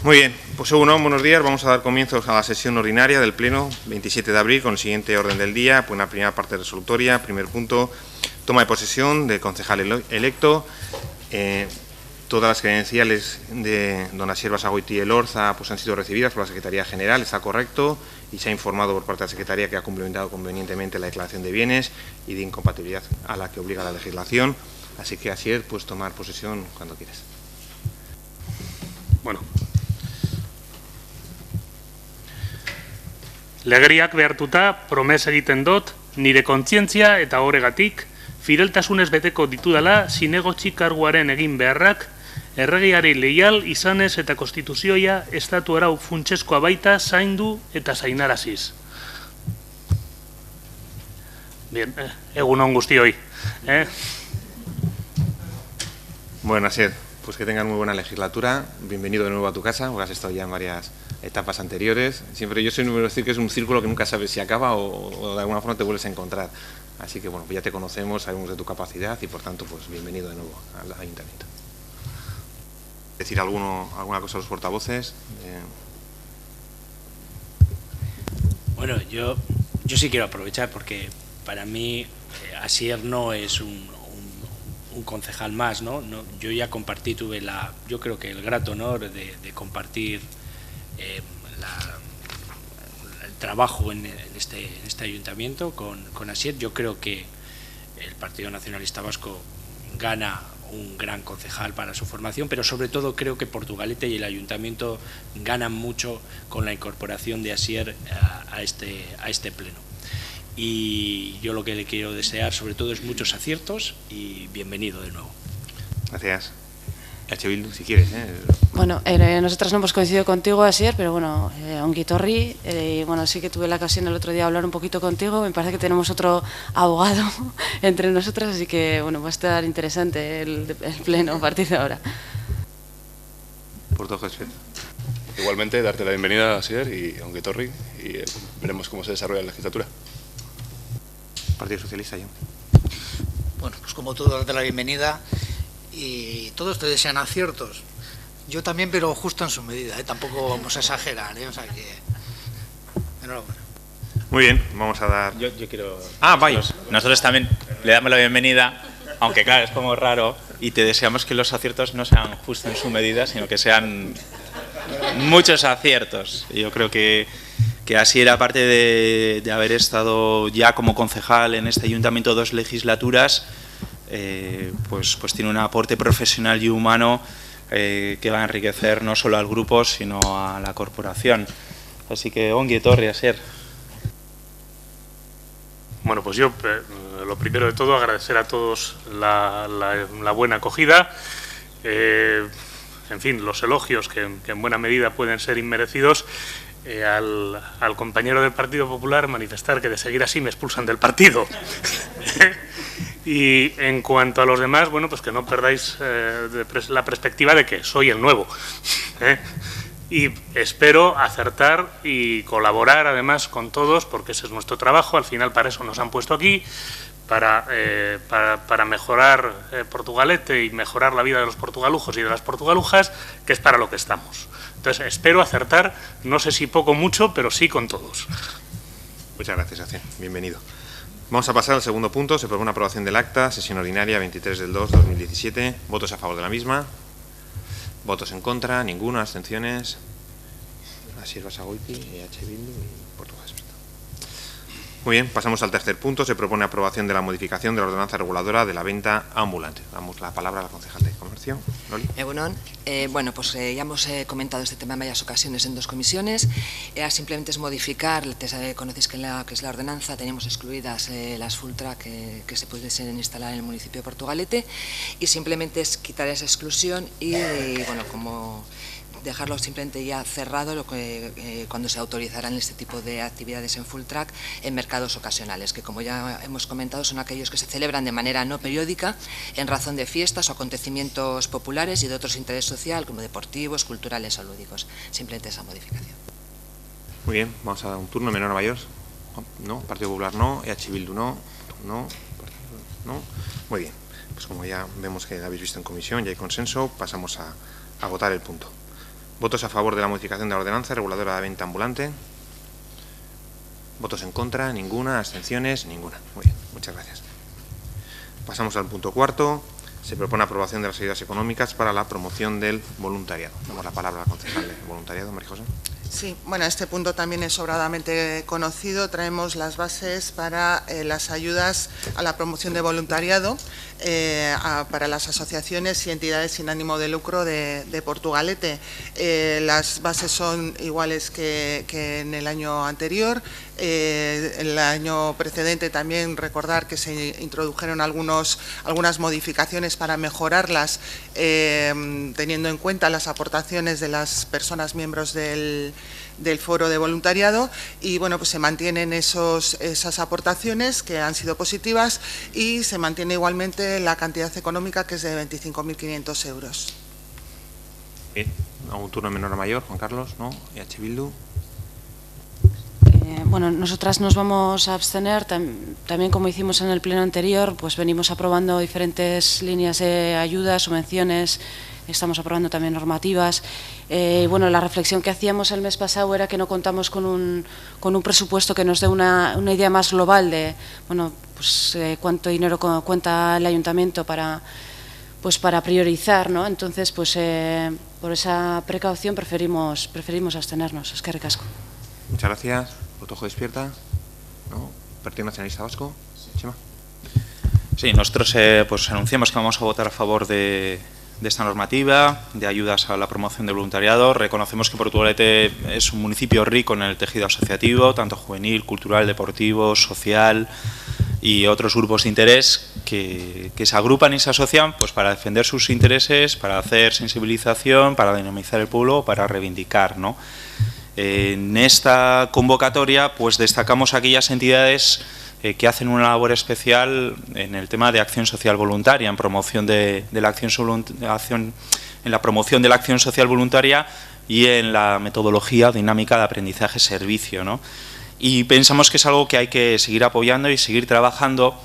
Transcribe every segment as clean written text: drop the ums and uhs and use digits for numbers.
Muy bien, pues buenos días. Vamos a dar comienzo a la sesión ordinaria del Pleno 27 de abril con el siguiente orden del día. Pues una primera parte resolutoria. Primer punto, toma de posesión del concejal electo. Todas las credenciales de don Asier Basagoiti Elorza pues han sido recibidas por la Secretaría General, está correcto, y se ha informado por parte de la Secretaría que ha cumplimentado convenientemente la declaración de bienes y de incompatibilidad a la que obliga la legislación. Así que, Asier, puedes tomar posesión cuando quieras. Bueno. Legeriak behartuta promes egiten dut, nire kontzientzia eta horregatik, fideltasunez beteko ditudala zinegotzi karguaren egin beharrak, erregeari leial izanez eta konstituzioia estatu arau funtseskoa baita zaindu eta zainaraziz. Bien, egun on guztioi. Bueno, Asier, pues que tengas muy buena legislatura. Bienvenido de nuevo a tu casa, porque has estado ya en varias etapas anteriores. Siempre yo soy número de decir que es un círculo que nunca sabes si acaba o de alguna forma te vuelves a encontrar. Así que bueno, pues ya te conocemos, sabemos de tu capacidad y por tanto pues bienvenido de nuevo al Ayuntamiento. ¿Decir alguna cosa a los portavoces? Bueno, yo sí quiero aprovechar porque para mí Asier no es un concejal más, ¿no? Yo ya compartí, yo creo que el grato honor de compartir el trabajo en este ayuntamiento con Asier. Yo creo que el Partido Nacionalista Vasco gana un gran concejal para su formación, pero sobre todo creo que Portugalete y el ayuntamiento ganan mucho con la incorporación de Asier a este pleno. Y yo lo que le quiero desear sobre todo es muchos aciertos y bienvenido de nuevo. Gracias. Bildu, si quieres. Bueno, nosotras no hemos coincidido contigo, Asier, pero bueno, ongi etorri, y bueno, sí que tuve la ocasión el otro día de hablar un poquito contigo. Me parece que tenemos otro abogado entre nosotras, así que bueno, va a estar interesante el pleno a partir de ahora. Por todo respeto. Igualmente, darte la bienvenida, Asier, y ongi etorri, y veremos cómo se desarrolla la legislatura. Partido Socialista, yo. Bueno, pues como todo, darte la bienvenida. Y todos te desean aciertos. Yo también, pero justo en su medida, tampoco vamos a exagerar, o sea que... Enhorabuena. Muy bien, vamos a dar... Yo quiero... vaya. Nosotros también le damos la bienvenida, aunque claro, es como raro, y te deseamos que los aciertos no sean justo en su medida, sino que sean muchos aciertos. Yo creo que Asier, aparte de haber estado ya como concejal en este ayuntamiento 2 legislaturas, pues tiene un aporte profesional y humano que va a enriquecer no solo al grupo sino a la corporación. Así que ongi etorri, Asier. Bueno, pues yo lo primero de todo agradecer a todos la buena acogida, en fin, los elogios que en buena medida pueden ser inmerecidos. Al compañero del Partido Popular manifestar que de seguir así me expulsan del partido. Y en cuanto a los demás, bueno, pues que no perdáis la perspectiva de que soy el nuevo. Y espero acertar y colaborar además con todos, porque ese es nuestro trabajo. Al final para eso nos han puesto aquí, para mejorar Portugalete y mejorar la vida de los portugalujos y de las portugalujas, que es para lo que estamos. Entonces espero acertar, no sé si poco o mucho, pero sí con todos. Muchas gracias, Asier. Bienvenido. Vamos a pasar al segundo punto. Se propone aprobación del acta, sesión ordinaria 23 del 2 de 2017. ¿Votos a favor de la misma? ¿Votos en contra? ¿Ninguno? ¿Abstenciones? Asier Basagoiti, Bildu y Portugal. Muy bien, pasamos al tercer punto. Se propone aprobación de la modificación de la ordenanza reguladora de la venta ambulante. Damos la palabra a la concejal de Comercio. Loli. Egunon. Bueno, pues ya hemos comentado este tema en varias ocasiones en 2 comisiones. Simplemente es modificar, conocéis que es la ordenanza, tenemos excluidas las full track que se pueden instalar en el municipio de Portugalete, y simplemente es quitar esa exclusión y bueno, como dejarlo simplemente ya cerrado cuando se autorizarán este tipo de actividades en full track en mercados ocasionales, que como ya hemos comentado son aquellos que se celebran de manera no periódica en razón de fiestas o acontecimientos populares y de otros interés social como deportivos, culturales o lúdicos. Simplemente esa modificación. Muy bien, vamos a dar un turno. Menor a mayor. No. Partido Popular no. Bildu no. No. No. Muy bien. Pues como ya vemos que habéis visto en comisión, ya hay consenso, pasamos a votar el punto. ¿Votos a favor de la modificación de la ordenanza reguladora de venta ambulante? ¿Votos en contra? Ninguna. ¿Abstenciones? Ninguna. Muy bien, muchas gracias. Pasamos al punto cuarto. Se propone aprobación de las ayudas económicas para la promoción del voluntariado. Damos la palabra a la concejal de voluntariado, María José. Sí, bueno, este punto también es sobradamente conocido. Traemos las bases para las ayudas a la promoción de voluntariado para las asociaciones y entidades sin ánimo de lucro de Portugalete. Las bases son iguales que en el año anterior. El año precedente también recordar que se introdujeron algunas modificaciones para mejorarlas, teniendo en cuenta las aportaciones de las personas miembros del foro de voluntariado, y bueno, pues se mantienen esas aportaciones que han sido positivas, y se mantiene igualmente la cantidad económica, que es de 25.500 euros. Bien, ¿algún turno menor a mayor? Juan Carlos, ¿no? EH Bildu. Bueno, nosotras nos vamos a abstener, también como hicimos en el pleno anterior, pues venimos aprobando diferentes líneas de ayudas, subvenciones, estamos aprobando también normativas. Bueno, la reflexión que hacíamos el mes pasado era que no contamos con un presupuesto que nos dé una idea más global de, bueno, pues cuánto dinero cuenta el ayuntamiento para priorizar, ¿no? Entonces, pues por esa precaución preferimos abstenernos. Eskerrik asko. Muchas gracias. ¿Protojo despierta? ¿No? ¿Partido Nacionalista Vasco? Chema. Sí, nosotros pues anunciamos que vamos a votar a favor de esta normativa de ayudas a la promoción del voluntariado. Reconocemos que Portugalete es un municipio rico en el tejido asociativo, tanto juvenil, cultural, deportivo, social y otros grupos de interés que se agrupan y se asocian pues para defender sus intereses, para hacer sensibilización, para dinamizar el pueblo, para reivindicar, ¿no? En esta convocatoria pues destacamos aquellas entidades que hacen una labor especial en el tema de acción social voluntaria, en promoción en la promoción de la acción social voluntaria y en la metodología dinámica de aprendizaje-servicio, ¿no? Y pensamos que es algo que hay que seguir apoyando y seguir trabajando,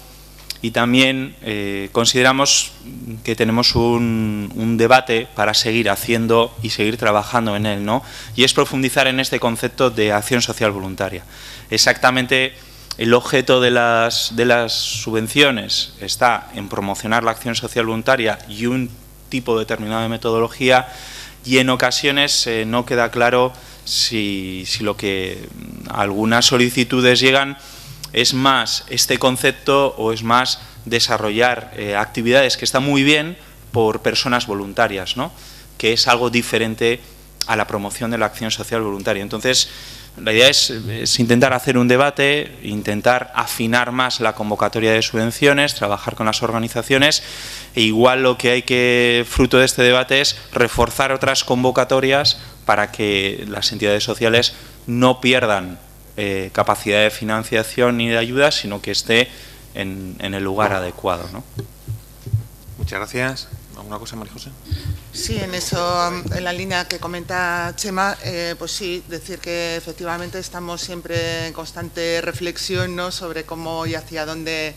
y también consideramos que tenemos un debate para seguir haciendo y seguir trabajando en él, ¿no? Y es profundizar en este concepto de acción social voluntaria. Exactamente. El objeto de las subvenciones está en promocionar la acción social voluntaria y un tipo determinado de metodología, y en ocasiones no queda claro si lo que algunas solicitudes llegan es más este concepto o es más desarrollar actividades que están muy bien por personas voluntarias, ¿no? Que es algo diferente a la promoción de la acción social voluntaria. Entonces, la idea es intentar hacer un debate, intentar afinar más la convocatoria de subvenciones, trabajar con las organizaciones, e igual lo que hay que, fruto de este debate, es reforzar otras convocatorias para que las entidades sociales no pierdan capacidad de financiación ni de ayuda, sino que esté en el lugar adecuado, ¿no? Muchas gracias. ¿Alguna cosa, María José? Sí, en eso, en la línea que comenta Chema, pues sí, decir que efectivamente estamos siempre en constante reflexión, ¿no?, sobre cómo y hacia dónde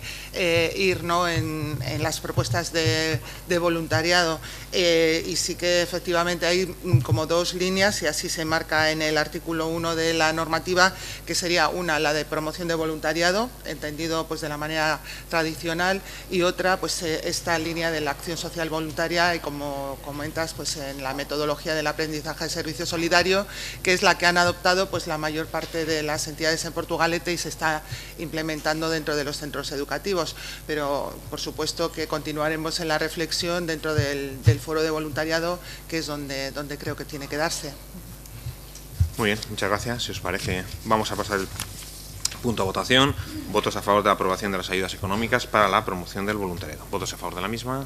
ir, ¿no?, en las propuestas de voluntariado. Y sí que efectivamente hay como dos líneas, y así se marca en el artículo 1 de la normativa, que sería una, la de promoción de voluntariado, entendido pues de la manera tradicional, y otra, pues esta línea de la acción social voluntaria, y como comentas, pues en la metodología del aprendizaje de servicio solidario, que es la que han adoptado pues la mayor parte de las entidades en Portugalete y se está implementando dentro de los centros educativos. Pero por supuesto que continuaremos en la reflexión dentro del foro de voluntariado, que es donde creo que tiene que darse. Muy bien, muchas gracias. Si os parece, vamos a pasar el punto a votación. Votos a favor de la aprobación de las ayudas económicas para la promoción del voluntariado. Votos a favor de la misma.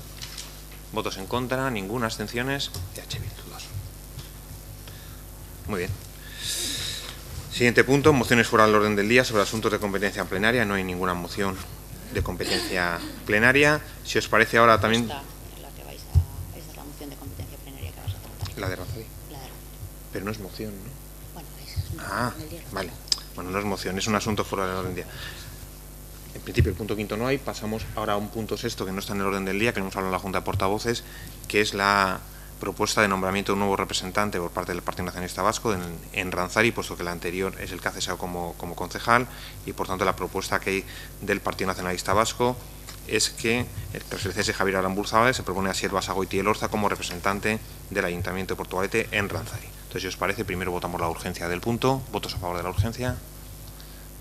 Votos en contra, ninguna, abstenciones. EH Bildu 2. Muy bien. Siguiente punto, mociones fuera del orden del día sobre asuntos de competencia plenaria. No hay ninguna moción de competencia plenaria. Si os parece ahora también... Esta es la moción de competencia plenaria que vas a tratar. La de Razadi. Claro. Pero no es moción, ¿no? Bueno, es una Ah, del día. vale. Bueno, no es moción, es un asunto fuera del orden del día. En principio el punto quinto no hay, pasamos ahora a un punto sexto que no está en el orden del día, que hemos hablado en la Junta de Portavoces, que es la propuesta de nombramiento de un nuevo representante por parte del Partido Nacionalista Vasco en Ranzari, puesto que el anterior es el que ha cesado como concejal, y por tanto la propuesta que hay del Partido Nacionalista Vasco es que tras el cese Javier Aramburu-Zabala se propone a Asier Basagoiti Elorza como representante del Ayuntamiento de Portugalete en Ranzari. Entonces, si os parece, primero votamos la urgencia del punto. ¿Votos a favor de la urgencia?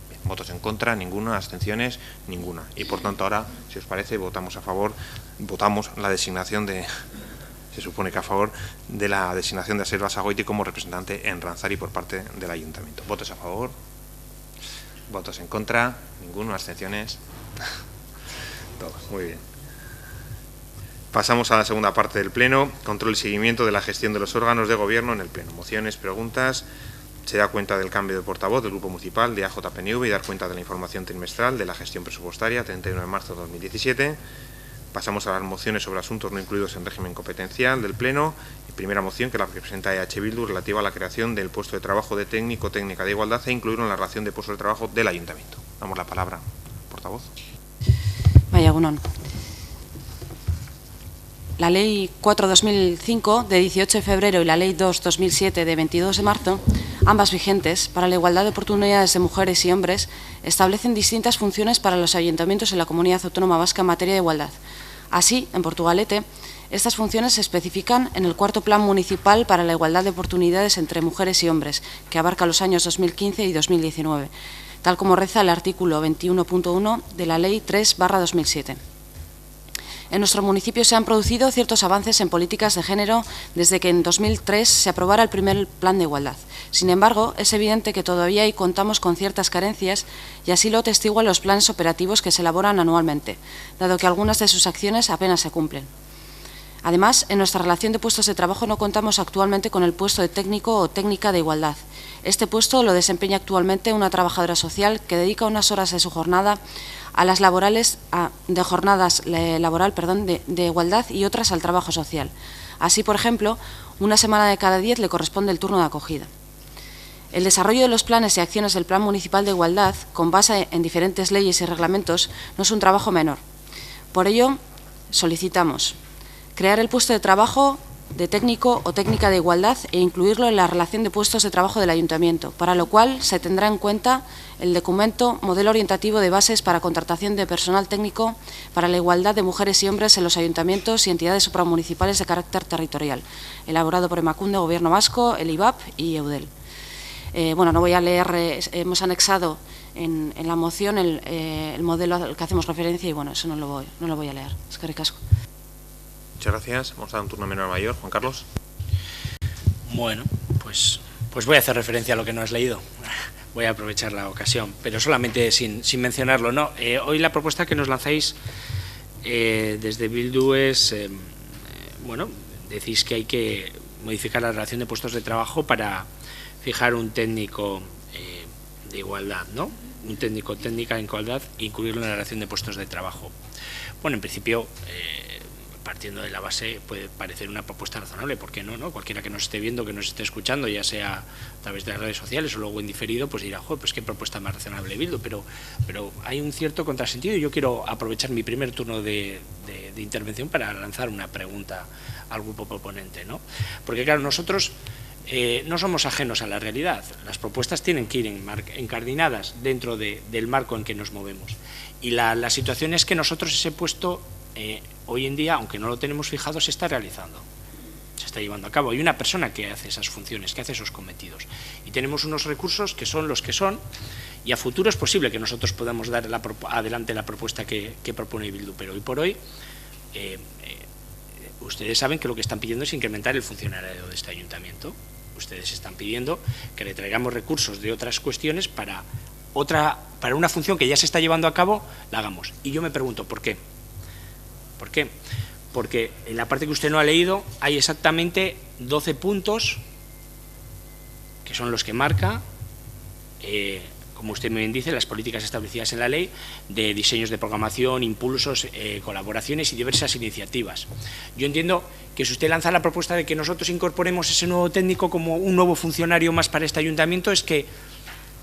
Bien. ¿Votos en contra? Ninguna. ¿Abstenciones? Ninguna. Y por tanto ahora, si os parece, votamos a favor, votamos la designación de... Se supone que a favor de la designación de Asier Basagoiti como representante en Ranzari por parte del Ayuntamiento. ¿Votos a favor? ¿Votos en contra? Ninguno. ¿Abstenciones? Todos. Muy bien. Pasamos a la segunda parte del Pleno. Control y seguimiento de la gestión de los órganos de gobierno en el Pleno. Mociones, preguntas. Se da cuenta del cambio de portavoz del Grupo Municipal de AJPNV y dar cuenta de la información trimestral de la gestión presupuestaria 31 de marzo de 2017. Pasamos a las mociones sobre asuntos no incluidos en régimen competencial del Pleno. Primera moción, que la que presenta EH Bildu, relativa a la creación del puesto de trabajo de técnico o técnica de igualdad e incluirlo en la relación de puestos de trabajo del Ayuntamiento. Damos la palabra, portavoz. Vaya, Gunón. La Ley 4/2005 de 18 de febrero y la Ley 2/2007 de 22 de marzo, ambas vigentes para la igualdad de oportunidades de mujeres y hombres, establecen distintas funciones para los ayuntamientos en la Comunidad Autónoma Vasca en materia de igualdad. Así, en Portugalete, estas funciones se especifican en el cuarto Plan Municipal para la Igualdad de Oportunidades entre Mujeres y Hombres, que abarca los años 2015 y 2019, tal como reza el artículo 21.1 de la Ley 3/2007. En nuestro municipio se han producido ciertos avances en políticas de género desde que en 2003 se aprobara el primer Plan de Igualdad. Sin embargo, es evidente que todavía ahí contamos con ciertas carencias y así lo atestiguan los planes operativos que se elaboran anualmente, dado que algunas de sus acciones apenas se cumplen. Además, en nuestra relación de puestos de trabajo no contamos actualmente con el puesto de técnico o técnica de igualdad. Este puesto lo desempeña actualmente una trabajadora social que dedica unas horas de su jornada a las laborales, de jornadas laboral, de igualdad y otras al trabajo social. Así, por ejemplo, una semana de cada 10 le corresponde el turno de acogida. El desarrollo de los planes y acciones del Plan Municipal de Igualdad, con base en diferentes leyes y reglamentos, no es un trabajo menor. Por ello, solicitamos crear el puesto de trabajo de técnico o técnica de igualdad e incluirlo en la relación de puestos de trabajo del Ayuntamiento, para lo cual se tendrá en cuenta el documento Modelo Orientativo de Bases para Contratación de Personal Técnico para la Igualdad de Mujeres y Hombres en los Ayuntamientos y entidades supramunicipales de carácter territorial, elaborado por Emakunde, Gobierno Vasco, el IVAP y EUDEL. Bueno, no voy a leer, hemos anexado en la moción el modelo al que hacemos referencia y bueno, eso no lo voy a leer. Es que ricasco. Muchas gracias. Vamos a dar un turno menor mayor. Juan Carlos. Bueno, pues voy a hacer referencia a lo que no has leído. Voy a aprovechar la ocasión, pero solamente sin mencionarlo, ¿no? Hoy la propuesta que nos lanzáis desde Bildu es, bueno, decís que hay que modificar la relación de puestos de trabajo para fijar un técnico de igualdad, ¿no? Un técnico técnica en igualdad e incluirlo en la relación de puestos de trabajo. Bueno, en principio, partiendo de la base, puede parecer una propuesta razonable, ¿por qué no? Cualquiera que nos esté viendo, que nos esté escuchando, ya sea a través de las redes sociales o luego en diferido, pues dirá, joder, pues qué propuesta más razonable Bildu, pero hay un cierto contrasentido y yo quiero aprovechar mi primer turno de intervención para lanzar una pregunta al grupo proponente, ¿no? Porque claro, nosotros no somos ajenos a la realidad, las propuestas tienen que ir encardinadas dentro del marco en que nos movemos y la situación es que nosotros ese puesto hoy en día, aunque no lo tenemos fijado, se está realizando, se está llevando a cabo. Hay una persona que hace esas funciones, que hace esos cometidos. Y tenemos unos recursos que son los que son, y a futuro es posible que nosotros podamos dar adelante la propuesta que propone Bildu. Pero hoy por hoy, ustedes saben que lo que están pidiendo es incrementar el funcionariado de este ayuntamiento. Ustedes están pidiendo que le traigamos recursos de otras cuestiones para una función que ya se está llevando a cabo, la hagamos. Y yo me pregunto, ¿por qué? ¿Por qué? Porque en la parte que usted no ha leído hay exactamente 12 puntos que son los que marca, como usted me bien dice, las políticas establecidas en la ley de diseños de programación, impulsos, colaboraciones y diversas iniciativas. Yo entiendo que si usted lanza la propuesta de que nosotros incorporemos ese nuevo técnico como un nuevo funcionario más para este ayuntamiento, es que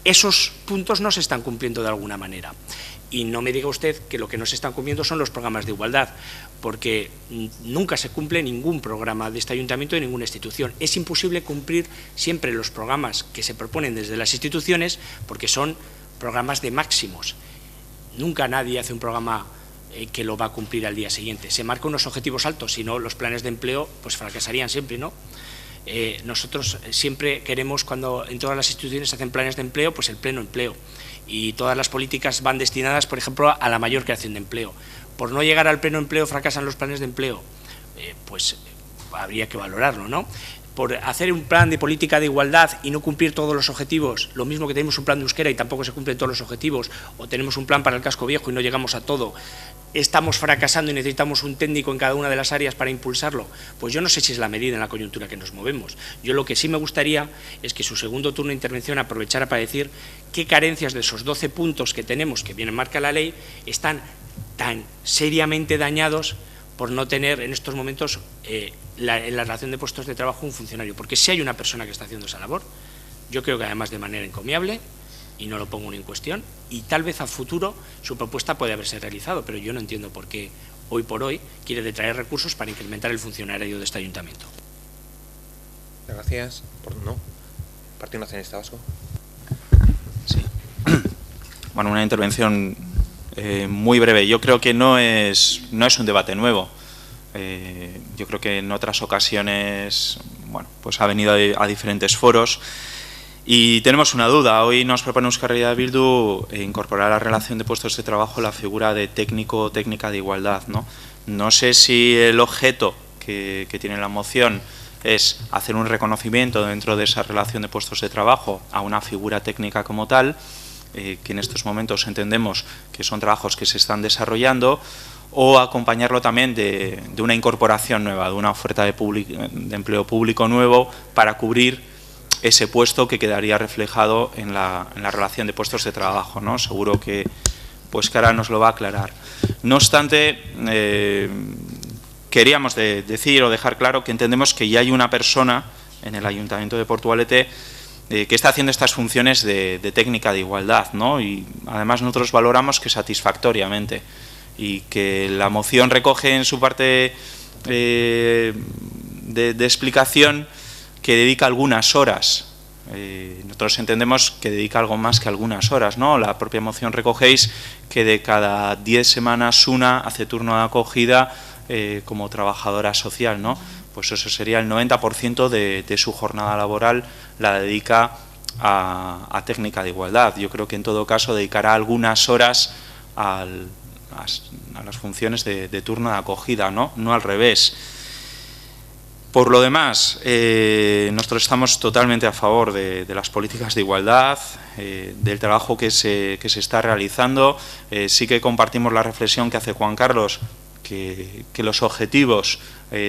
esos puntos no se están cumpliendo de alguna manera. Y no me diga usted que lo que no se están cumpliendo son los programas de igualdad, porque nunca se cumple ningún programa de este ayuntamiento y de ninguna institución. Es imposible cumplir siempre los programas que se proponen desde las instituciones, porque son programas de máximos. Nunca nadie hace un programa que lo va a cumplir al día siguiente. Se marcan unos objetivos altos, si no los planes de empleo pues fracasarían siempre, ¿no? Nosotros siempre queremos, cuando en todas las instituciones se hacen planes de empleo, pues el pleno empleo. Y todas las políticas van destinadas, por ejemplo, a la mayor creación de empleo. Por no llegar al pleno empleo fracasan los planes de empleo, pues habría que valorarlo, ¿no? Por hacer un plan de política de igualdad y no cumplir todos los objetivos, lo mismo que tenemos un plan de euskera y tampoco se cumplen todos los objetivos, o tenemos un plan para el casco viejo y no llegamos a todo, estamos fracasando y necesitamos un técnico en cada una de las áreas para impulsarlo. Pues yo no sé si es la medida en la coyuntura que nos movemos. Yo lo que sí me gustaría es que su segundo turno de intervención aprovechara para decir qué carencias de esos 12 puntos que tenemos, que bien marca la ley, están tan seriamente dañados por no tener en estos momentos en la relación de puestos de trabajo un funcionario. Porque si hay una persona que está haciendo esa labor, yo creo que además de manera encomiable, y no lo pongo en cuestión, y tal vez a futuro su propuesta puede haberse realizado, pero yo no entiendo por qué hoy por hoy quiere detraer recursos para incrementar el funcionario de este ayuntamiento. Gracias. No. Partido Nacionalista Vasco. Sí. Bueno, una intervención muy breve. Yo creo que no es un debate nuevo. Yo creo que en otras ocasiones, bueno, pues ha venido a diferentes foros. Y tenemos una duda. Hoy nos propone Euskal Herria Bildu incorporar a la relación de puestos de trabajo la figura de técnico o técnica de igualdad, ¿no? No sé si el objeto que tiene la moción es hacer un reconocimiento dentro de esa relación de puestos de trabajo a una figura técnica como tal, que en estos momentos entendemos que son trabajos que se están desarrollando, o acompañarlo también de una incorporación nueva, de una oferta de empleo público nuevo para cubrir ese puesto que quedaría reflejado en la relación de puestos de trabajo, ¿no? Seguro que ahora nos lo va a aclarar. No obstante, queríamos decir o dejar claro que entendemos que ya hay una persona en el Ayuntamiento de Portugalete que está haciendo estas funciones de técnica de igualdad, ¿no? Y además nosotros valoramos que satisfactoriamente, y que la moción recoge en su parte de explicación que dedica algunas horas. Nosotros entendemos que dedica algo más que algunas horas, ¿no? La propia moción recogéis que de cada 10 semanas una hace turno de acogida como trabajadora social, ¿no? Pues eso sería el 90% de su jornada laboral la dedica a técnica de igualdad. Yo creo que en todo caso dedicará algunas horas a las funciones de turno de acogida, ¿no? No al revés. Por lo demás, nosotros estamos totalmente a favor de las políticas de igualdad, del trabajo que se está realizando. Sí que compartimos la reflexión que hace Juan Carlos, que los objetivos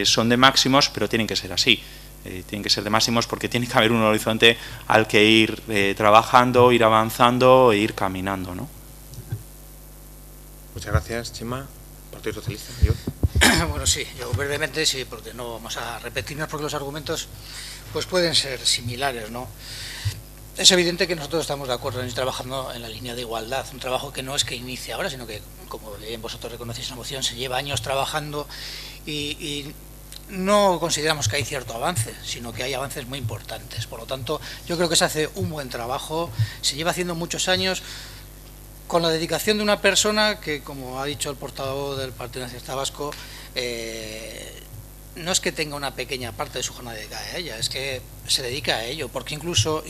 son de máximos, pero tienen que ser así. Tienen que ser de máximos porque tiene que haber un horizonte al que ir trabajando, ir avanzando e ir caminando, ¿no? Muchas gracias, Chema. Partido Socialista, yo. Bueno, sí, yo brevemente sí, porque no vamos a repetirnos, porque los argumentos pues pueden ser similares, ¿no? Es evidente que nosotros estamos de acuerdo en ir trabajando en la línea de igualdad, un trabajo que no es que inicie ahora, sino que, como vosotros reconocéis en la moción, se lleva años trabajando y no consideramos que hay cierto avance, sino que hay avances muy importantes. Por lo tanto, yo creo que se hace un buen trabajo, se lleva haciendo muchos años, con la dedicación de una persona que, como ha dicho el portavoz del Partido Nacionalista Vasco, no es que tenga una pequeña parte de su jornada dedicada a ella, es que se dedica a ello, porque incluso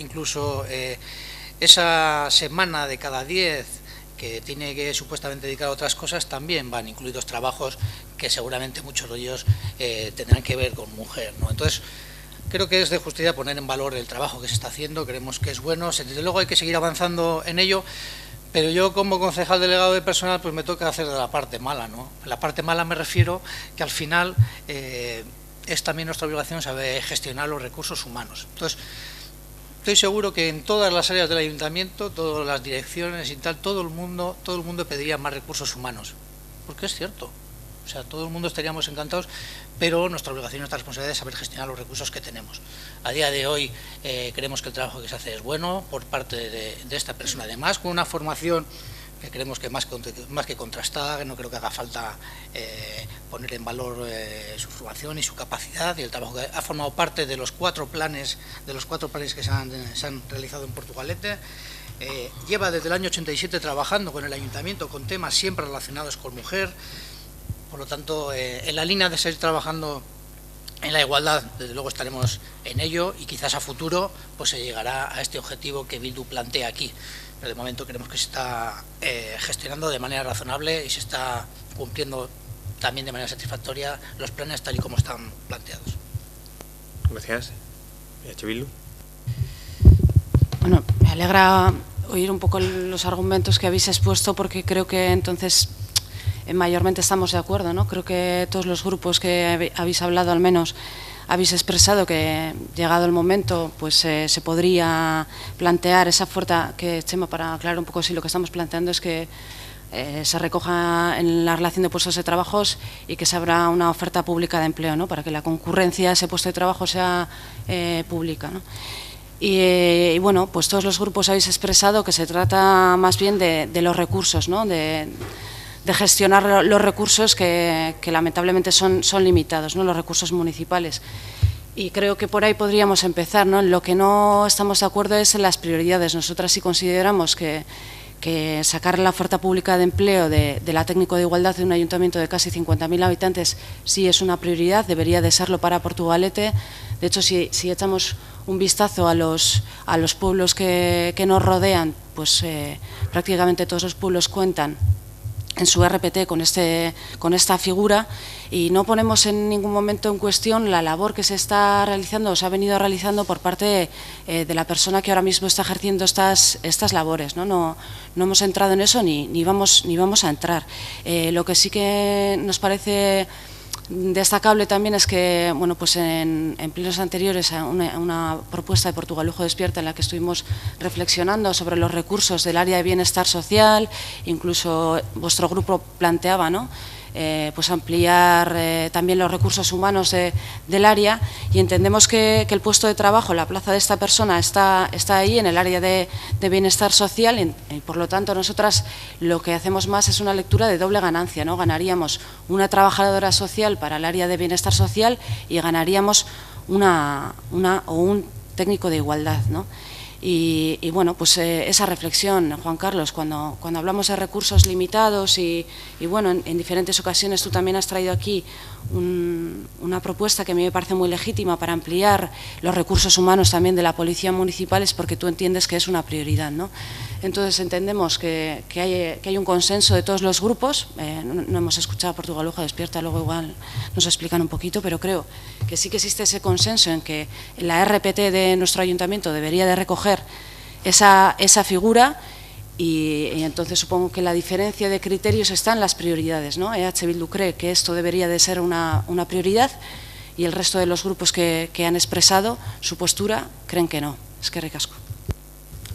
esa semana de cada 10 que tiene que supuestamente dedicar a otras cosas, también van incluidos trabajos que seguramente muchos de ellos tendrán que ver con mujer, ¿no? Entonces, creo que es de justicia poner en valor el trabajo que se está haciendo, creemos que es bueno, desde luego hay que seguir avanzando en ello. Pero yo, como concejal delegado de personal, pues me toca hacer de la parte mala, ¿no? La parte mala me refiero que al final es también nuestra obligación saber gestionar los recursos humanos. Entonces, estoy seguro que en todas las áreas del ayuntamiento, todas las direcciones y tal, todo el mundo pediría más recursos humanos, porque es cierto. O sea, todo el mundo estaríamos encantados, pero nuestra obligación y nuestra responsabilidad es saber gestionar los recursos que tenemos. A día de hoy creemos que el trabajo que se hace es bueno por parte de esta persona, además con una formación que creemos que más que contrastada, que no creo que haga falta poner en valor su formación y su capacidad y el trabajo que ha formado parte de los 4 planes que se han realizado en Portugalete. Lleva desde el año 87 trabajando con el ayuntamiento con temas siempre relacionados con mujer, por lo tanto en la línea de seguir trabajando en la igualdad, desde luego estaremos en ello y quizás a futuro pues se llegará a este objetivo que Bildu plantea aquí. Pero de momento creemos que se está gestionando de manera razonable y se está cumpliendo también de manera satisfactoria los planes tal y como están planteados. Gracias. Bildu. Bueno, me alegra oír un poco los argumentos que habéis expuesto porque creo que entonces mayormente estamos de acuerdo, ¿no? Creo que todos los grupos que habéis hablado al menos habéis expresado que llegado el momento pues se podría plantear esa oferta que, Chema, para aclarar un poco si lo que estamos planteando es que se recoja en la relación de puestos de trabajo y que se abra una oferta pública de empleo, ¿no? Para que la concurrencia a ese puesto de trabajo sea pública, ¿no? Y bueno, pues todos los grupos habéis expresado que se trata más bien de los recursos, ¿no? De gestionar los recursos que lamentablemente son limitados, ¿no? Los recursos municipales. Y creo que por ahí podríamos empezar, ¿no? Lo que no estamos de acuerdo es en las prioridades. Nosotras sí consideramos que sacar la oferta pública de empleo de la técnico de igualdad de un ayuntamiento de casi 50.000 habitantes sí es una prioridad, debería de serlo para Portugalete. De hecho, si echamos un vistazo a los pueblos que nos rodean, pues prácticamente todos los pueblos cuentan en su RPT con esta figura y no ponemos en ningún momento en cuestión la labor que se está realizando o se ha venido realizando por parte de la persona que ahora mismo está ejerciendo estas labores, ¿no? No hemos entrado en eso ni vamos a entrar. Lo que sí que nos parece destacable también es que, bueno, pues en plenos anteriores a una propuesta de Portugalujo Despierta en la que estuvimos reflexionando sobre los recursos del área de bienestar social, incluso vuestro grupo planteaba, ¿no? Pues ampliar también los recursos humanos del área y entendemos que el puesto de trabajo, la plaza de esta persona está ahí en el área de bienestar social y por lo tanto nosotras lo que hacemos más es una lectura de doble ganancia, ¿no? Ganaríamos una trabajadora social para el área de bienestar social y ganaríamos un técnico de igualdad, ¿no? Y bueno, pues esa reflexión, Juan Carlos, cuando hablamos de recursos limitados y bueno, en diferentes ocasiones tú también has traído aquí una propuesta que a mí me parece muy legítima para ampliar los recursos humanos también de la Policía Municipal, es porque tú entiendes que es una prioridad, ¿no? Entonces entendemos que hay un consenso de todos los grupos, no hemos escuchado a Portugalujo Despierta, luego igual nos explican un poquito, pero creo que sí que existe ese consenso en que la RPT de nuestro ayuntamiento debería de recoger esa figura y entonces supongo que la diferencia de criterios está en las prioridades, ¿no? EH Bildu cree que esto debería de ser una prioridad y el resto de los grupos que han expresado su postura creen que no. Es que ricasco.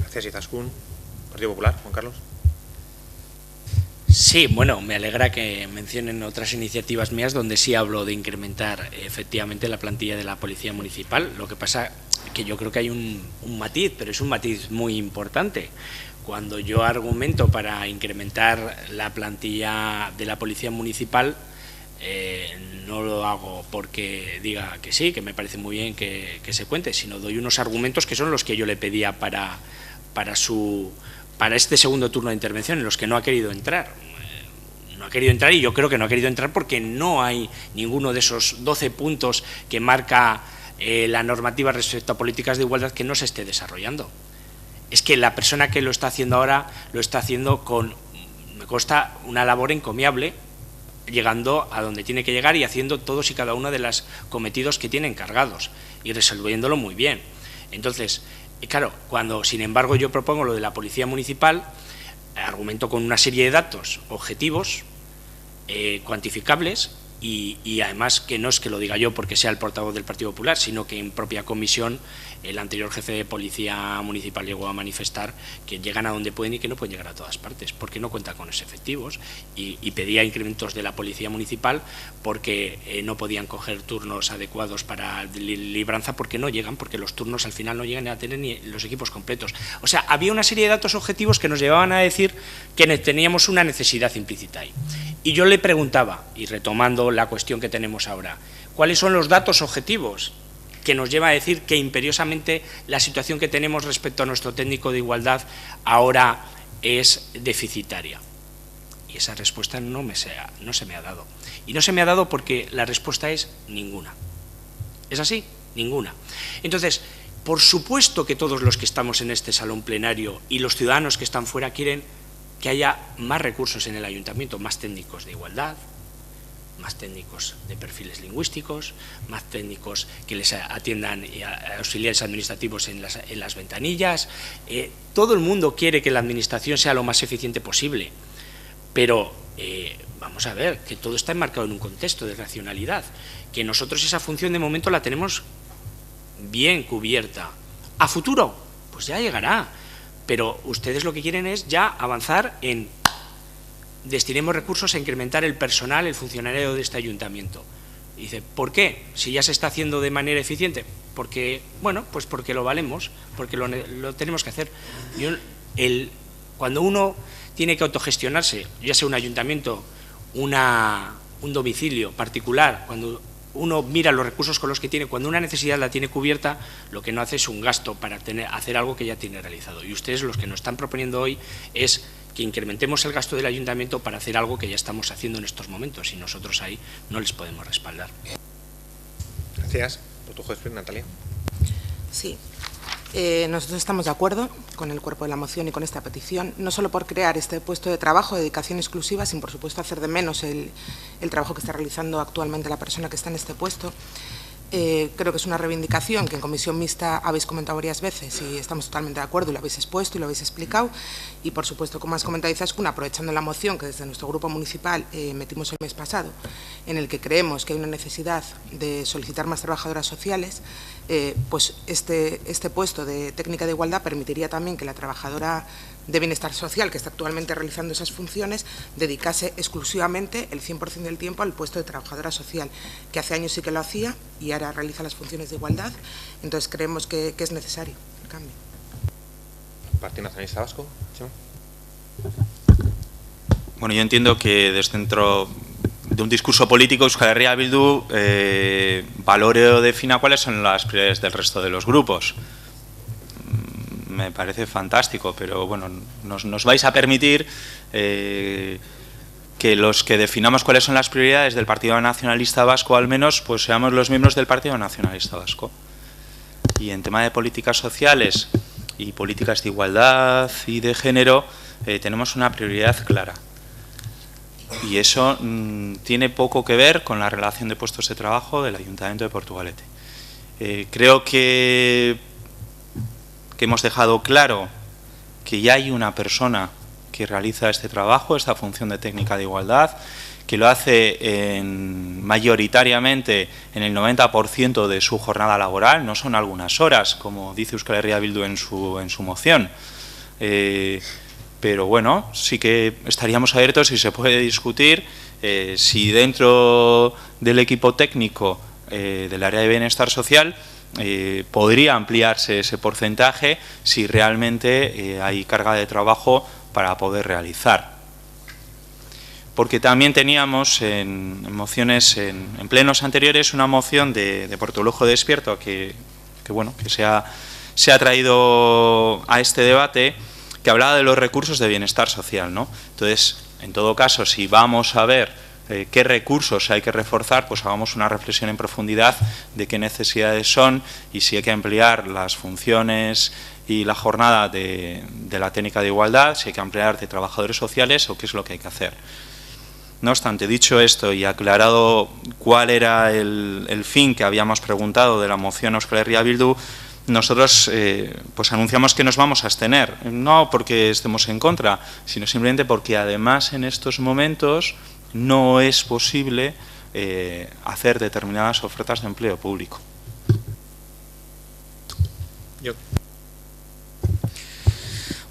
Gracias, Izaskun. Partido Popular, Juan Carlos. Sí, bueno, me alegra que mencionen otras iniciativas mías donde sí hablo de incrementar efectivamente la plantilla de la Policía Municipal. Lo que pasa que yo creo que hay un matiz, pero es un matiz muy importante. Cuando yo argumento para incrementar la plantilla de la Policía Municipal, no lo hago porque diga que sí, que me parece muy bien que se cuente, sino doy unos argumentos que son los que yo le pedía para este segundo turno de intervención, en los que no ha querido entrar. No ha querido entrar y yo creo que no ha querido entrar porque no hay ninguno de esos 12 puntos que marca la normativa respecto a políticas de igualdad que no se esté desarrollando. Es que la persona que lo está haciendo ahora lo está haciendo con, me consta, una labor encomiable, llegando a donde tiene que llegar y haciendo todos y cada uno de los cometidos que tiene encargados y resolviéndolo muy bien. Entonces, claro, cuando sin embargo yo propongo lo de la Policía Municipal, argumento con una serie de datos objetivos, cuantificables, y además que no es que lo diga yo porque sea el portavoz del Partido Popular, sino que en propia comisión el anterior jefe de Policía Municipal llegó a manifestar que llegan a donde pueden y que no pueden llegar a todas partes, porque no cuentan con esos efectivos, y pedía incrementos de la Policía Municipal porque no podían coger turnos adecuados para libranza, porque no llegan, porque los turnos al final no llegan a tener ni los equipos completos. O sea, había una serie de datos objetivos que nos llevaban a decir que teníamos una necesidad implícita ahí. Y yo le preguntaba, y retomando la cuestión que tenemos ahora, ¿cuáles son los datos objetivos que nos lleva a decir que imperiosamente la situación que tenemos respecto a nuestro técnico de igualdad ahora es deficitaria? Y esa respuesta no se me ha dado. Y no se me ha dado porque la respuesta es ninguna. ¿Es así? Ninguna. Entonces, por supuesto que todos los que estamos en este salón plenario y los ciudadanos que están fuera quieren que haya más recursos en el ayuntamiento, más técnicos de igualdad, más técnicos de perfiles lingüísticos, más técnicos que les atiendan auxiliares administrativos en las ventanillas. Todo el mundo quiere que la administración sea lo más eficiente posible, pero vamos a ver, que todo está enmarcado en un contexto de racionalidad, que nosotros esa función de momento la tenemos bien cubierta. A futuro, pues ya llegará. Pero ustedes lo que quieren es ya avanzar en destinemos recursos a incrementar el personal, el funcionario de este ayuntamiento. Y dice, ¿por qué? Si ya se está haciendo de manera eficiente. Porque, bueno, pues porque lo valemos, porque lo tenemos que hacer. Cuando uno tiene que autogestionarse, ya sea un ayuntamiento, un domicilio particular, cuando uno mira los recursos con los que tiene, cuando una necesidad la tiene cubierta, lo que no hace es un gasto para hacer algo que ya tiene realizado. Y ustedes los que nos están proponiendo hoy es que incrementemos el gasto del ayuntamiento para hacer algo que ya estamos haciendo en estos momentos y nosotros ahí no les podemos respaldar. Gracias. Por tu juez, Natalia. Sí. Nosotros estamos de acuerdo con el cuerpo de la moción y con esta petición, no solo por crear este puesto de trabajo de dedicación exclusiva, sin por supuesto hacer de menos el trabajo que está realizando actualmente la persona que está en este puesto. Creo que es una reivindicación que en comisión mixta habéis comentado varias veces y estamos totalmente de acuerdo y lo habéis expuesto y lo habéis explicado. Y, por supuesto, como has comentado, Izaskun, aprovechando la moción que desde nuestro grupo municipal metimos el mes pasado, en el que creemos que hay una necesidad de solicitar más trabajadoras sociales, pues este puesto de técnica de igualdad permitiría también que la trabajadora de bienestar social, que está actualmente realizando esas funciones, dedicase exclusivamente el 100% del tiempo al puesto de trabajadora social, que hace años sí que lo hacía y ahora realiza las funciones de igualdad. Entonces creemos que es necesario el cambio. Partido Nacionalista Vasco. ¿Sí? Bueno, yo entiendo que desde dentro de un discurso político Euskal Herria Bildu valore o defina cuáles son las prioridades del resto de los grupos. Me parece fantástico, pero bueno, nos vais a permitir que los que definamos cuáles son las prioridades del Partido Nacionalista Vasco, al menos, pues seamos los miembros del Partido Nacionalista Vasco. Y en tema de políticas sociales y políticas de igualdad y de género, tenemos una prioridad clara. Y eso tiene poco que ver con la relación de puestos de trabajo del Ayuntamiento de Portugalete. Creo que hemos dejado claro que ya hay una persona que realiza este trabajo, esta función de técnica de igualdad, que lo hace mayoritariamente en el 90% de su jornada laboral, no son algunas horas, como dice Euskal Herria Bildu en su moción. Pero bueno, sí que estaríamos abiertos y se puede discutir si dentro del equipo técnico del área de bienestar social podría ampliarse ese porcentaje si realmente hay carga de trabajo para poder realizar. Porque también teníamos en mociones, en plenos anteriores, una moción de Portolujo Despierto que se ha traído a este debate, que hablaba de los recursos de bienestar social, ¿no? Entonces, en todo caso, si vamos a ver qué recursos hay que reforzar, pues hagamos una reflexión en profundidad de qué necesidades son y si hay que ampliar las funciones y la jornada de la técnica de igualdad, si hay que ampliar de trabajadores sociales o qué es lo que hay que hacer. No obstante, dicho esto y aclarado cuál era el fin que habíamos preguntado de la moción Euskal Herria Bildu, nosotros pues anunciamos que nos vamos a abstener, no porque estemos en contra, sino simplemente porque además en estos momentos no es posible hacer determinadas ofertas de empleo público.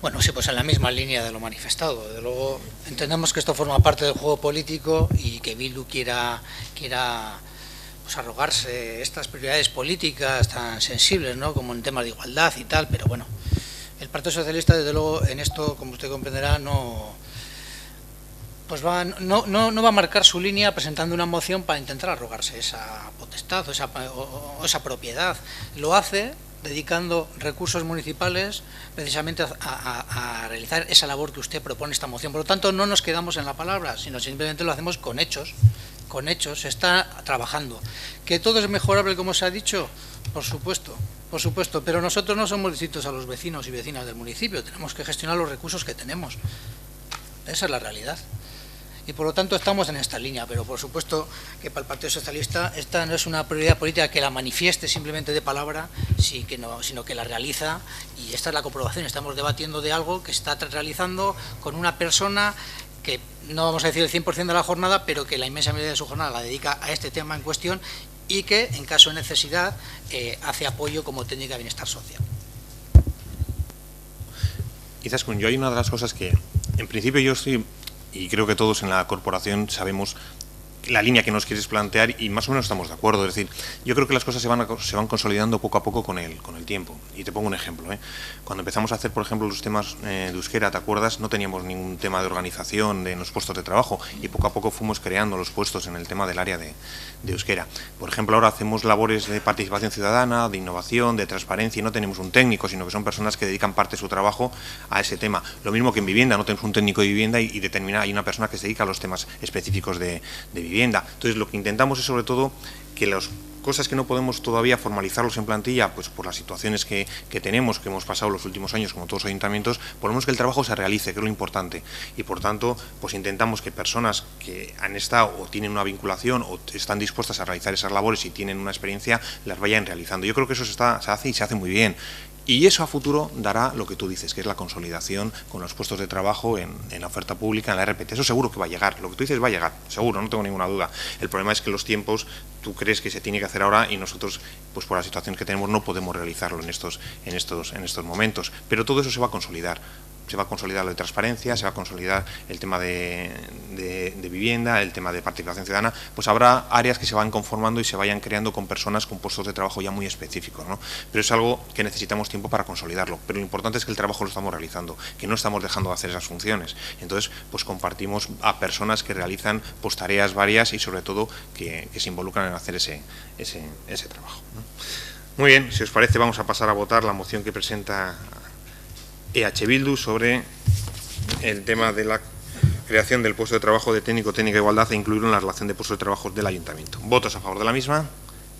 Bueno, sí, pues en la misma línea de lo manifestado. Desde luego, entendemos que esto forma parte del juego político y que Bildu quiera pues arrogarse estas prioridades políticas tan sensibles, ¿no?, como en temas de igualdad y tal, pero bueno, el Partido Socialista, desde luego, en esto, como usted comprenderá, no va a marcar su línea presentando una moción para intentar arrogarse esa potestad o esa propiedad. Lo hace dedicando recursos municipales precisamente a realizar esa labor que usted propone esta moción. Por lo tanto, no nos quedamos en la palabra, sino simplemente lo hacemos con hechos. Con hechos, se está trabajando. ¿Que todo es mejorable, como se ha dicho? Por supuesto, pero nosotros no somos distintos a los vecinos y vecinas del municipio, tenemos que gestionar los recursos que tenemos. Esa es la realidad. Y por lo tanto estamos en esta línea, pero por supuesto que para el Partido Socialista esta no es una prioridad política que la manifieste simplemente de palabra, sino que la realiza, y esta es la comprobación. Estamos debatiendo de algo que está realizando con una persona que no vamos a decir el 100% de la jornada, pero que la inmensa mayoría de su jornada la dedica a este tema en cuestión y que en caso de necesidad hace apoyo como técnica de bienestar social. Izaskun, yo hay una de las cosas que en principio yo estoy, y creo que todos en la corporación sabemos la línea que nos quieres plantear y más o menos estamos de acuerdo. Es decir, yo creo que las cosas se van consolidando poco a poco con el tiempo. Y te pongo un ejemplo. Cuando empezamos a hacer, por ejemplo, los temas de euskera, ¿te acuerdas? No teníamos ningún tema de organización de los puestos de trabajo y poco a poco fuimos creando los puestos en el tema del área de euskera. Por ejemplo, ahora hacemos labores de participación ciudadana, de innovación, de transparencia y no tenemos un técnico, sino que son personas que dedican parte de su trabajo a ese tema. Lo mismo que en vivienda, no tenemos un técnico de vivienda y hay una persona que se dedica a los temas específicos de vivienda. Entonces, lo que intentamos es sobre todo que las cosas que no podemos todavía formalizarlos en plantilla, pues por las situaciones que tenemos, que hemos pasado los últimos años, como todos los ayuntamientos, ponemos que el trabajo se realice, que es lo importante. Y por tanto, pues intentamos que personas que han estado o tienen una vinculación o están dispuestas a realizar esas labores y tienen una experiencia, las vayan realizando. Yo creo que eso se hace y se hace muy bien. Y eso a futuro dará lo que tú dices, que es la consolidación con los puestos de trabajo en la oferta pública, en la RPT. Eso seguro que va a llegar. Lo que tú dices va a llegar, seguro, no tengo ninguna duda. El problema es que los tiempos, tú crees que se tiene que hacer ahora y nosotros, pues por la situación que tenemos, no podemos realizarlo en estos momentos. Pero todo eso se va a consolidar. Se va a consolidar lo de transparencia, se va a consolidar el tema de vivienda, el tema de participación ciudadana, pues habrá áreas que se van conformando y se vayan creando con personas con puestos de trabajo ya muy específicos, ¿no? Pero es algo que necesitamos tiempo para consolidarlo, pero lo importante es que el trabajo lo estamos realizando, que no estamos dejando de hacer esas funciones. Entonces, pues compartimos a personas que realizan pues tareas varias y sobre todo que se involucran en hacer ese trabajo, ¿no? Muy bien, si os parece vamos a pasar a votar la moción que presenta EH Bildu sobre el tema de la creación del puesto de trabajo de técnica de igualdad e incluirlo en la relación de puestos de trabajo del ayuntamiento. ¿Votos a favor de la misma?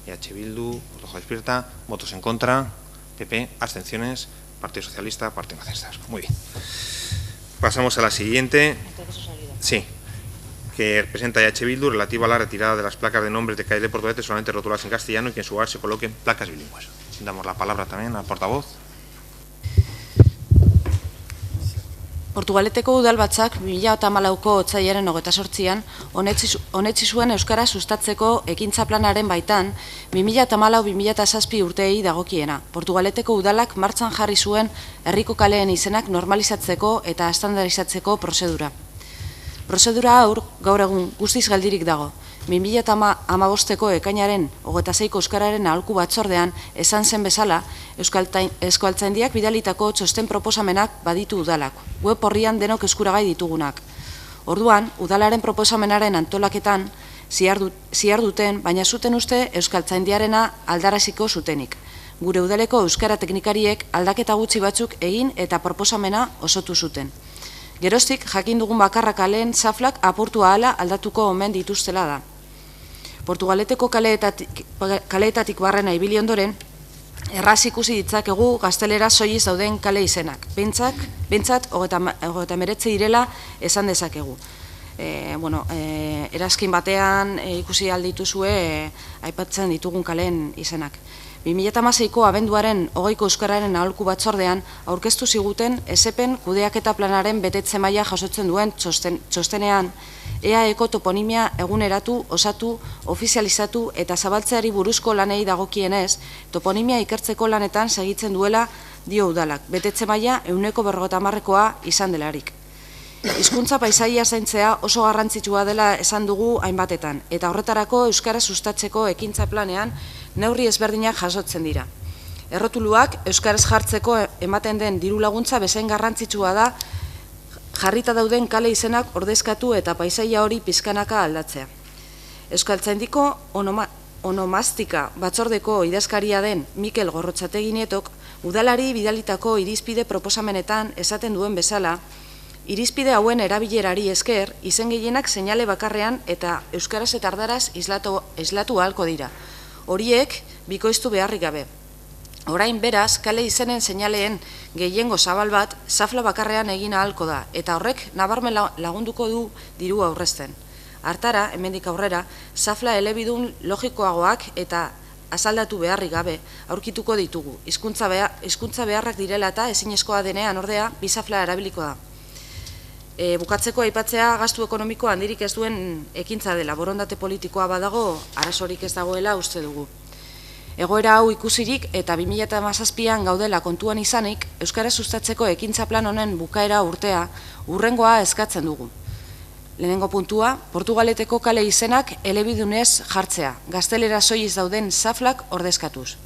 EH Bildu, Ojo Despierta. ¿Votos en contra? PP, abstenciones. Partido Socialista, Partido Nacionalista Vasco. Muy bien. Pasamos a la siguiente. Sí, que presenta EH Bildu relativa a la retirada de las placas de nombres de calles de Portugalete solamente rotuladas en castellano y que en su lugar se coloquen placas bilingües. Damos la palabra también al portavoz. Portugaleteko udalbatzak 2014ko otsailaren 28an onetsi zuen euskara sustatzeko ekintza planaren baitan 2014-2007 urteei dagokiena. Portugaleteko udalak martxan jarri zuen herriko kaleen izenak normalizatzeko eta estandarizatzeko prozedura. Prozedura hau gaur egun guztiz geldirik dago. 2015ko ekainaren 26ko euskararen aholku batzordean esan zen bezala, Euskaltzaindiak bidalitako txosten proposamenak baditu udalak, web orrian denok eskuragai ditugunak. Orduan, udalaren proposamenaren antolaketan zihar duten, baina zuten uste Euskaltzaindiarena aldaraziko zutenik. Gure udaleko euskara teknikariek aldaketa gutxi batzuk egin eta proposamena osotu zuten. Geroztik, jakin dugun bakarra kaleen zaflak apurtu ahala aldatuko omen dituztela da. Portugaleteko kaleetatik barrena ibili ondoren, erraz ikusi ditzakegu gaztelera soiliz dauden kale izenak. Behintzat, 39 direla esan dezakegu. Erazkin batean ikusi aldituzue aipatzen ditugun kaleen izenak. 2016ko abenduaren 20ko euskararen aholku batzordean aurkeztu ziguten esepen kudeaketa planaren betetze maila jasotzen duen txostenean EAEko toponimia eguneratu, osatu, ofizializatu eta zabaltzeari buruzko lanei dagokienez, toponimia ikertzeko lanetan segitzen duela dio udalak, betetze maila 150%koa izan delarik. Hizkuntza paisaia zaintzea oso garrantzitsua dela esan dugu hainbatetan, eta horretarako euskara sustatzeko ekintza planean neurri ezberdinak jasotzen dira. Errotuluak euskaraz jartzeko ematen den diru laguntza bezain garrantzitsua da jarrita dauden kale izenak ordezkatu eta paisaia hori pizkanaka aldatzea. Euskaltzaindiko onomastika batzordeko idazkaria den Mikel Gorrotxategi Nietok udalari bidalitako irizpide proposamenetan esaten duen bezala, irizpide hauen erabilerari esker, izen gehienak seinale bakarrean eta euskaraz eta erdaraz islatu ahalko dira. Horiek bikoiztu beharrik gabe. Orain beraz, kale izenen seinaleen gehiengo zabal bat, zafla bakarrean egin ahalko da, eta horrek nabarmen lagunduko du diru aurrezten. Hartara, hemendik aurrera, zafla elebidun logikoagoak eta azaldatu beharrik gabe aurkituko ditugu. Hizkuntza beharrak direla eta ezinezkoa denean ordea, bi zafla erabiliko da. Bukatzeko aipatzea gastu ekonomiko handirik ez duen ekintza dela, borondate politikoa badago, arazorik ez dagoela uste dugu. Egoera hau ikusirik eta 2017an gaudela kontuan izanik, euskara sustatzeko ekintza plan honen bukaera urtea, hurrengoa eskatzen dugu. Lehenengo puntua, Portugaleteko kale izenak elebidunez jartzea, gaztelera soiz dauden zaflak ordezkatuz.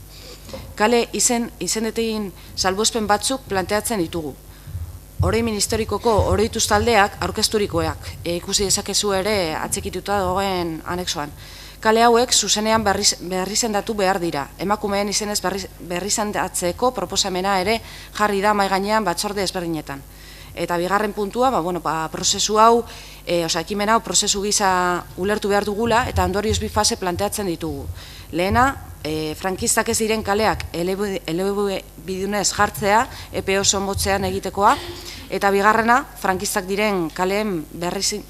Kale izendetegin salbuespen batzuk planteatzen ditugu. Oroimen historikoko oroituz taldeak aurkezturikoak, ikusi dezakezu ere atxikituta dagoen anexoan. Kale hauek zuzenean berrizendatu behar dira. Emakumeen izenez berrizendatzeko proposamena ere jarri da mahai gainean batzorde ezberdinetan. Eta bigarren puntua, prozesu hau, ekimen hau prozesu gisa ulertu behar dugula eta ondorioz bi fase planteatzen ditugu. Lehena, frankistak ez diren kaleak elebidunez jartzea, epe oso motzean egitekoa, eta bigarrena, frankistak diren kaleen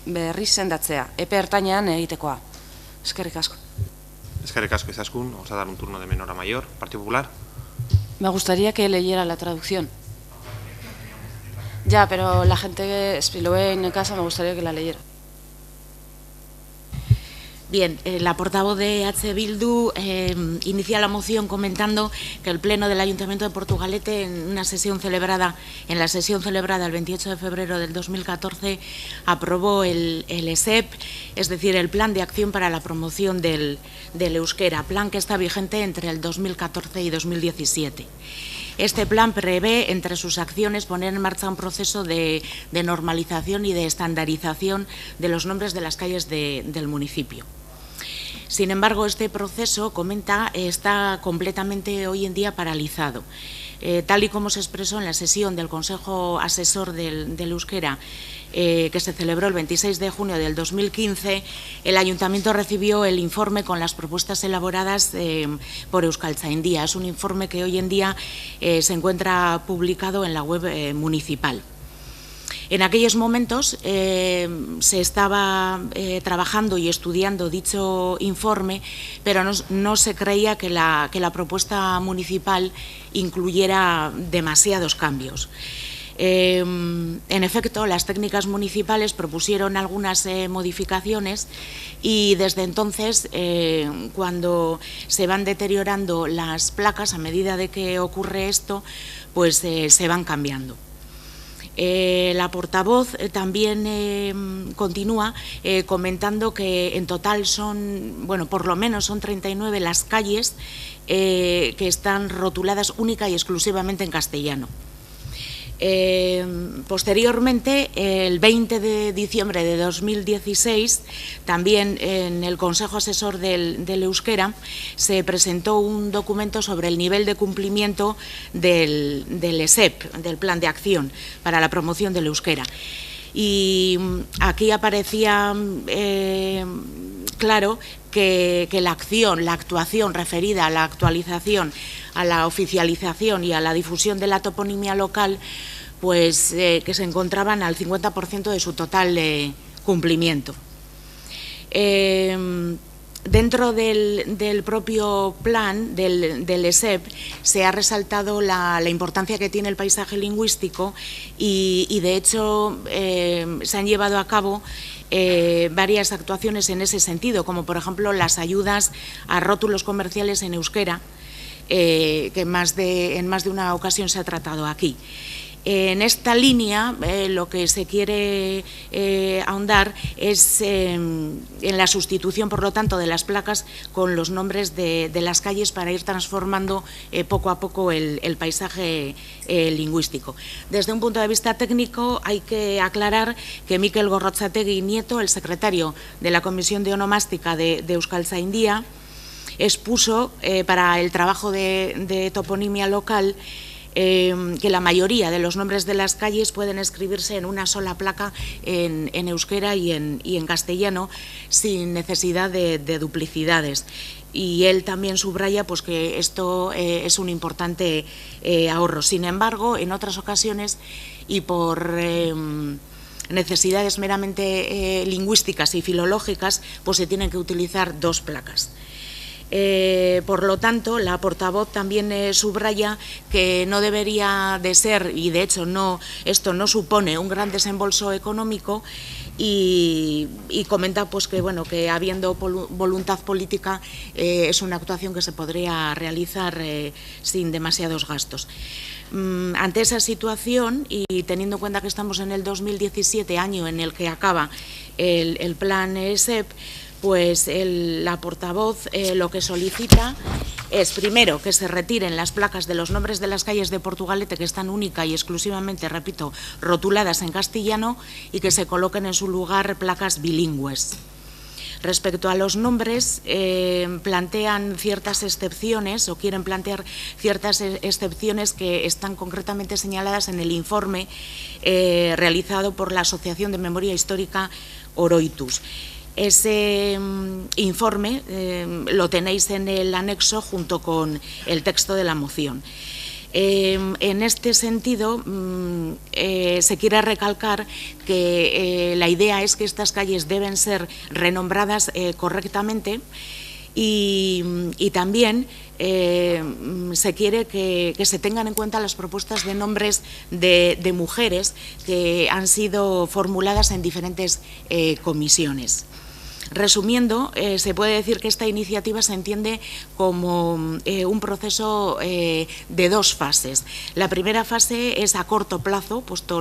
berrizendatzea, epe ertainean egitekoa. Eskerrik asko. Eskerrik asko, Izaskun. Vamos a dar un turno de menor a mayor. Partido Popular. Me gustaría que leyera la traducción. Ya, pero la gente, si lo ve en casa, me gustaría que la leyera. Bien, la portavoz de H. Bildu inicia la moción comentando que el Pleno del Ayuntamiento de Portugalete, en la sesión celebrada el 28 de febrero del 2014, aprobó el ESEP, es decir, el Plan de Acción para la Promoción del Euskera, plan que está vigente entre el 2014 y 2017. Este plan prevé, entre sus acciones, poner en marcha un proceso de normalización y de estandarización de los nombres de las calles del municipio. Sin embargo, este proceso, comenta, está completamente hoy en día paralizado. Tal y como se expresó en la sesión del Consejo Asesor del Euskera, que se celebró el 26 de junio del 2015, el Ayuntamiento recibió el informe con las propuestas elaboradas por Euskaltzaindia. Es un informe que hoy en día se encuentra publicado en la web municipal. En aquellos momentos se estaba trabajando y estudiando dicho informe, pero no se creía que la propuesta municipal incluyera demasiados cambios. En efecto, las técnicas municipales propusieron algunas modificaciones y desde entonces, cuando se van deteriorando las placas, a medida de que ocurre esto, pues se van cambiando. La portavoz también continúa comentando que en total por lo menos son 39 las calles que están rotuladas única y exclusivamente en castellano. Posteriormente, el 20 de diciembre de 2016, también en el Consejo Asesor del Euskera, se presentó un documento sobre el nivel de cumplimiento del ESEP, del Plan de Acción para la Promoción del Euskera. Y aquí aparecía claro que la actuación referida a la actualización, a la oficialización y a la difusión de la toponimia local, pues que se encontraban al 50% de su total cumplimiento. Dentro del propio plan del ESEP se ha resaltado la importancia que tiene el paisaje lingüístico y de hecho se han llevado a cabo varias actuaciones en ese sentido, como por ejemplo las ayudas a rótulos comerciales en euskera, que en más de una ocasión se ha tratado aquí. En esta línea lo que se quiere ahondar es en la sustitución, por lo tanto, de las placas con los nombres de las calles para ir transformando poco a poco el paisaje lingüístico. Desde un punto de vista técnico hay que aclarar que Mikel Gorrotxategi Nieto, el secretario de la Comisión de Onomástica de Euskaltzaindia, expuso para el trabajo de toponimia local que la mayoría de los nombres de las calles pueden escribirse en una sola placa en euskera y en castellano sin necesidad de duplicidades. Y él también subraya pues, que esto es un importante ahorro. Sin embargo, en otras ocasiones y por necesidades meramente lingüísticas y filológicas, pues se tienen que utilizar dos placas. Por lo tanto, la portavoz también subraya que no debería de ser, y de hecho esto no supone un gran desembolso económico, y comenta pues, que habiendo voluntad política es una actuación que se podría realizar sin demasiados gastos. Ante esa situación y teniendo en cuenta que estamos en el 2017, año en el que acaba el plan ESEP, pues la portavoz lo que solicita es, primero, que se retiren las placas de los nombres de las calles de Portugalete que están única y exclusivamente, repito, rotuladas en castellano y que se coloquen en su lugar placas bilingües. Respecto a los nombres, plantean ciertas excepciones o quieren plantear ciertas excepciones que están concretamente señaladas en el informe realizado por la Asociación de Memoria Histórica Oroitus. Ese informe lo tenéis en el anexo junto con el texto de la moción. En este sentido, se quiere recalcar que la idea es que estas calles deben ser renombradas correctamente y también se quiere que se tengan en cuenta las propuestas de nombres de mujeres que han sido formuladas en diferentes comisiones. Resumiendo, se puede decir que esta iniciativa se entiende como un proceso de dos fases. La primera fase es a corto plazo, puesto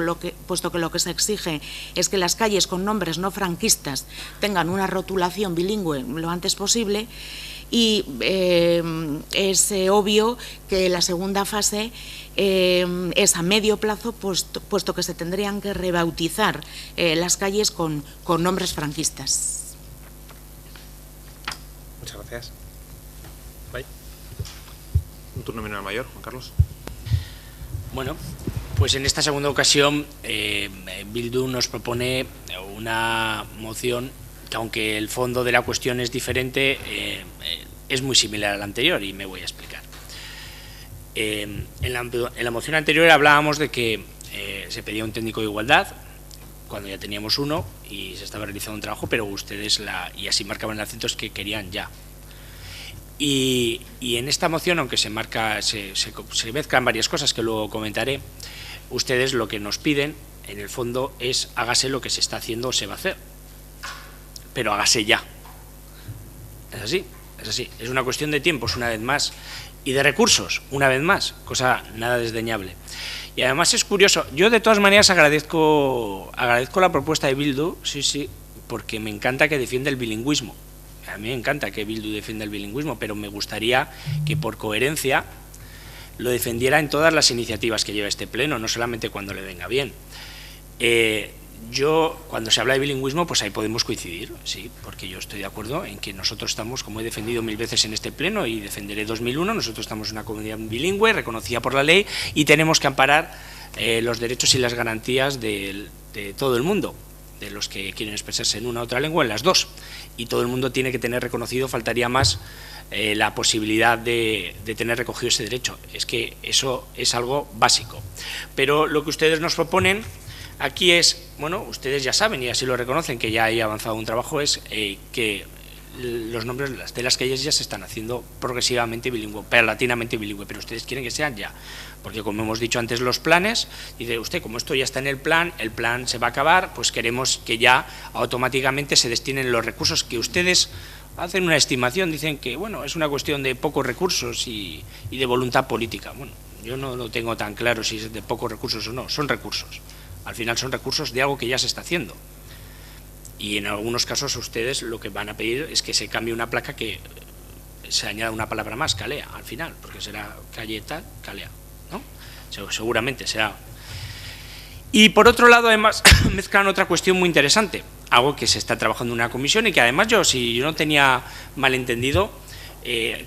que lo que se exige es que las calles con nombres no franquistas tengan una rotulación bilingüe lo antes posible, y es obvio que la segunda fase es a medio plazo, puesto que se tendrían que rebautizar las calles con nombres franquistas. Muchas gracias. Bye. Un turno menor mayor, Juan Carlos. Bueno, pues en esta segunda ocasión Bildu nos propone una moción que, aunque el fondo de la cuestión es diferente, es muy similar a la anterior y me voy a explicar. En la moción anterior hablábamos de que se pedía un técnico de igualdad cuando ya teníamos uno y se estaba realizando un trabajo, pero ustedes y así marcaban el acento, es que querían ya. Y en esta moción, aunque se mezclan varias cosas que luego comentaré, ustedes lo que nos piden en el fondo es hágase lo que se está haciendo o se va a hacer, pero hágase ya. Es así, es así. Es una cuestión de tiempos, una vez más, y de recursos, una vez más, cosa nada desdeñable. Y además es curioso, yo de todas maneras agradezco la propuesta de Bildu, sí, porque me encanta que defienda el bilingüismo. A mí me encanta que Bildu defienda el bilingüismo, pero me gustaría que por coherencia lo defendiera en todas las iniciativas que lleva este pleno, no solamente cuando le venga bien. Cuando se habla de bilingüismo, pues ahí podemos coincidir, sí, porque yo estoy de acuerdo en que nosotros estamos, como he defendido 1000 veces en este pleno y defenderé 2001, nosotros estamos en una comunidad bilingüe, reconocida por la ley, y tenemos que amparar los derechos y las garantías de todo el mundo, de los que quieren expresarse en una u otra lengua, en las dos, y todo el mundo tiene que tener reconocido, faltaría más, la posibilidad de tener recogido ese derecho. Es que eso es algo básico. Pero lo que ustedes nos proponen aquí es, bueno, ustedes ya saben y así lo reconocen, que ya hay avanzado un trabajo, es que los nombres de las calles ya se están haciendo progresivamente bilingüe, paulatinamente bilingüe, pero ustedes quieren que sean ya, porque como hemos dicho antes los planes, dice usted, como esto ya está en el plan se va a acabar, pues queremos que ya automáticamente se destinen los recursos que ustedes hacen una estimación, dicen que bueno, es una cuestión de pocos recursos y de voluntad política. Bueno, yo no lo tengo tan claro si es de pocos recursos o no, son recursos. Al final son recursos de algo que ya se está haciendo. Y en algunos casos ustedes lo que van a pedir es que se cambie una placa que se añada una palabra más, Calea, al final, porque será calle tal, Calea, ¿no? Seguramente será. Y por otro lado, además, mezclan otra cuestión muy interesante, algo que se está trabajando en una comisión y que además si yo no tenía malentendido,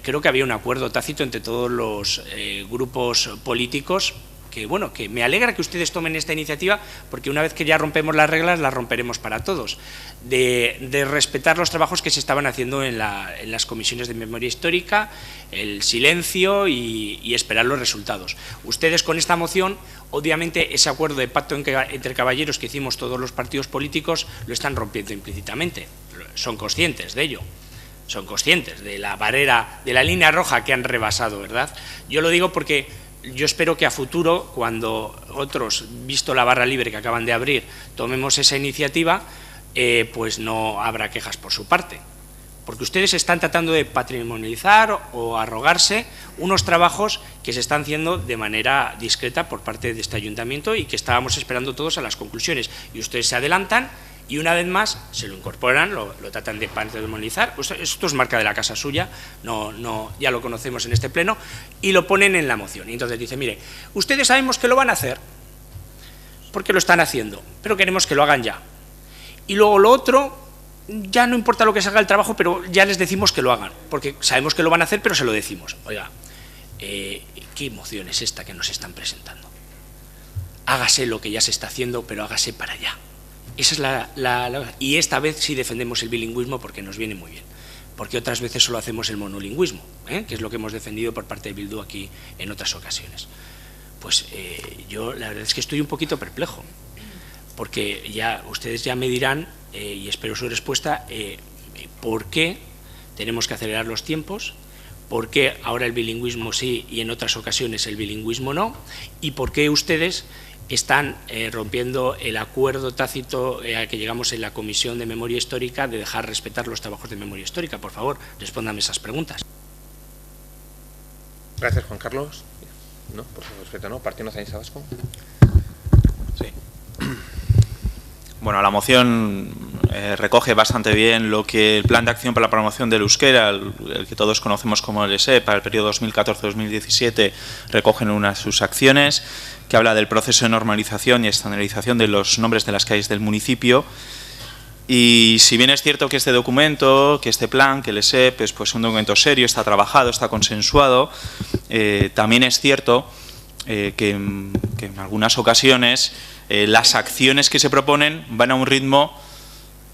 creo que había un acuerdo tácito entre todos los grupos políticos que, bueno, que me alegra que ustedes tomen esta iniciativa porque una vez que ya rompemos las reglas, las romperemos para todos, de respetar los trabajos que se estaban haciendo en las comisiones de memoria histórica, el silencio y esperar los resultados. Ustedes con esta moción, obviamente ese acuerdo de pacto entre caballeros que hicimos todos los partidos políticos lo están rompiendo implícitamente, son conscientes de ello. Son conscientes de la barrera, de la línea roja que han rebasado, ¿verdad? Yo lo digo porque yo espero que a futuro, cuando otros, visto la barra libre que acaban de abrir, tomemos esa iniciativa, pues no habrá quejas por su parte. Porque ustedes están tratando de patrimonializar o arrogarse unos trabajos que se están haciendo de manera discreta por parte de este ayuntamiento y que estábamos esperando todos a las conclusiones. Y ustedes se adelantan y una vez más se lo incorporan, lo tratan de patrimonializar. Esto es marca de la casa suya, ya lo conocemos en este pleno, y lo ponen en la moción. Y entonces dice, mire, ustedes sabemos que lo van a hacer, porque lo están haciendo, pero queremos que lo hagan ya. Y luego lo otro, ya no importa lo que salga el trabajo, pero ya les decimos que lo hagan, porque sabemos que lo van a hacer, pero se lo decimos. Oiga, ¿qué moción es esta que nos están presentando? Hágase lo que ya se está haciendo, pero hágase para allá. Esa es y esta vez sí defendemos el bilingüismo porque nos viene muy bien, porque otras veces solo hacemos el monolingüismo, que es lo que hemos defendido por parte de Bildu aquí en otras ocasiones. Pues yo la verdad es que estoy un poquito perplejo, porque ya ustedes ya me dirán, y espero su respuesta, por qué tenemos que acelerar los tiempos, por qué ahora el bilingüismo sí y en otras ocasiones el bilingüismo no, y por qué ustedes están rompiendo el acuerdo tácito al que llegamos en la Comisión de Memoria Histórica de dejar respetar los trabajos de memoria histórica. Por favor, respóndame esas preguntas. Gracias, Juan Carlos. No, por respeto, ¿no? Partido Nacionalista Vasco. Sí. Bueno, la moción recoge bastante bien lo que el Plan de Acción para la Promoción del Euskera, el que todos conocemos como el ESE, para el periodo 2014-2017, recoge en una de sus acciones, que habla del proceso de normalización y estandarización de los nombres de las calles del municipio. Y si bien es cierto que este documento, que este plan, que el ESEP, es pues un documento serio, está trabajado, está consensuado, también es cierto que en algunas ocasiones las acciones que se proponen van a un ritmo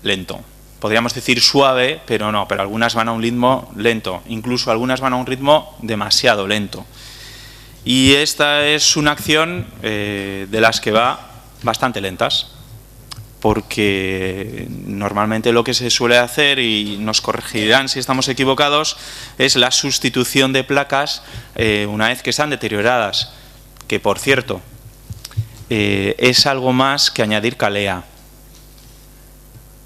lento. Podríamos decir suave, pero no, pero algunas van a un ritmo lento, incluso algunas van a un ritmo demasiado lento. Y esta es una acción de las que va bastante lentas, porque normalmente lo que se suele hacer, y nos corregirán si estamos equivocados, es la sustitución de placas una vez que están deterioradas, que por cierto es algo más que añadir calea.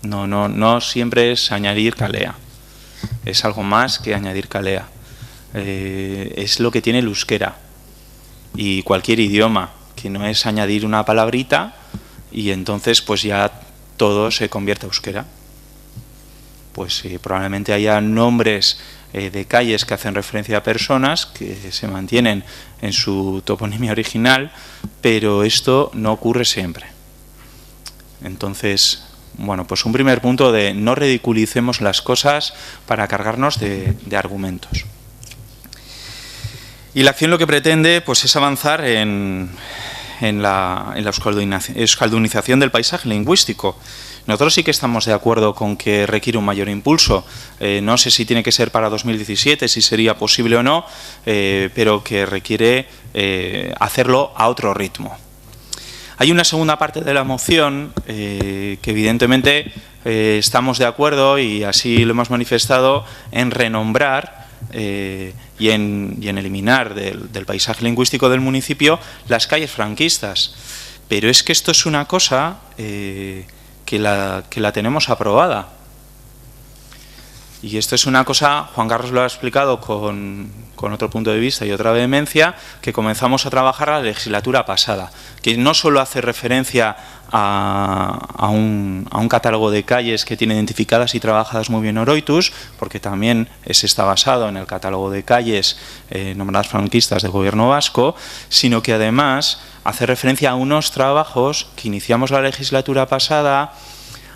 No siempre es añadir calea, es algo más que añadir calea. Es lo que tiene el euskera y cualquier idioma, que no es añadir una palabrita y entonces pues ya todo se convierte a euskera. Pues probablemente haya nombres de calles que hacen referencia a personas que se mantienen en su toponimia original, pero esto no ocurre siempre. Entonces, bueno, pues un primer punto de no ridiculicemos las cosas para cargarnos de argumentos. Y la acción lo que pretende pues es avanzar en la euskaldunización del paisaje lingüístico. Nosotros sí que estamos de acuerdo con que requiere un mayor impulso. No sé si tiene que ser para 2017, si sería posible o no, pero que requiere hacerlo a otro ritmo. Hay una segunda parte de la moción que evidentemente estamos de acuerdo, y así lo hemos manifestado, en renombrar y en eliminar del paisaje lingüístico del municipio las calles franquistas. Pero es que esto es una cosa que la tenemos aprobada. Y esto es una cosa, Juan Carlos lo ha explicado con otro punto de vista y otra vehemencia, que comenzamos a trabajar la legislatura pasada, que no solo hace referencia a un catálogo de calles que tiene identificadas y trabajadas muy bien Oroitus, porque también está basado en el catálogo de calles nombradas franquistas del Gobierno vasco, sino que además hace referencia a unos trabajos que iniciamos la legislatura pasada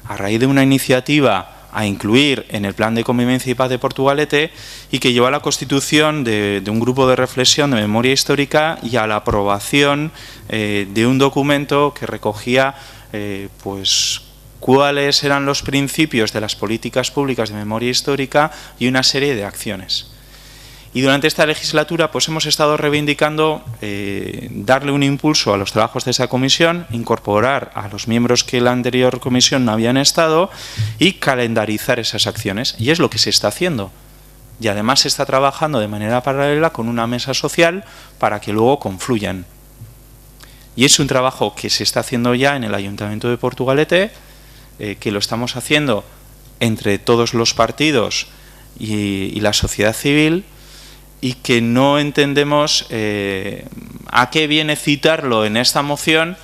a raíz de una iniciativa a incluir en el Plan de Convivencia y Paz de Portugalete, y que llevó a la constitución de un grupo de reflexión de memoria histórica y a la aprobación de un documento que recogía pues cuáles eran los principios de las políticas públicas de memoria histórica y una serie de acciones. Y durante esta legislatura pues hemos estado reivindicando darle un impulso a los trabajos de esa comisión, incorporar a los miembros que la anterior comisión no habían estado y calendarizar esas acciones. Y es lo que se está haciendo. Y además se está trabajando de manera paralela con una mesa social para que luego confluyan. Y es un trabajo que se está haciendo ya en el Ayuntamiento de Portugalete, que lo estamos haciendo entre todos los partidos y la sociedad civil, y que no entendemos a qué viene citarlo en esta moción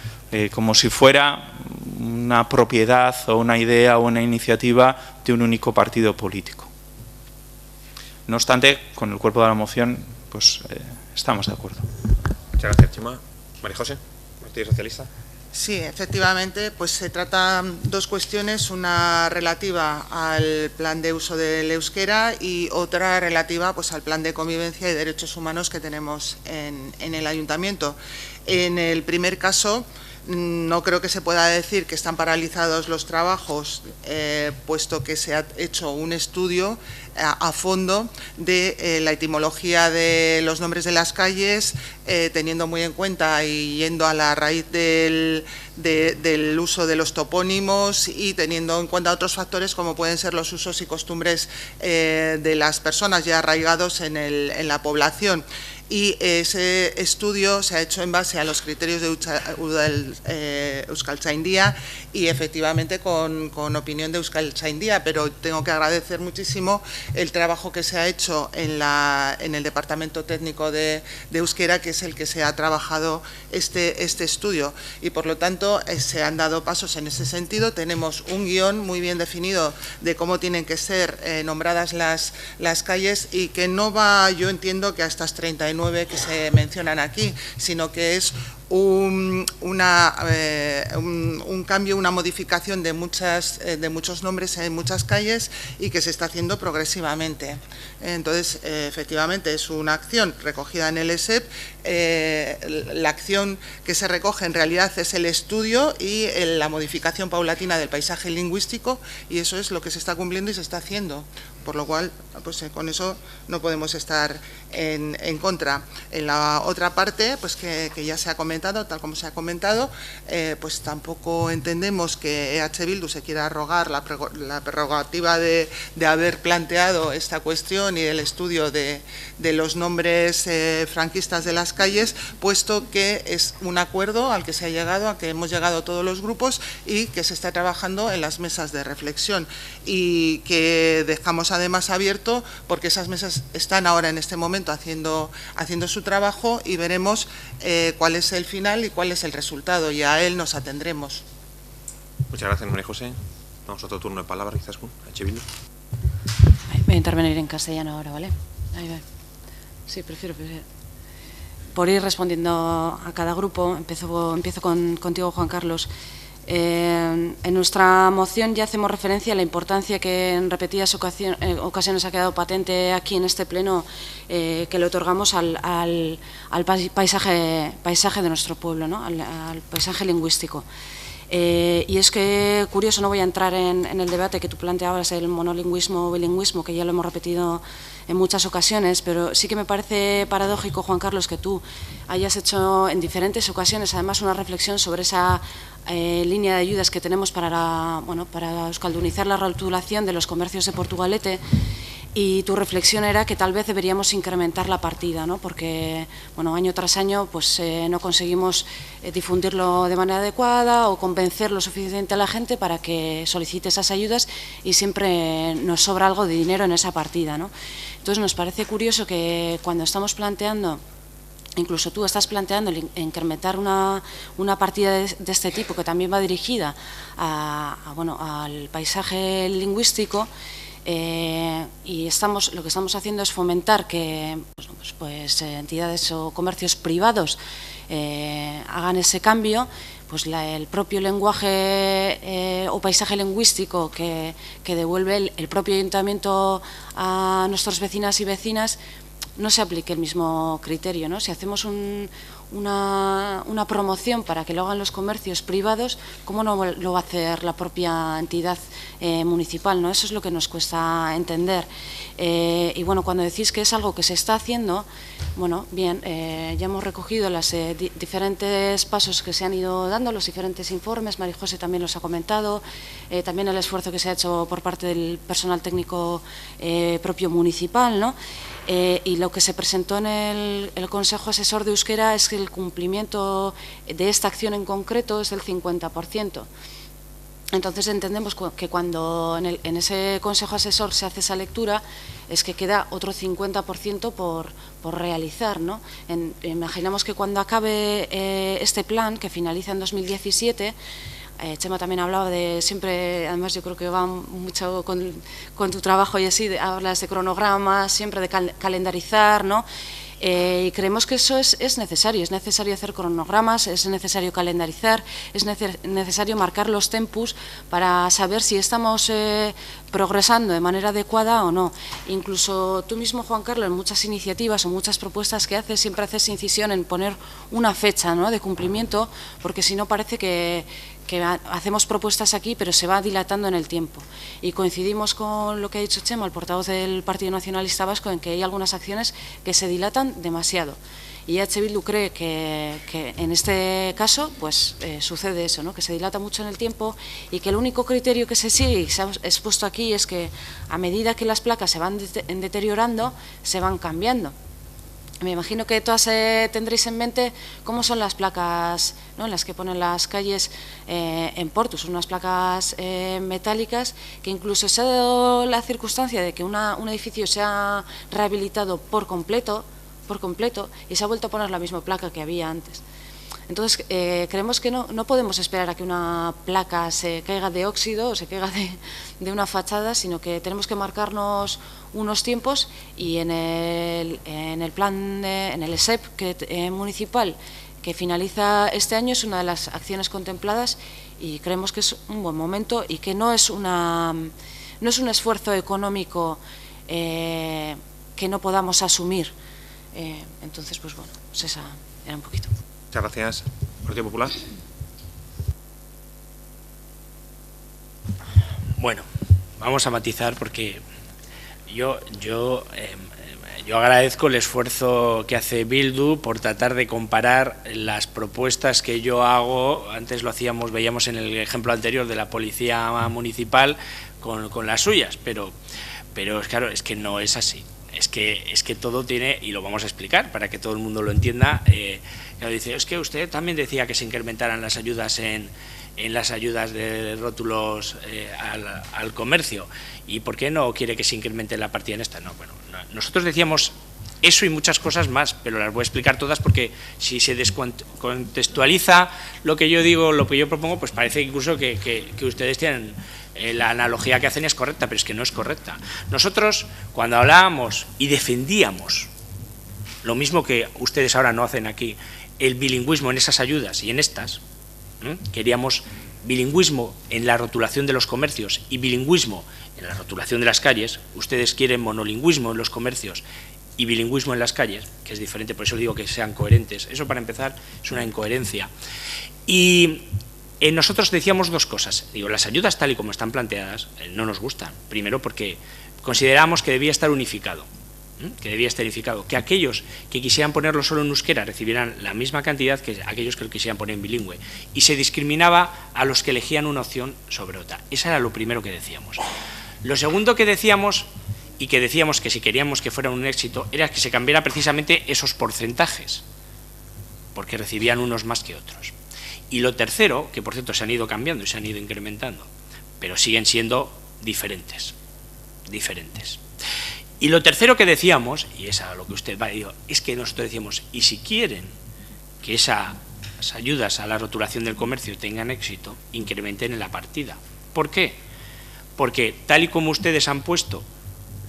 como si fuera una propiedad o una idea o una iniciativa de un único partido político. No obstante, con el cuerpo de la moción pues estamos de acuerdo. Muchas gracias, Chema. María José, Partido Socialista. Sí, efectivamente, pues se tratan dos cuestiones, una relativa al plan de uso del euskera y otra relativa pues al plan de convivencia y derechos humanos que tenemos en el ayuntamiento. En el primer caso, no creo que se pueda decir que están paralizados los trabajos, puesto que se ha hecho un estudio a fondo de la etimología de los nombres de las calles, teniendo muy en cuenta y yendo a la raíz del uso de los topónimos y teniendo en cuenta otros factores como pueden ser los usos y costumbres de las personas ya arraigados en la población. Y ese estudio se ha hecho en base a los criterios de Euskaltzaindia y efectivamente con opinión de Euskaltzaindia, pero tengo que agradecer muchísimo el trabajo que se ha hecho en el Departamento Técnico de Euskera, que es el que se ha trabajado este estudio, y por lo tanto se han dado pasos en ese sentido. Tenemos un guión muy bien definido de cómo tienen que ser nombradas las calles, y que no va, yo entiendo, que a estas 39 que se mencionan aquí, sino que es un cambio, una modificación de muchos nombres en muchas calles, y que se está haciendo progresivamente. Entonces, efectivamente, es una acción recogida en el ESEP. La acción que se recoge en realidad es el estudio y la modificación paulatina del paisaje lingüístico, y eso es lo que se está cumpliendo y se está haciendo. Por lo cual, pues con eso no podemos estar en contra. En la otra parte, pues que ya se ha comentado, tal como se ha comentado, pues tampoco entendemos que EH Bildu se quiera arrogar la prerrogativa de haber planteado esta cuestión y el estudio de los nombres franquistas de las calles, puesto que es un acuerdo al que se ha llegado, a que hemos llegado todos los grupos, y que se está trabajando en las mesas de reflexión, y que dejamos además abierto, porque esas mesas están ahora en este momento haciendo su trabajo, y veremos cuál es el final y cuál es el resultado, y a él nos atendremos. Muchas gracias, María José. Vamos a otro turno de palabra, Izaskun, EH Bildu. Voy a intervenir en castellano ahora, ¿vale? Ahí va. Sí, prefiero. Por ir respondiendo a cada grupo, empiezo contigo, Juan Carlos. En nuestra moción ya hacemos referencia a la importancia que en repetidas ocasiones ha quedado patente aquí en este pleno, que le otorgamos al paisaje de nuestro pueblo, ¿no? al paisaje lingüístico. Y es que, curioso, no voy a entrar en el debate que tú planteabas, el monolingüismo o bilingüismo, que ya lo hemos repetido en muchas ocasiones, pero sí que me parece paradójico, Juan Carlos, que tú hayas hecho en diferentes ocasiones, además, una reflexión sobre esa línea de ayudas que tenemos para euskaldunizar la rotulación de los comercios de Portugalete. Y tu reflexión era que tal vez deberíamos incrementar la partida, ¿no? Porque año tras año pues, no conseguimos difundirlo de manera adecuada o convencer lo suficiente a la gente para que solicite esas ayudas y siempre nos sobra algo de dinero en esa partida, ¿no? Entonces nos parece curioso que cuando estamos planteando, incluso tú estás planteando incrementar una partida de este tipo que también va dirigida al paisaje lingüístico, y lo que estamos haciendo es fomentar que pues, entidades o comercios privados hagan ese cambio, pues el propio lenguaje o paisaje lingüístico que devuelve el propio ayuntamiento a nuestras vecinas y vecinas, no se aplique el mismo criterio, ¿no? Si hacemos una promoción para que lo hagan los comercios privados, ¿cómo no lo va a hacer la propia entidad municipal, ¿no? Eso es lo que nos cuesta entender. Y cuando decís que es algo que se está haciendo, bien, ya hemos recogido los diferentes pasos que se han ido dando, los diferentes informes, María José también los ha comentado, también el esfuerzo que se ha hecho por parte del personal técnico propio municipal, ¿no? Y lo que se presentó en el Consejo Asesor de Euskera es que el cumplimiento de esta acción en concreto es del 50%. Entonces entendemos que cuando en ese Consejo Asesor se hace esa lectura es que queda otro 50% por realizar, ¿no? Imaginamos que cuando acabe este plan, que finaliza en 2017, Chema también hablaba de siempre, además yo creo que va mucho con tu trabajo y así, hablas de cronogramas, siempre de calendarizar, ¿no? Y creemos que eso es necesario hacer cronogramas, es necesario calendarizar, es necesario marcar los tempus para saber si estamos progresando de manera adecuada o no. Incluso tú mismo, Juan Carlos, en muchas iniciativas o muchas propuestas que haces, siempre haces incisión en poner una fecha, ¿no?, de cumplimiento, porque si no parece que hacemos propuestas aquí, pero se va dilatando en el tiempo. Y coincidimos con lo que ha dicho Chema, el portavoz del Partido Nacionalista Vasco, en que hay algunas acciones que se dilatan demasiado. Y EH Bildu cree que en este caso pues sucede eso, ¿no?, que se dilata mucho en el tiempo y que el único criterio que se sigue y se ha expuesto aquí es que a medida que las placas se van deteriorando, se van cambiando. Me imagino que todas tendréis en mente cómo son las placas, ¿no?, en las que ponen las calles en Portus, unas placas metálicas que incluso se ha dado la circunstancia de que un edificio se ha rehabilitado por completo y se ha vuelto a poner la misma placa que había antes. Entonces, creemos que no podemos esperar a que una placa se caiga de óxido o se caiga de una fachada, sino que tenemos que marcarnos unos tiempos y en el plan, en el SEP municipal que finaliza este año es una de las acciones contempladas y creemos que es un buen momento y que no es un esfuerzo económico que no podamos asumir. Entonces, pues bueno, pues esa era un poquito. Muchas gracias. Partido Popular. Bueno, vamos a matizar porque yo agradezco el esfuerzo que hace Bildu por tratar de comparar las propuestas que yo hago, antes lo veíamos en el ejemplo anterior de la policía municipal con las suyas, pero claro, es que no es así. Es que todo tiene, y lo vamos a explicar para que todo el mundo lo entienda, dice, es que usted también decía que se incrementaran las ayudas en las ayudas de rótulos al comercio, ¿y por qué no quiere que se incremente la partida en esta? No, bueno, nosotros decíamos eso y muchas cosas más, pero las voy a explicar todas porque si se descontextualiza lo que yo digo, lo que yo propongo, pues parece incluso que ustedes tienen... la analogía que hacen es correcta, pero es que no es correcta. Nosotros, cuando hablábamos y defendíamos lo mismo que ustedes ahora no hacen aquí, el bilingüismo en esas ayudas y en estas, queríamos bilingüismo en la rotulación de los comercios y bilingüismo en la rotulación de las calles. Ustedes quieren monolingüismo en los comercios y bilingüismo en las calles, que es diferente, por eso digo que sean coherentes. Eso, para empezar, es una incoherencia. Y nosotros decíamos dos cosas. Digo, las ayudas tal y como están planteadas no nos gustan. Primero porque consideramos que debía estar unificado. Que aquellos que quisieran ponerlo solo en euskera recibieran la misma cantidad que aquellos que lo quisieran poner en bilingüe, y se discriminaba a los que elegían una opción sobre otra. Eso era lo primero que decíamos. Lo segundo que decíamos, y que decíamos que si queríamos que fuera un éxito, era que se cambiara precisamente esos porcentajes, porque recibían unos más que otros. Y lo tercero, que por cierto se han ido cambiando y se han ido incrementando, pero siguen siendo diferentes. Y lo tercero que decíamos, y es a lo que usted va a decir, es que nosotros decíamos, y si quieren que esas ayudas a la rotulación del comercio tengan éxito, incrementen en la partida. ¿Por qué? Porque tal y como ustedes han puesto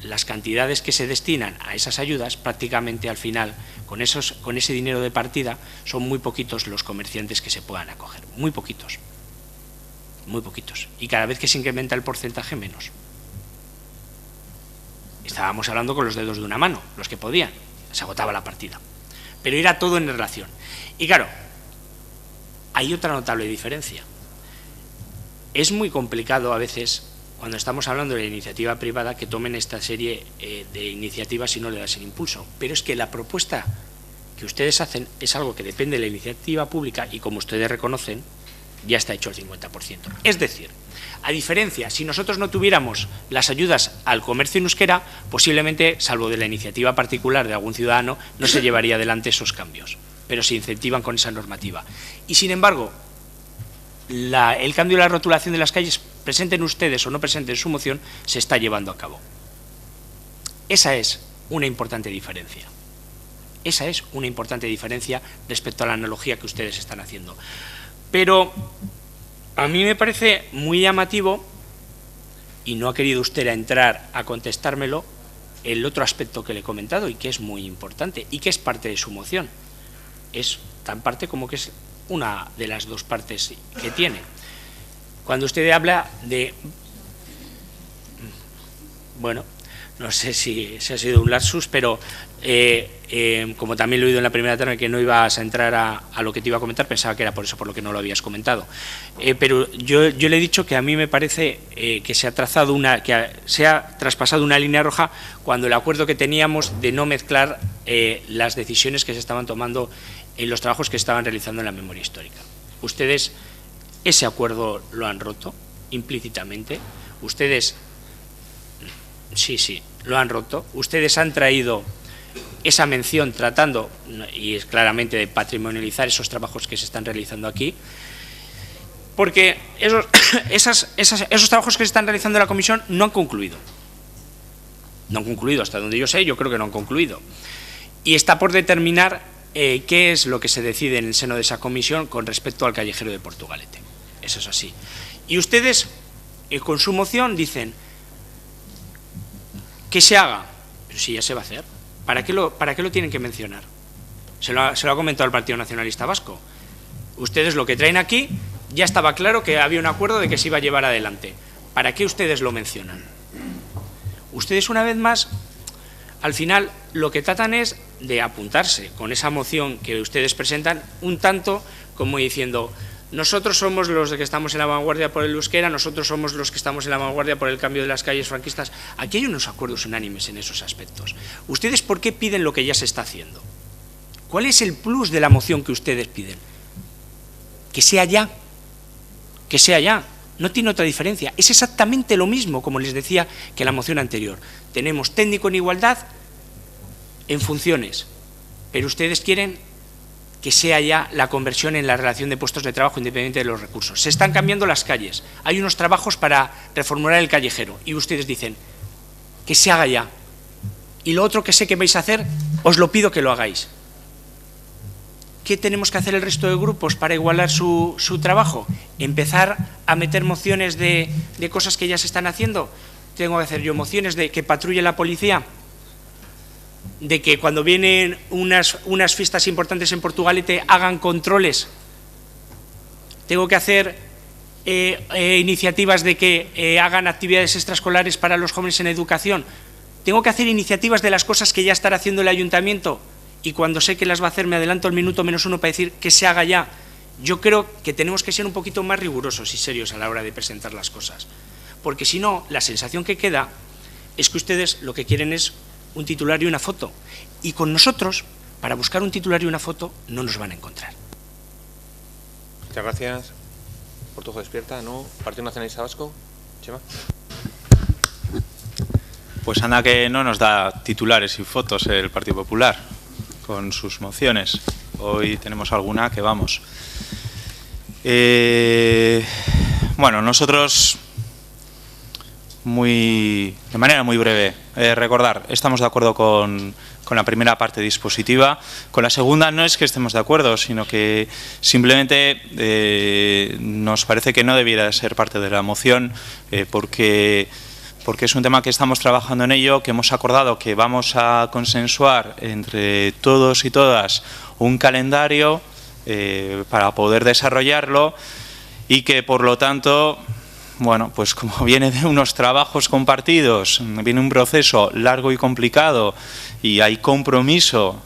las cantidades que se destinan a esas ayudas, prácticamente al final, con ese dinero de partida, son muy poquitos los comerciantes que se puedan acoger. Muy poquitos. Y cada vez que se incrementa el porcentaje, menos. Estábamos hablando con los dedos de una mano, los que podían, se agotaba la partida. Pero era todo en relación. Y claro, hay otra notable diferencia. Es muy complicado a veces, cuando estamos hablando de la iniciativa privada, que tomen esta serie de iniciativas y no le das el impulso. Pero es que la propuesta que ustedes hacen es algo que depende de la iniciativa pública y, como ustedes reconocen, ya está hecho el 50%. Es decir, a diferencia, si nosotros no tuviéramos las ayudas al comercio en euskera, posiblemente, salvo de la iniciativa particular de algún ciudadano, no se llevaría adelante esos cambios, pero se incentivan con esa normativa. Y sin embargo, el cambio de la rotulación de las calles, presenten ustedes o no presenten su moción, se está llevando a cabo. Esa es una importante diferencia. Esa es una importante diferencia respecto a la analogía que ustedes están haciendo. Pero a mí me parece muy llamativo, y no ha querido usted entrar a contestármelo, el otro aspecto que le he comentado y que es muy importante y que es parte de su moción. Es tan parte como que es una de las dos partes que tiene. Cuando usted habla de... Bueno, no sé si ha sido un lapsus, pero como también lo he oído en la primera tarde que no ibas a entrar a lo que te iba a comentar, pensaba que era por eso por lo que no lo habías comentado. Pero yo le he dicho que a mí me parece que se ha traspasado una línea roja cuando el acuerdo que teníamos de no mezclar las decisiones que se estaban tomando en los trabajos que estaban realizando en la memoria histórica. Ustedes ese acuerdo lo han roto implícitamente. Ustedes, sí, lo han roto. Ustedes han traído esa mención tratando, y es claramente de patrimonializar esos trabajos que se están realizando aquí, porque esos trabajos que se están realizando en la comisión no han concluido. No han concluido, hasta donde yo sé, yo creo que no han concluido. Y está por determinar qué es lo que se decide en el seno de esa comisión con respecto al callejero de Portugalete. Eso es así. Y ustedes, con su moción, dicen que se haga. Pero sí, ya se va a hacer. ¿Para qué lo tienen que mencionar? Se lo ha comentado el Partido Nacionalista Vasco. Ustedes lo que traen aquí, ya estaba claro que había un acuerdo de que se iba a llevar adelante. ¿Para qué ustedes lo mencionan? Ustedes, una vez más, al final, lo que tratan es de apuntarse con esa moción que ustedes presentan, un tanto como diciendo: nosotros somos los que estamos en la vanguardia por el euskera, nosotros somos los que estamos en la vanguardia por el cambio de las calles franquistas. Aquí hay unos acuerdos unánimes en esos aspectos. ¿Ustedes por qué piden lo que ya se está haciendo? ¿Cuál es el plus de la moción que ustedes piden? Que sea ya. Que sea ya. No tiene otra diferencia. Es exactamente lo mismo, como les decía, que la moción anterior. Tenemos técnico en igualdad en funciones, pero ustedes quieren que sea ya la conversión en la relación de puestos de trabajo independiente de los recursos. Se están cambiando las calles. Hay unos trabajos para reformular el callejero y ustedes dicen que se haga ya. Y lo otro que sé que vais a hacer, os lo pido que lo hagáis. ¿Qué tenemos que hacer el resto de grupos para igualar su trabajo? ¿Empezar a meter mociones de cosas que ya se están haciendo? Tengo que hacer yo mociones de que patrulle la policía, de que cuando vienen unas fiestas importantes en Portugalete hagan controles. Tengo que hacer iniciativas de que hagan actividades extraescolares para los jóvenes en educación. Tengo que hacer iniciativas de las cosas que ya estará haciendo el ayuntamiento, y cuando sé que las va a hacer me adelanto el minuto menos uno para decir que se haga ya. yo creo que tenemos que ser un poquito más rigurosos y serios a la hora de presentar las cosas, porque si no, la sensación que queda es que ustedes lo que quieren es un titular y una foto, y con nosotros, para buscar un titular y una foto, no nos van a encontrar. Muchas gracias. Portujo despierta, ¿no? Partido Nacionalista Vasco. Chema. Pues anda que no nos da titulares y fotos el Partido Popular con sus mociones. Hoy tenemos alguna que vamos. Bueno, nosotros, de manera muy breve, recordar, estamos de acuerdo con la primera parte dispositiva. Con la segunda no es que estemos de acuerdo, sino que simplemente nos parece que no debiera ser parte de la moción, porque es un tema que estamos trabajando en ello, que hemos acordado que vamos a consensuar entre todos y todas un calendario para poder desarrollarlo, y que por lo tanto, bueno, pues como viene de unos trabajos compartidos, viene un proceso largo y complicado y hay compromiso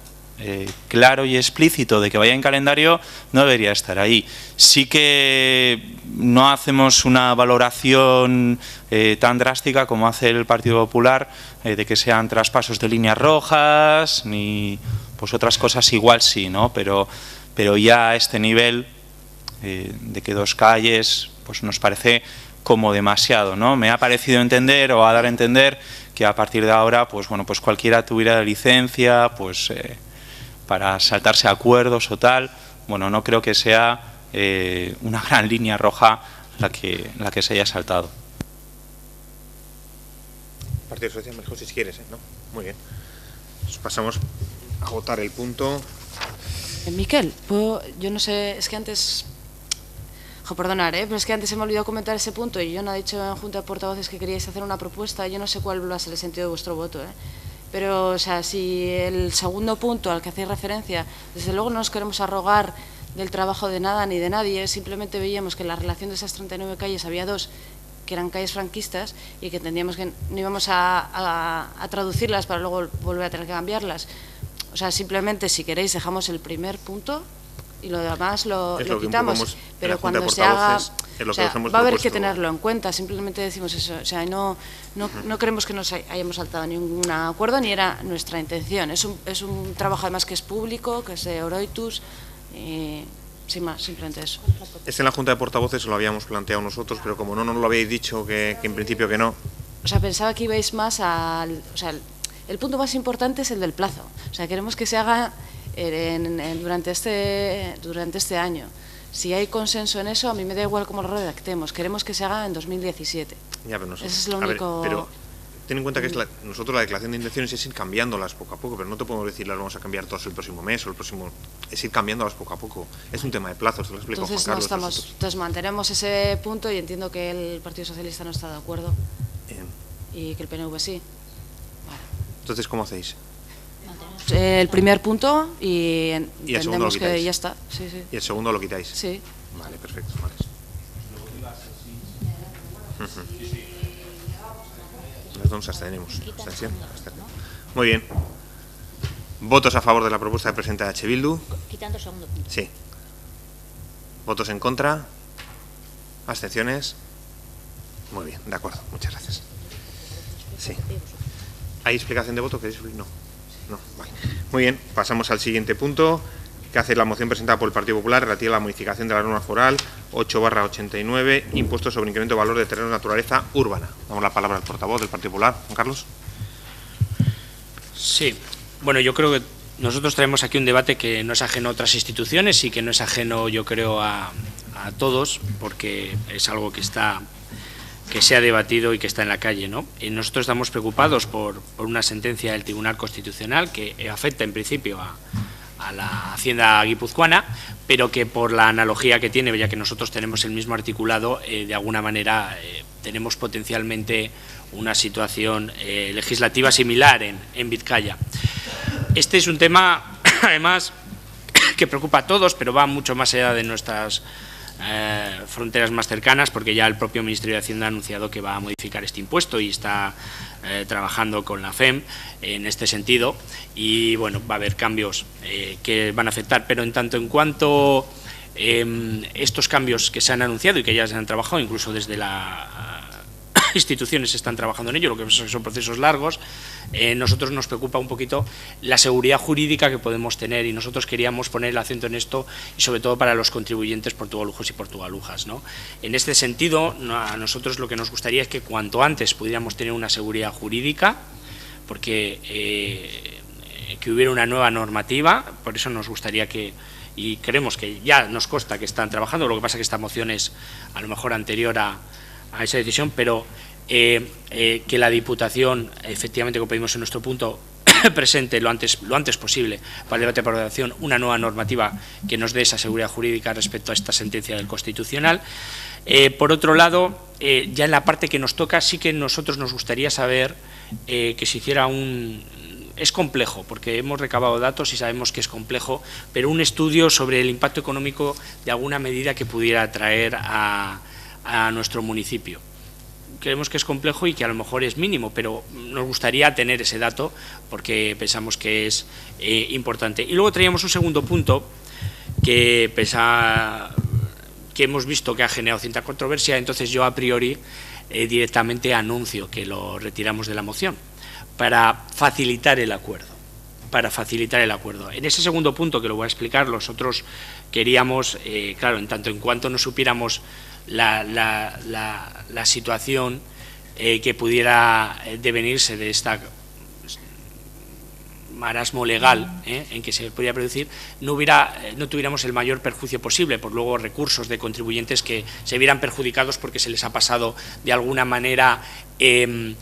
claro y explícito de que vaya en calendario, no debería estar ahí. Sí que no hacemos una valoración tan drástica como hace el Partido Popular, de que sean traspasos de líneas rojas, ni pues otras cosas igual sí, ¿no? Pero ya a este nivel de que 2 calles, pues nos parece como demasiado, ¿no? Me ha parecido entender o a dar a entender que a partir de ahora, pues bueno, pues cualquiera tuviera licencia, pues para saltarse acuerdos o tal. Bueno, no creo que sea una gran línea roja la que se haya saltado. Partido Social, mejor si quieres, ¿no? Muy bien. Pues pasamos a votar el punto. Miquel, yo no sé, es que antes... perdonar, pero es que antes se me olvidó comentar ese punto y yo no he dicho en Junta de Portavoces que queríais hacer una propuesta. Yo no sé cuál va a ser el sentido de vuestro voto, pero, o sea, si el segundo punto al que hacéis referencia, desde luego no nos queremos arrogar del trabajo de nada ni de nadie, simplemente veíamos que en la relación de esas 39 calles había 2 que eran calles franquistas y que entendíamos que no íbamos a traducirlas para luego volver a tener que cambiarlas. O sea, simplemente, si queréis, dejamos el primer punto y lo demás lo quitamos, pero cuando se haga, o sea, va a haber que tenerlo en cuenta. Simplemente decimos eso, o sea, no creemos que nos hayamos saltado ningún acuerdo, ni era nuestra intención. Es un trabajo además que es público, que es de Oroitus, y sin más, simplemente eso. En la Junta de Portavoces lo habíamos planteado nosotros, pero como no nos lo habéis dicho, que en principio que no. O sea, pensaba que ibais más al... O sea, el punto más importante es el del plazo. O sea, queremos que se haga durante este año. Si hay consenso en eso, a mí me da igual cómo lo redactemos. Queremos que se haga en 2017. Ya, pero ese es lo único... pero ten en cuenta que nosotros la declaración de intenciones es ir cambiándolas poco a poco, pero no te podemos decir las vamos a cambiar todas el próximo mes o el próximo... Es ir cambiándolas poco a poco. Es un tema de plazos, te lo explico, entonces, Juan Carlos. Entonces mantenemos ese punto y entiendo que el Partido Socialista no está de acuerdo. Bien. Y que el PNV sí. Vale. Entonces, ¿cómo hacéis? El primer punto y entendemos que ya está. Sí, sí. ¿Y el segundo lo quitáis? Sí. Vale, perfecto. Vale. Los dos nos abstenemos. Muy bien. ¿Votos a favor de la propuesta de presenta H. Bildu? Quitando el segundo punto. Sí. ¿Votos en contra? ¿Abstenciones? Muy bien, de acuerdo. Muchas gracias. Sí. ¿Hay explicación de voto? No. No, vale. Muy bien, pasamos al siguiente punto, que hace la moción presentada por el Partido Popular relativa a la modificación de la norma foral 8/89, impuestos sobre incremento de valor de terrenos de naturaleza urbana. Damos la palabra al portavoz del Partido Popular, Juan Carlos. Sí, bueno, yo creo que nosotros traemos aquí un debate que no es ajeno a otras instituciones y que no es ajeno, yo creo, a todos, porque es algo que se ha debatido y que está en la calle, ¿no? Y nosotros estamos preocupados por una sentencia del Tribunal Constitucional que afecta en principio a la Hacienda guipuzcoana, pero que por la analogía que tiene, ya que nosotros tenemos el mismo articulado, de alguna manera tenemos potencialmente una situación legislativa similar en Vizcaya. Este es un tema, además, que preocupa a todos, pero va mucho más allá de nuestras fronteras más cercanas, porque ya el propio Ministerio de Hacienda ha anunciado que va a modificar este impuesto y está trabajando con la FEM en este sentido, y bueno, va a haber cambios que van a afectar, pero en tanto en cuanto estos cambios que se han anunciado y que ya se han trabajado, incluso desde las instituciones están trabajando en ello, lo que pasa es que son procesos largos. Nosotros nos preocupa un poquito la seguridad jurídica que podemos tener, y nosotros queríamos poner el acento en esto, y sobre todo para los contribuyentes portugalujos y portugalujas, ¿no? En este sentido, a nosotros lo que nos gustaría es que cuanto antes pudiéramos tener una seguridad jurídica, porque que hubiera una nueva normativa. Por eso nos gustaría que, y creemos que ya nos consta que están trabajando, lo que pasa es que esta moción es a lo mejor anterior a esa decisión, pero que la Diputación, efectivamente, como pedimos en nuestro punto, presente lo antes posible para el debate de aprobación una nueva normativa que nos dé esa seguridad jurídica respecto a esta sentencia del Constitucional. Por otro lado, ya en la parte que nos toca, sí que nosotros nos gustaría saber que se hiciera es complejo, porque hemos recabado datos y sabemos que es complejo, pero un estudio sobre el impacto económico de alguna medida que pudiera traer a nuestro municipio. Creemos que es complejo y que a lo mejor es mínimo, pero nos gustaría tener ese dato porque pensamos que es importante. Y luego traíamos un segundo punto que hemos visto que ha generado cierta controversia, entonces yo a priori directamente anuncio que lo retiramos de la moción para facilitar el acuerdo. En ese segundo punto, que lo voy a explicar, nosotros queríamos, claro, en tanto en cuanto no supiéramos la situación que pudiera devenirse de esta marasmo legal en que se podía producir, no tuviéramos el mayor perjuicio posible, por luego recursos de contribuyentes que se vieran perjudicados porque se les ha pasado de alguna manera, se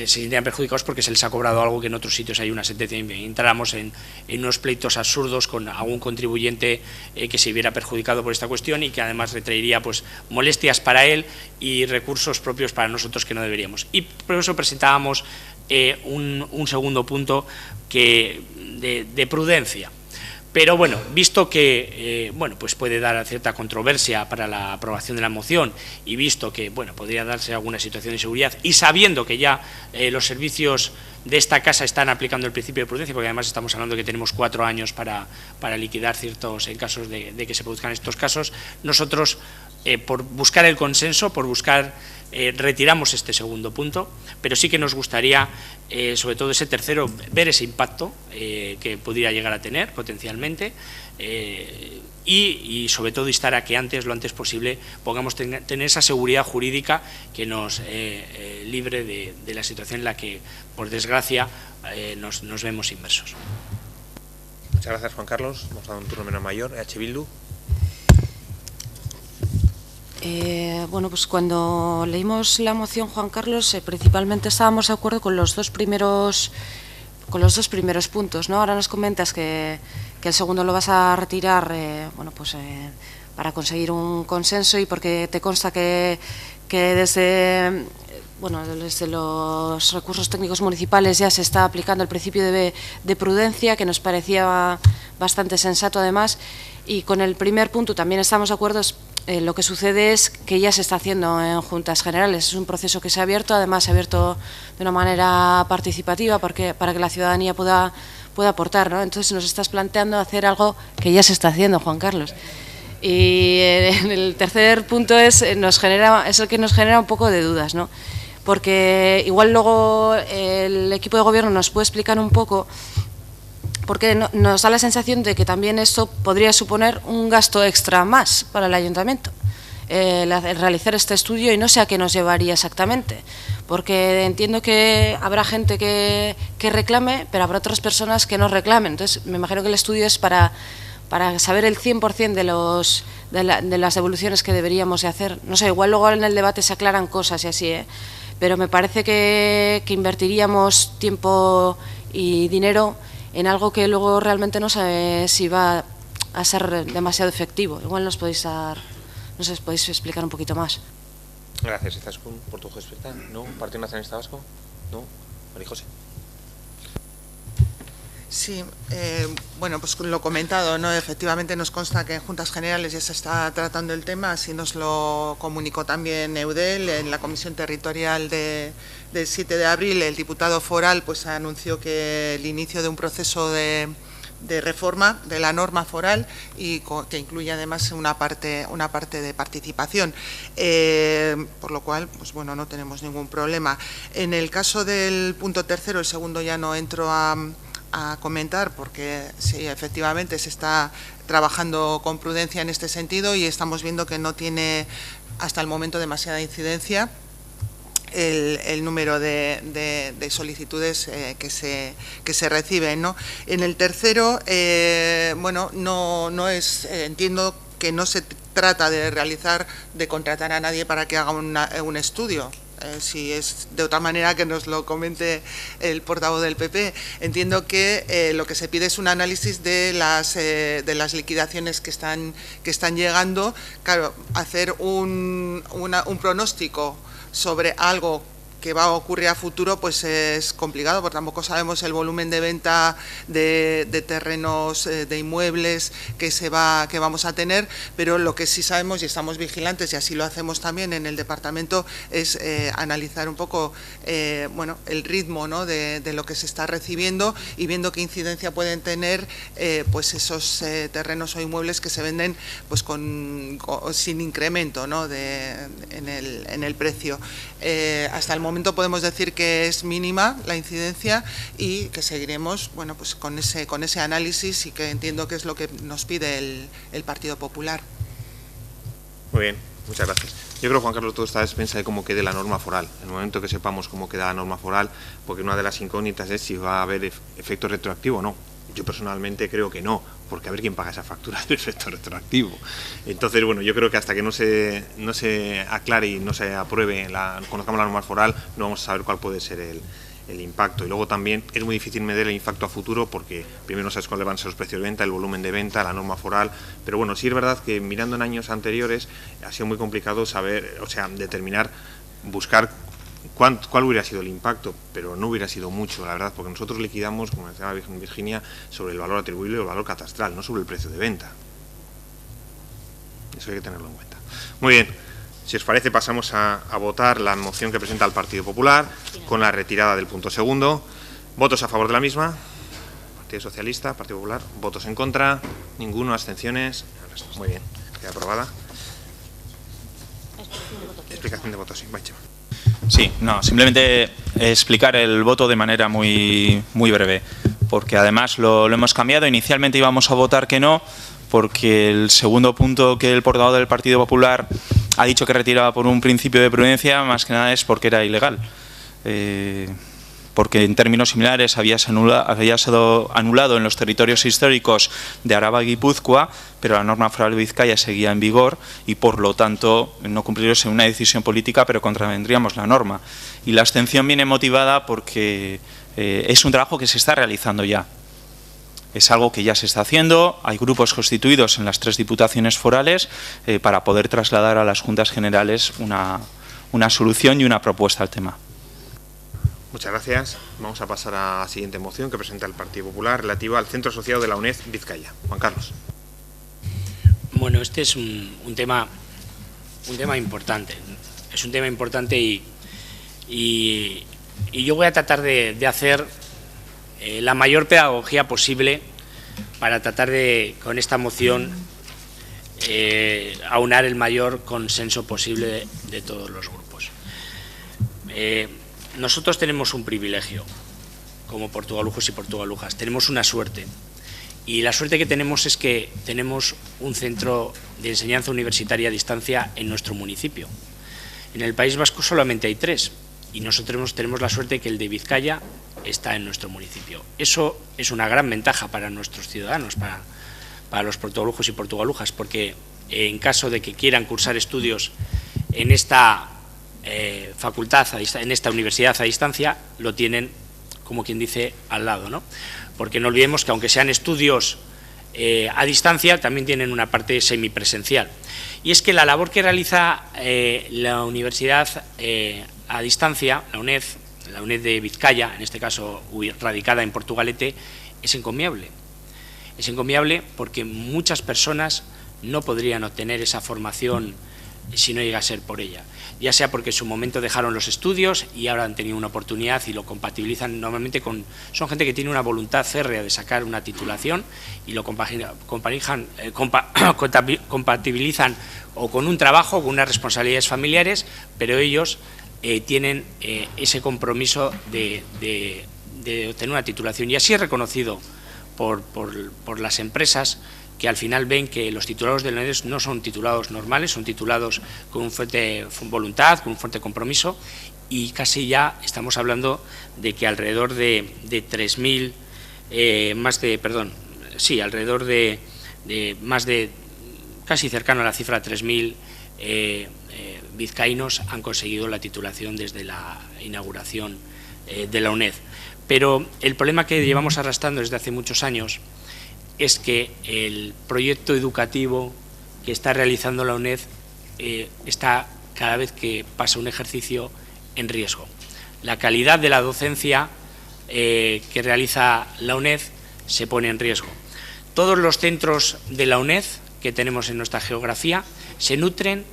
sentirían perjudicados porque se les ha cobrado algo que en otros sitios hay una sentencia, y entráramos en unos pleitos absurdos con algún contribuyente que se viera perjudicado por esta cuestión y que además retraería pues molestias para él y recursos propios para nosotros que no deberíamos. Y por eso presentábamos un segundo punto de prudencia. Pero bueno, visto que pues puede dar cierta controversia para la aprobación de la moción, y visto que podría darse alguna situación de inseguridad, y sabiendo que ya los servicios de esta casa están aplicando el principio de prudencia, porque además estamos hablando de que tenemos 4 años para liquidar en casos de que se produzcan estos casos, nosotros por buscar el consenso, retiramos este segundo punto, pero sí que nos gustaría, sobre todo ese tercero, ver ese impacto que pudiera llegar a tener potencialmente, y sobre todo instar a que lo antes posible podamos tener esa seguridad jurídica que nos libre de la situación en la que, por desgracia, nos vemos inmersos. Muchas gracias, Juan Carlos. Vamos a dar un turno menos mayor. Bildu. Pues cuando leímos la moción, Juan Carlos, principalmente estábamos de acuerdo con los dos primeros puntos, ¿no? Ahora nos comentas que el segundo lo vas a retirar, para conseguir un consenso, y porque te consta que desde los recursos técnicos municipales ya se está aplicando el principio de prudencia, que nos parecía bastante sensato además. Y con el primer punto también estamos de acuerdo. Lo que sucede es que ya se está haciendo en Juntas Generales, es un proceso que se ha abierto, además se ha abierto de una manera participativa para que la ciudadanía pueda aportar, ¿no? Entonces nos estás planteando hacer algo que ya se está haciendo, Juan Carlos. Y el tercer punto es el que nos genera un poco de dudas, ¿no? Porque igual luego el equipo de gobierno nos puede explicar un poco, porque nos da la sensación de que también esto podría suponer un gasto extra más para el ayuntamiento, el realizar este estudio, y no sé a qué nos llevaría exactamente, porque entiendo que habrá gente que reclame, pero habrá otras personas que no reclamen. Entonces me imagino que el estudio es para saber el 100% de las devoluciones que deberíamos de hacer. No sé, igual luego en el debate se aclaran cosas y así, pero me parece que invertiríamos tiempo y dinero en algo que luego realmente no sé si va a ser demasiado efectivo. Igual nos podéis podéis explicar un poquito más. Gracias, Izaskun. ¿Por tu respuesta? ¿No? ¿Partido Nacionalista Vasco? ¿No? María José. Sí, pues lo comentado, ¿no? Efectivamente nos consta que en Juntas Generales ya se está tratando el tema, así nos lo comunicó también Eudel en la Comisión Territorial del 7 de abril. El diputado foral pues anunció que el inicio de un proceso de de reforma de la norma foral y que incluye además una parte de participación, por lo cual, pues bueno, no tenemos ningún problema. En el caso del punto tercero, el segundo ya no entro a comentar porque sí, efectivamente se está trabajando con prudencia en este sentido y estamos viendo que no tiene hasta el momento demasiada incidencia el número de solicitudes que se reciben, ¿no? En el tercero, bueno, no es, entiendo que no se trata de contratar a nadie para que haga un estudio. Si es de otra manera que nos lo comente el portavoz del PP. Entiendo que lo que se pide es un análisis de las liquidaciones que están llegando. Claro, hacer un pronóstico sobre algo que va a ocurrir a futuro pues es complicado, porque tampoco sabemos el volumen de venta de terrenos, de inmuebles que vamos a tener, pero lo que sí sabemos y estamos vigilantes, y así lo hacemos también en el departamento, es analizar un poco bueno, el ritmo, ¿no?, de lo que se está recibiendo y viendo qué incidencia pueden tener pues esos terrenos o inmuebles que se venden pues sin incremento, ¿no?, en el precio. Hasta el momento podemos decir que es mínima la incidencia y que seguiremos, bueno, pues con ese análisis, y que entiendo que es lo que nos pide el Partido Popular. Muy bien, muchas gracias. Yo creo, Juan Carlos, todo está a despensa de cómo quede la norma foral. En el momento que sepamos cómo queda la norma foral, porque una de las incógnitas es si va a haber efecto retroactivo o no. Yo personalmente creo que no, porque a ver quién paga esa factura de efecto retroactivo. Entonces, bueno, yo creo que hasta que no se aclare y no se apruebe, conozcamos la norma foral, no vamos a saber cuál puede ser el impacto. Y luego también es muy difícil medir el impacto a futuro, porque primero no sabes cuáles van a ser los precios de venta, el volumen de venta, la norma foral. Pero bueno, sí es verdad que mirando en años anteriores ha sido muy complicado saber, o sea, determinar, buscar cuál hubiera sido el impacto, pero no hubiera sido mucho, la verdad, porque nosotros liquidamos, como decía Virginia, sobre el valor atribuible o el valor catastral, no sobre el precio de venta. Eso hay que tenerlo en cuenta. Muy bien, si os parece pasamos a votar la moción que presenta el Partido Popular con la retirada del punto segundo. ¿Votos a favor de la misma? Partido Socialista, Partido Popular. ¿Votos en contra? Ninguno. ¿Abstenciones? Muy bien, queda aprobada. Explicación de voto, sí. Vaya. Sí, no, simplemente explicar el voto de manera muy breve, porque además lo hemos cambiado. Inicialmente íbamos a votar que no, porque el segundo punto que el portavoz del Partido Popular ha dicho que retiraba por un principio de prudencia, más que nada es porque era ilegal. Porque en términos similares había sido anulado en los territorios históricos de Araba y Guipúzcoa, pero la norma foral de Vizcaya seguía en vigor y por lo tanto no cumpliríamos una decisión política, pero contravendríamos la norma. Y la abstención viene motivada porque es un trabajo que se está realizando ya. Es algo que ya se está haciendo, hay grupos constituidos en las 3 diputaciones forales para poder trasladar a las Juntas Generales una solución y una propuesta al tema. Muchas gracias. Vamos a pasar a la siguiente moción que presenta el Partido Popular relativa al Centro Asociado de la UNED Vizcaya. Juan Carlos. Bueno, este es un tema importante. Es un tema importante y yo voy a tratar de hacer la mayor pedagogía posible para tratar de, con esta moción, aunar el mayor consenso posible de todos los grupos. Nosotros tenemos un privilegio como portugalujos y portugalujas, tenemos una suerte, y la suerte que tenemos es que tenemos un centro de enseñanza universitaria a distancia en nuestro municipio. En el País Vasco solamente hay 3 y nosotros tenemos la suerte que el de Vizcaya está en nuestro municipio. Eso es una gran ventaja para nuestros ciudadanos, para los portugalujos y portugalujas, porque en caso de que quieran cursar estudios en esta facultad, en esta universidad a distancia, lo tienen, como quien dice, al lado, ¿no? Porque no olvidemos que aunque sean estudios a distancia, también tienen una parte semipresencial. Y es que la labor que realiza la universidad a distancia, la UNED de Vizcaya, en este caso radicada en Portugalete, es encomiable. Es encomiable porque muchas personas no podrían obtener esa formación si no llega a ser por ella, ya sea porque en su momento dejaron los estudios y ahora han tenido una oportunidad y lo compatibilizan normalmente con... Son gente que tiene una voluntad férrea de sacar una titulación y lo compatibilizan o con un trabajo o con unas responsabilidades familiares, pero ellos tienen ese compromiso de obtener una titulación, y así es reconocido por las empresas, que al final ven que los titulados de la UNED no son titulados normales, son titulados con una fuerte voluntad, con un fuerte compromiso, y casi ya estamos hablando de que alrededor de 3.000, alrededor de más de, casi cercano a la cifra de 3.000 vizcaínos han conseguido la titulación desde la inauguración de la UNED. Pero el problema que llevamos arrastrando desde hace muchos años es que el proyecto educativo que está realizando la UNED está, cada vez que pasa un ejercicio, en riesgo. La calidad de la docencia que realiza la UNED se pone en riesgo. Todos los centros de la UNED que tenemos en nuestra geografía se nutren,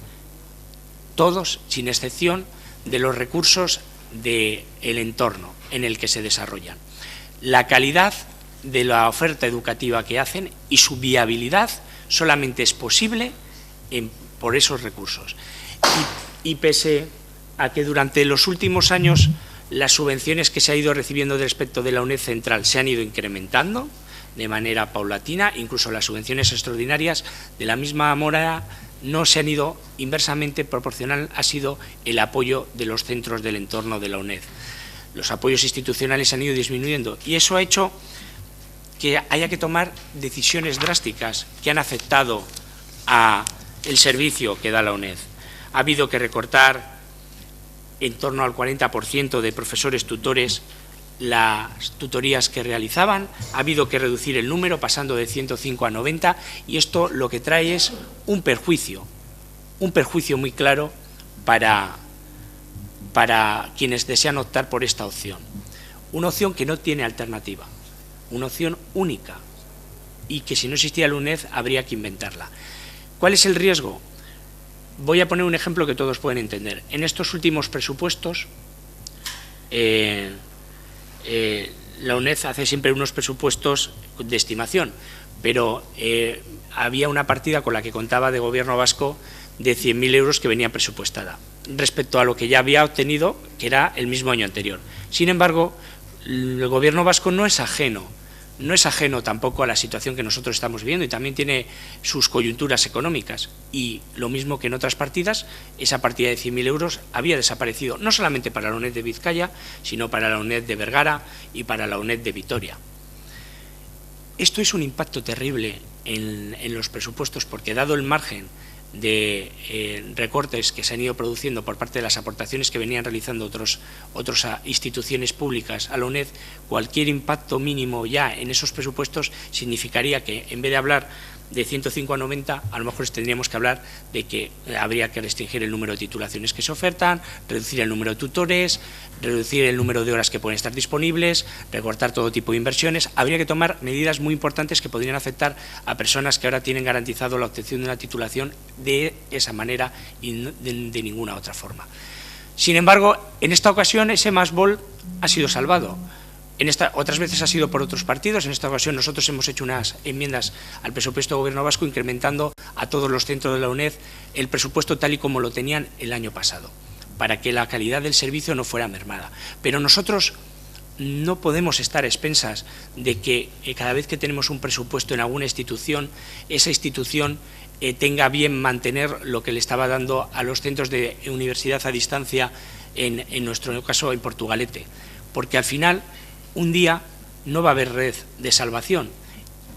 todos, sin excepción, de los recursos del entorno en el que se desarrollan. La calidad de la oferta educativa que hacen y su viabilidad solamente es posible por esos recursos. Y pese a que durante los últimos años las subvenciones que se ha ido recibiendo respecto de la UNED central se han ido incrementando de manera paulatina, incluso las subvenciones extraordinarias de la misma manera no se han ido inversamente proporcional, ha sido el apoyo de los centros del entorno de la UNED. Los apoyos institucionales han ido disminuyendo y eso ha hecho que haya que tomar decisiones drásticas que han afectado al servicio que da la UNED. Ha habido que recortar en torno al 40% de profesores tutores las tutorías que realizaban, ha habido que reducir el número pasando de 105 a 90 y esto lo que trae es un perjuicio muy claro para quienes desean optar por esta opción. Una opción que no tiene alternativa, una opción única y que si no existía la UNED habría que inventarla. ¿Cuál es el riesgo? Voy a poner un ejemplo que todos pueden entender. En estos últimos presupuestos, la UNED hace siempre unos presupuestos de estimación, pero había una partida con la que contaba de Gobierno vasco de 100.000 euros que venía presupuestada, respecto a lo que ya había obtenido, que era el mismo año anterior. Sin embargo, el Gobierno vasco no es ajeno tampoco a la situación que nosotros estamos viviendo y también tiene sus coyunturas económicas. Y lo mismo que en otras partidas, esa partida de 100.000 euros había desaparecido, no solamente para la UNED de Vizcaya, sino para la UNED de Vergara y para la UNED de Vitoria. Esto es un impacto terrible en los presupuestos porque, dado el margen de recortes que se han ido produciendo por parte de las aportaciones que venían realizando otras instituciones públicas a la UNED, cualquier impacto mínimo ya en esos presupuestos significaría que, en vez de hablar de 105 a 90, a lo mejor tendríamos que hablar de que habría que restringir el número de titulaciones que se ofertan, reducir el número de tutores, reducir el número de horas que pueden estar disponibles, recortar todo tipo de inversiones. Habría que tomar medidas muy importantes que podrían afectar a personas que ahora tienen garantizado la obtención de una titulación de esa manera y de ninguna otra forma. Sin embargo, en esta ocasión ese másbol ha sido salvado. Otras veces ha sido por otros partidos. En esta ocasión nosotros hemos hecho unas enmiendas al presupuesto del Gobierno vasco incrementando a todos los centros de la UNED el presupuesto tal y como lo tenían el año pasado, para que la calidad del servicio no fuera mermada. Pero nosotros no podemos estar a expensas de que cada vez que tenemos un presupuesto en alguna institución, esa institución tenga bien mantener lo que le estaba dando a los centros de universidad a distancia, en nuestro caso en Portugalete, porque al final un día no va a haber red de salvación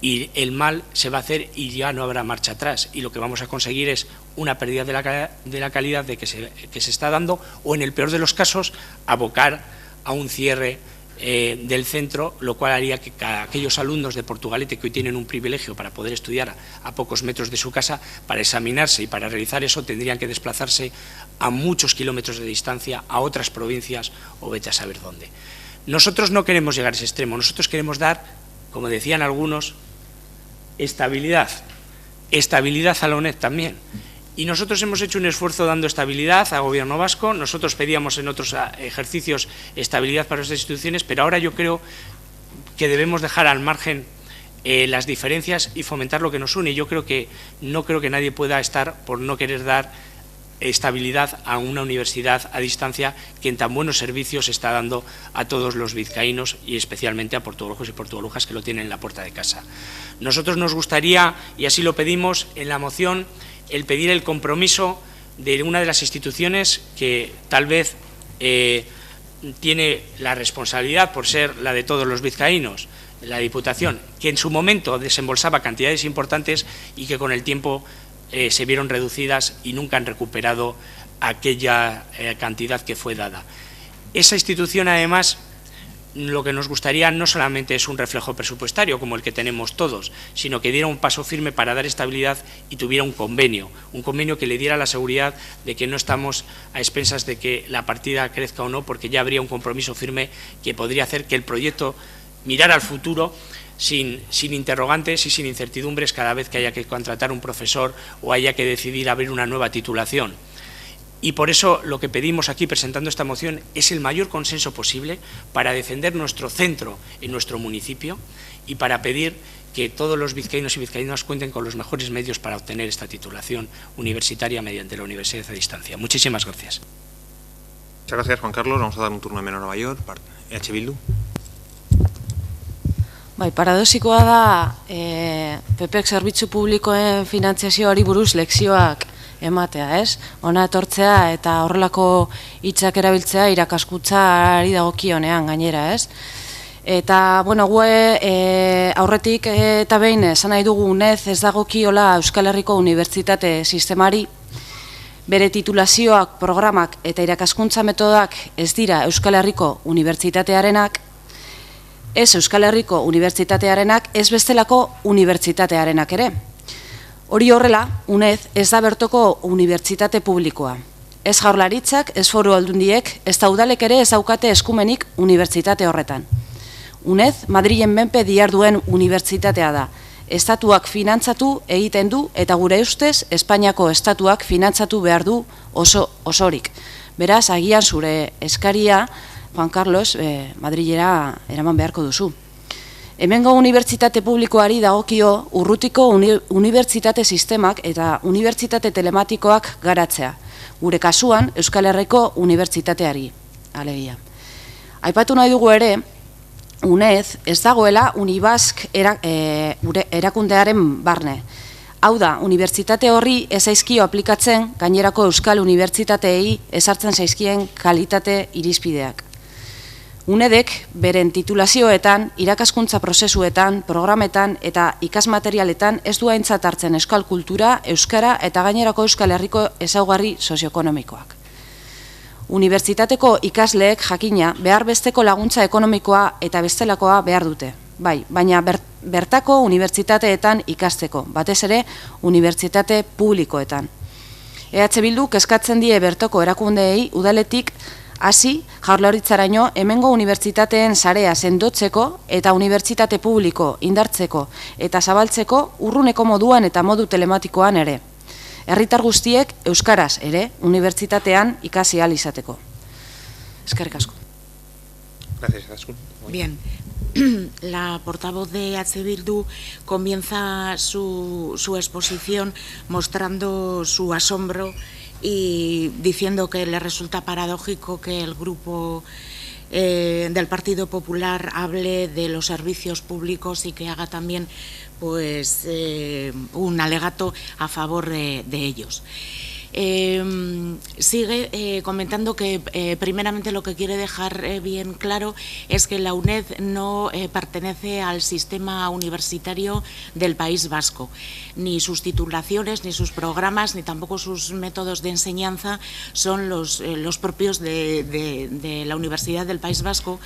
y el mal se va a hacer y ya no habrá marcha atrás y lo que vamos a conseguir es una pérdida de la calidad que se está dando o, en el peor de los casos, abocar a un cierre del centro, lo cual haría que aquellos alumnos de Portugalete que hoy tienen un privilegio para poder estudiar a pocos metros de su casa, para examinarse y para realizar eso tendrían que desplazarse a muchos kilómetros de distancia a otras provincias o vete a saber dónde. Nosotros no queremos llegar a ese extremo, nosotros queremos dar, como decían algunos, estabilidad a la UNED también. Y nosotros hemos hecho un esfuerzo dando estabilidad al Gobierno vasco. Nosotros pedíamos en otros ejercicios estabilidad para nuestras instituciones, pero ahora yo creo que debemos dejar al margen las diferencias y fomentar lo que nos une. Yo no creo que nadie pueda estar por no querer dar estabilidad a una universidad a distancia que en tan buenos servicios está dando a todos los vizcaínos y especialmente a portugalujos y portugalujas que lo tienen en la puerta de casa. Nosotros nos gustaría, y así lo pedimos en la moción, el pedir el compromiso de una de las instituciones que tal vez tiene la responsabilidad por ser la de todos los vizcaínos, la Diputación, que en su momento desembolsaba cantidades importantes y que con el tiempo se vieron reducidas y nunca han recuperado aquella cantidad que fue dada. Esa institución, además, lo que nos gustaría no solamente es un reflejo presupuestario como el que tenemos todos, sino que diera un paso firme para dar estabilidad y tuviera un convenio que le diera la seguridad de que no estamos a expensas de que la partida crezca o no, porque ya habría un compromiso firme que podría hacer que el proyecto mirara al futuro sin interrogantes y sin incertidumbres cada vez que haya que contratar un profesor o haya que decidir abrir una nueva titulación. Y por eso lo que pedimos aquí presentando esta moción es el mayor consenso posible para defender nuestro centro en nuestro municipio y para pedir que todos los vizcaínos y vizcaínas cuenten con los mejores medios para obtener esta titulación universitaria mediante la universidad a distancia. Muchísimas gracias. Muchas gracias, Juan Carlos. Vamos a dar un turno menor a mayor. EH Bildu. Bai, paradoxikoa da PPek zerbitzu publikoen finantziazioari buruz lekzioak ematea, ez? Hona etortzea eta horrelako hitzak erabiltzea irakaskuntzari dagokionean gainera, ez? Eta, bueno, aurretik eta behin esan nahi dugu UNED ez dagokiola Euskal Herriko Unibertsitate sistemari, bere titulazioak, programak eta irakaskuntza metodak ez dira Euskal Herriko Unibertsitatearenak, ez Euskal Herriko Unibertsitatearenak, ez bestelako unibertsitatearenak ere. Hori horrela, UNED ez da bertoko unibertsitate publikoa. Ez Jaurlaritzak, ez Foru Aldundiek, ez da udalek ere ez daukate eskumenik unibertsitate horretan. UNED Madrilen menpe diharduen unibertsitatea da. Estatuak finantzatu egiten du eta gure ustez Espainiako estatuak finantzatu behar du osorik. Beraz, agian zure eskaria, Juan Carlos, Madrilera eraman beharko duzu. Hemengo unibertsitate publikoari dagokio urrutiko unibertsitate sistemak eta unibertsitate telematikoak garatzea. Gure kasuan, Euskal Herriko Unibertsitateari, alegia. Aipatu nahi dugu ere, UNED ez dagoela Unibask erakundearen barne. Hau da, unibertsitate horri ez zaizkio aplikatzen gainerako Euskal Unibertsitateei ezartzen zaizkien kalitate irizpideak. UNEDek beren titulazioetan, irakaskuntza prozesuetan, programetan eta ikasmaterialetan ez du aintzat hartzen euskal kultura, euskara eta gainerako Euskal Herriko ezaugarri sozioekonomikoak. Unibertsitateko ikasleek jakina behar besteko laguntza ekonomikoa eta bestelakoa behar dute. Bai, baina bertako unibertsitateetan ikasteko, batez ere unibertsitate publikoetan. EH Bilduk eskatzen die bertoko erakundeei udaletik hasi Jaurlaritzaraino hemengo unibertsitateen sarea sendotzeko eta unibertsitate publiko indartzeko eta zabaltzeko urruneko moduan eta modu telematikoan ere. Herritar guztiek euskaraz ere unibertsitatean ikasi ahal izateko. Eskerrik asko. Gracias, Askun. Bien. La portavoz de EH Bildu comienza su exposición mostrando su asombro y diciendo que le resulta paradójico que el grupo del Partido Popular hable de los servicios públicos y que haga también pues un alegato a favor de ellos. Sigue comentando que primeramente lo que quiere dejar bien claro es que la UNED no pertenece al sistema universitario del País Vasco. Ni sus titulaciones, ni sus programas, ni tampoco sus métodos de enseñanza son los propios de la Universidad del País Vasco.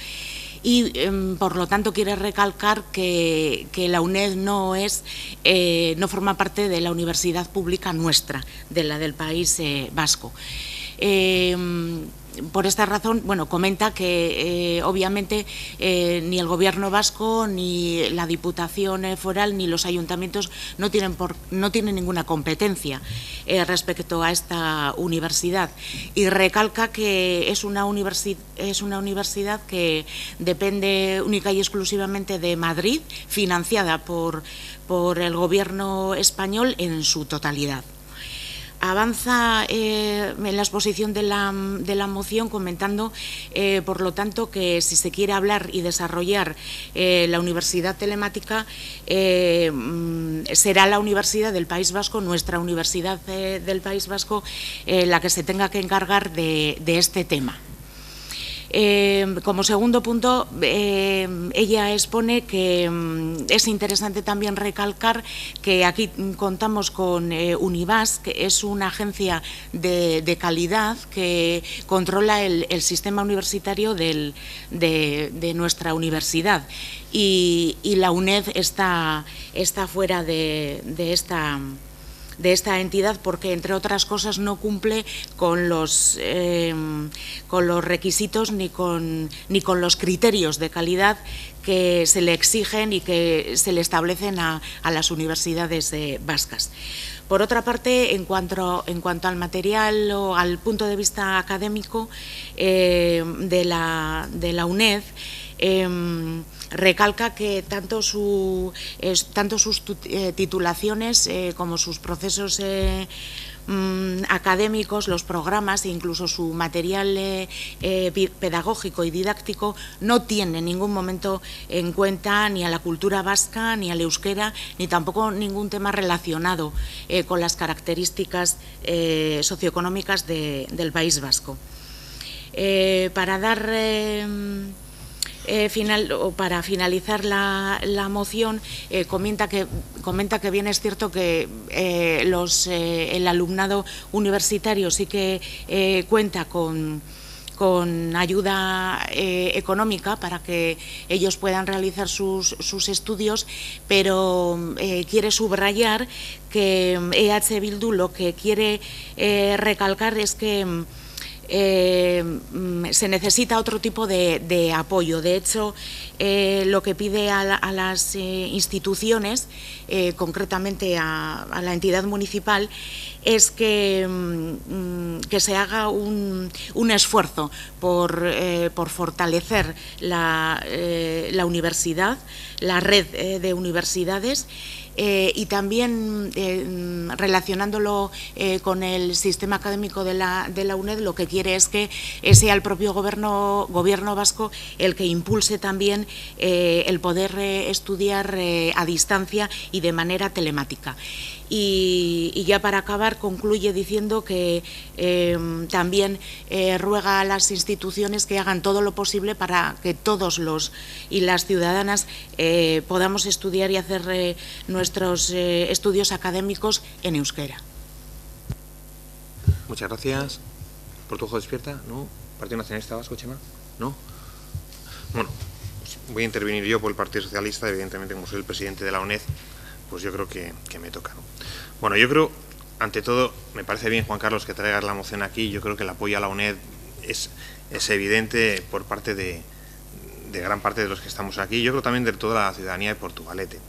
Y, por lo tanto, quiere recalcar que la UNED no forma parte de la universidad pública nuestra, de la del País Vasco. por esta razón, bueno, comenta que obviamente ni el Gobierno vasco, ni la Diputación foral, ni los ayuntamientos no tienen ninguna competencia respecto a esta universidad, y recalca que es una universidad que depende única y exclusivamente de Madrid, financiada por el Gobierno español en su totalidad. Avanza en la exposición de la moción comentando, por lo tanto, que si se quiere hablar y desarrollar la universidad telemática, será la Universidad del País Vasco, nuestra Universidad del País Vasco, la que se tenga que encargar de este tema. Como segundo punto, ella expone que es interesante también recalcar que aquí contamos con Unibas, que es una agencia de calidad que controla el sistema universitario de nuestra universidad, y la UNED está fuera de esta entidad porque, entre otras cosas, no cumple con los requisitos ni con los criterios de calidad que se le exigen y que se le establecen a las universidades vascas. Por otra parte, en cuanto al material o al punto de vista académico de la UNED, recalca que tanto sus titulaciones como sus procesos académicos, los programas e incluso su material pedagógico y didáctico no tiene en ningún momento en cuenta ni a la cultura vasca, ni al euskera, ni tampoco ningún tema relacionado con las características socioeconómicas del País Vasco. Para dar para finalizar la moción, comenta que bien es cierto que el alumnado universitario sí que cuenta con ayuda económica para que ellos puedan realizar sus estudios, pero quiere subrayar que EH Bildu lo que quiere recalcar es que se necesita otro tipo de apoyo. De hecho, lo que pide a las instituciones, concretamente a la entidad municipal, es que se haga un esfuerzo por fortalecer la universidad, la red de universidades, y también relacionándolo con el sistema académico de la UNED, lo que quiere es que sea el propio gobierno vasco el que impulse también el poder estudiar a distancia y de manera telemática. Y ya para acabar, concluye diciendo que también ruega a las instituciones que hagan todo lo posible para que todos y las ciudadanas podamos estudiar y hacer nuestros estudios académicos en euskera. Muchas gracias. ¿Portujo despierta? ¿No? ¿Partido Nacionalista Vasco, Chema? ¿No? Bueno, pues voy a intervenir yo por el Partido Socialista, evidentemente, como soy el presidente de la UNED, pues yo creo que me toca, ¿no? Bueno, yo creo, ante todo, me parece bien, Juan Carlos, que traigas la moción aquí. Yo creo que el apoyo a la UNED es evidente por parte de gran parte de los que estamos aquí. Yo creo también de toda la ciudadanía de Portugalete.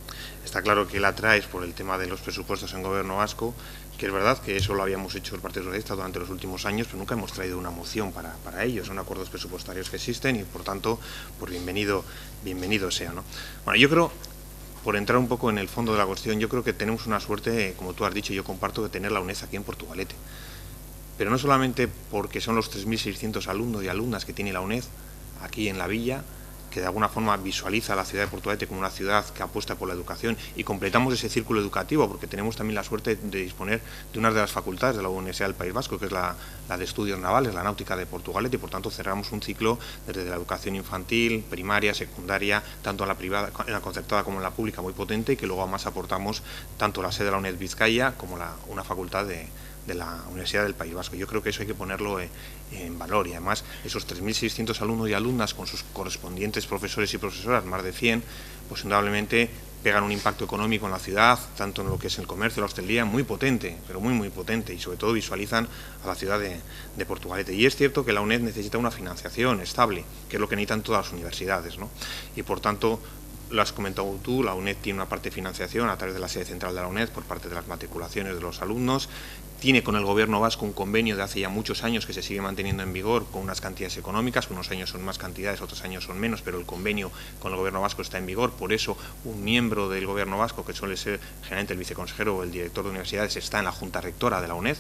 Está claro que la traes por el tema de los presupuestos en Gobierno vasco, que es verdad que eso lo habíamos hecho el Partido Socialista durante los últimos años, pero nunca hemos traído una moción para ello. Son acuerdos presupuestarios que existen y, por tanto, pues bienvenido sea, ¿no? Bueno, yo creo, por entrar un poco en el fondo de la cuestión, yo creo que tenemos una suerte, como tú has dicho, yo comparto, de tener la UNED aquí en Portugalete. Pero no solamente porque son los 3.600 alumnos y alumnas que tiene la UNED aquí en la villa, que de alguna forma visualiza a la ciudad de Portugalete como una ciudad que apuesta por la educación, y completamos ese círculo educativo porque tenemos también la suerte de disponer de una de las facultades de la Universidad del País Vasco, que es la de Estudios Navales, la Náutica de Portugalete, y por tanto cerramos un ciclo desde la educación infantil, primaria, secundaria, tanto en la privada, en la concertada como en la pública, muy potente, y que luego además aportamos tanto la sede de la UNED Vizcaya como una facultad de la Universidad del País Vasco. Yo creo que eso hay que ponerlo en valor, y además esos 3.600 alumnos y alumnas con sus correspondientes profesores y profesoras, más de 100, pues indudablemente pegan un impacto económico en la ciudad, tanto en lo que es el comercio, la hostelería, muy potente, pero muy potente, y sobre todo visualizan a la ciudad de Portugalete. Y es cierto que la UNED necesita una financiación estable, que es lo que necesitan todas las universidades, ¿no? Y por tanto, lo has comentado tú, la UNED tiene una parte de financiación a través de la sede central de la UNED por parte de las matriculaciones de los alumnos. Tiene con el Gobierno vasco un convenio de hace ya muchos años que se sigue manteniendo en vigor con unas cantidades económicas, unos años son más cantidades, otros años son menos, pero el convenio con el Gobierno vasco está en vigor. Por eso un miembro del Gobierno vasco, que suele ser generalmente el viceconsejero o el director de universidades, está en la Junta Rectora de la UNED,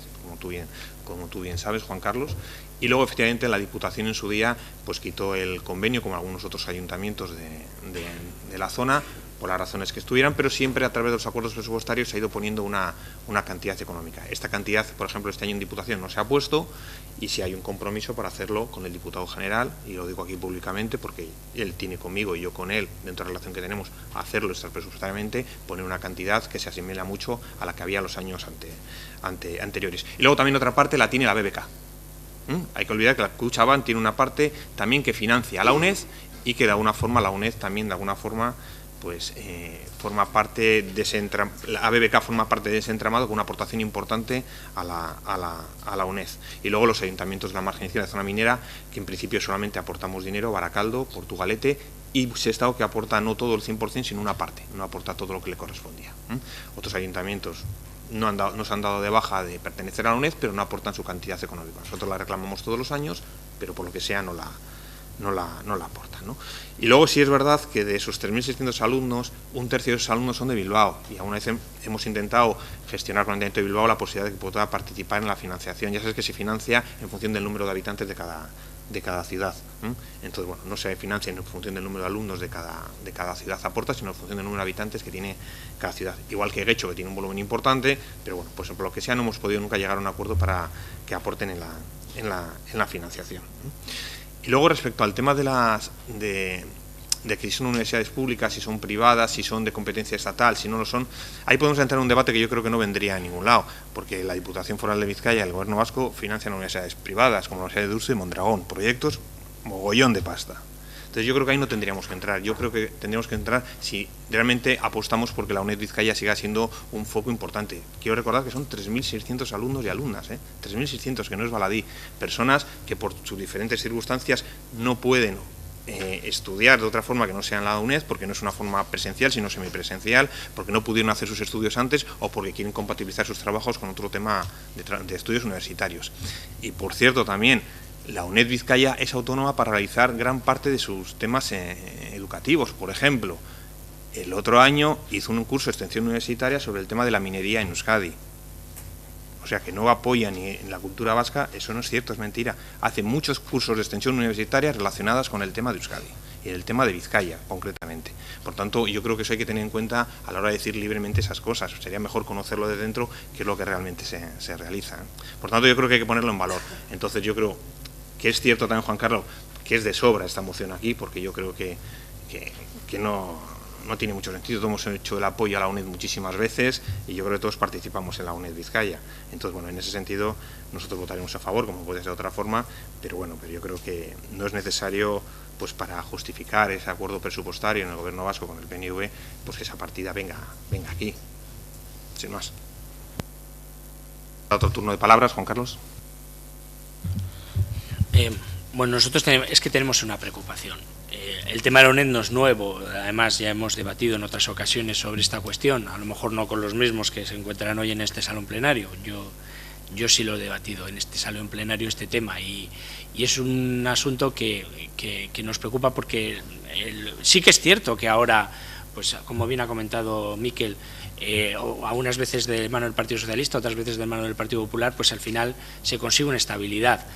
como tú bien sabes, Juan Carlos. Y luego, efectivamente, la Diputación en su día pues quitó el convenio, como algunos otros ayuntamientos de la zona, por las razones que estuvieran, pero siempre a través de los acuerdos presupuestarios se ha ido poniendo una cantidad económica. Esta cantidad, por ejemplo, este año en Diputación no se ha puesto, y si hay un compromiso para hacerlo con el diputado general, y lo digo aquí públicamente porque él tiene conmigo y yo con él, dentro de la relación que tenemos, hacerlo extrapresupuestariamente, poner una cantidad que se asimila mucho a la que había los años anteriores. Y luego también otra parte la tiene la BBK. Hay que olvidar que la Kutxabank tiene una parte también que financia a la UNED, y que de alguna forma la UNED también de alguna forma pues forma parte de la BBK forma parte de ese entramado con una aportación importante a la UNED. Y luego los ayuntamientos de la margen izquierda de zona minera, que en principio solamente aportamos dinero, Baracaldo, Portugalete, y Sestao, que aporta no todo el 100%, sino una parte, no aporta todo lo que le correspondía. Otros ayuntamientos no se han dado de baja de pertenecer a la UNED, pero no aportan su cantidad económica. Nosotros la reclamamos todos los años, pero por lo que sea no la aportan, ¿no? Y luego sí es verdad que de esos 3.600 alumnos, un tercio de esos alumnos son de Bilbao, y aún vez hemos intentado gestionar con el Ayuntamiento de Bilbao la posibilidad de que pueda participar en la financiación. Ya sabes que se financia en función del número de habitantes de cada ciudad. Entonces, bueno, no se financia en función del número de alumnos de cada ciudad aporta, sino en función del número de habitantes que tiene cada ciudad. Igual que Guecho, que tiene un volumen importante, pero bueno, pues por lo que sea no hemos podido nunca llegar a un acuerdo para que aporten en la financiación. Y luego, respecto al tema de que si son universidades públicas, si son privadas, si son de competencia estatal, si no lo son, ahí podemos entrar en un debate que yo creo que no vendría a ningún lado, porque la Diputación Foral de Vizcaya y el Gobierno vasco financian universidades privadas, como la Universidad de Deusto y Mondragón, proyectos mogollón de pasta. Entonces yo creo que ahí no tendríamos que entrar. Yo creo que tendríamos que entrar si realmente apostamos porque la UNED Vizcaya siga siendo un foco importante. Quiero recordar que son 3.600 alumnos y alumnas, 3.600, que no es baladí. Personas que por sus diferentes circunstancias no pueden estudiar de otra forma que no sea en la UNED, porque no es una forma presencial, sino semipresencial, porque no pudieron hacer sus estudios antes o porque quieren compatibilizar sus trabajos con otro tema de estudios universitarios. Y por cierto, también la UNED Vizcaya es autónoma para realizar gran parte de sus temas educativos. Por ejemplo, el otro año hizo un curso de extensión universitaria sobre el tema de la minería en Euskadi. O sea, que no apoya ni en la cultura vasca, eso no es cierto, es mentira. Hace muchos cursos de extensión universitaria relacionados con el tema de Euskadi y el tema de Vizcaya, concretamente. Por tanto, yo creo que eso hay que tener en cuenta a la hora de decir libremente esas cosas. Sería mejor conocerlo de dentro, que es lo que realmente se realiza. Por tanto, yo creo que hay que ponerlo en valor. Entonces, yo creo que es cierto también, Juan Carlos, que es de sobra esta moción aquí, porque yo creo que no tiene mucho sentido. Todos hemos hecho el apoyo a la UNED muchísimas veces y yo creo que todos participamos en la UNED Vizcaya. Entonces, bueno, en ese sentido nosotros votaremos a favor, como puede ser de otra forma, pero bueno, pero yo creo que no es necesario, pues para justificar ese acuerdo presupuestario en el Gobierno vasco con el PNV, pues que esa partida venga aquí, sin más. Otro turno de palabras, Juan Carlos. Bueno, nosotros tenemos una preocupación. El tema de la UNED no es nuevo, además ya hemos debatido en otras ocasiones sobre esta cuestión, a lo mejor no con los mismos que se encuentran hoy en este salón plenario. Yo sí lo he debatido en este salón plenario, este tema, y es un asunto que nos preocupa porque sí que es cierto que ahora, pues como bien ha comentado Miquel, a unas veces de mano del Partido Socialista, otras veces de mano del Partido Popular, pues al final se consigue una estabilidad,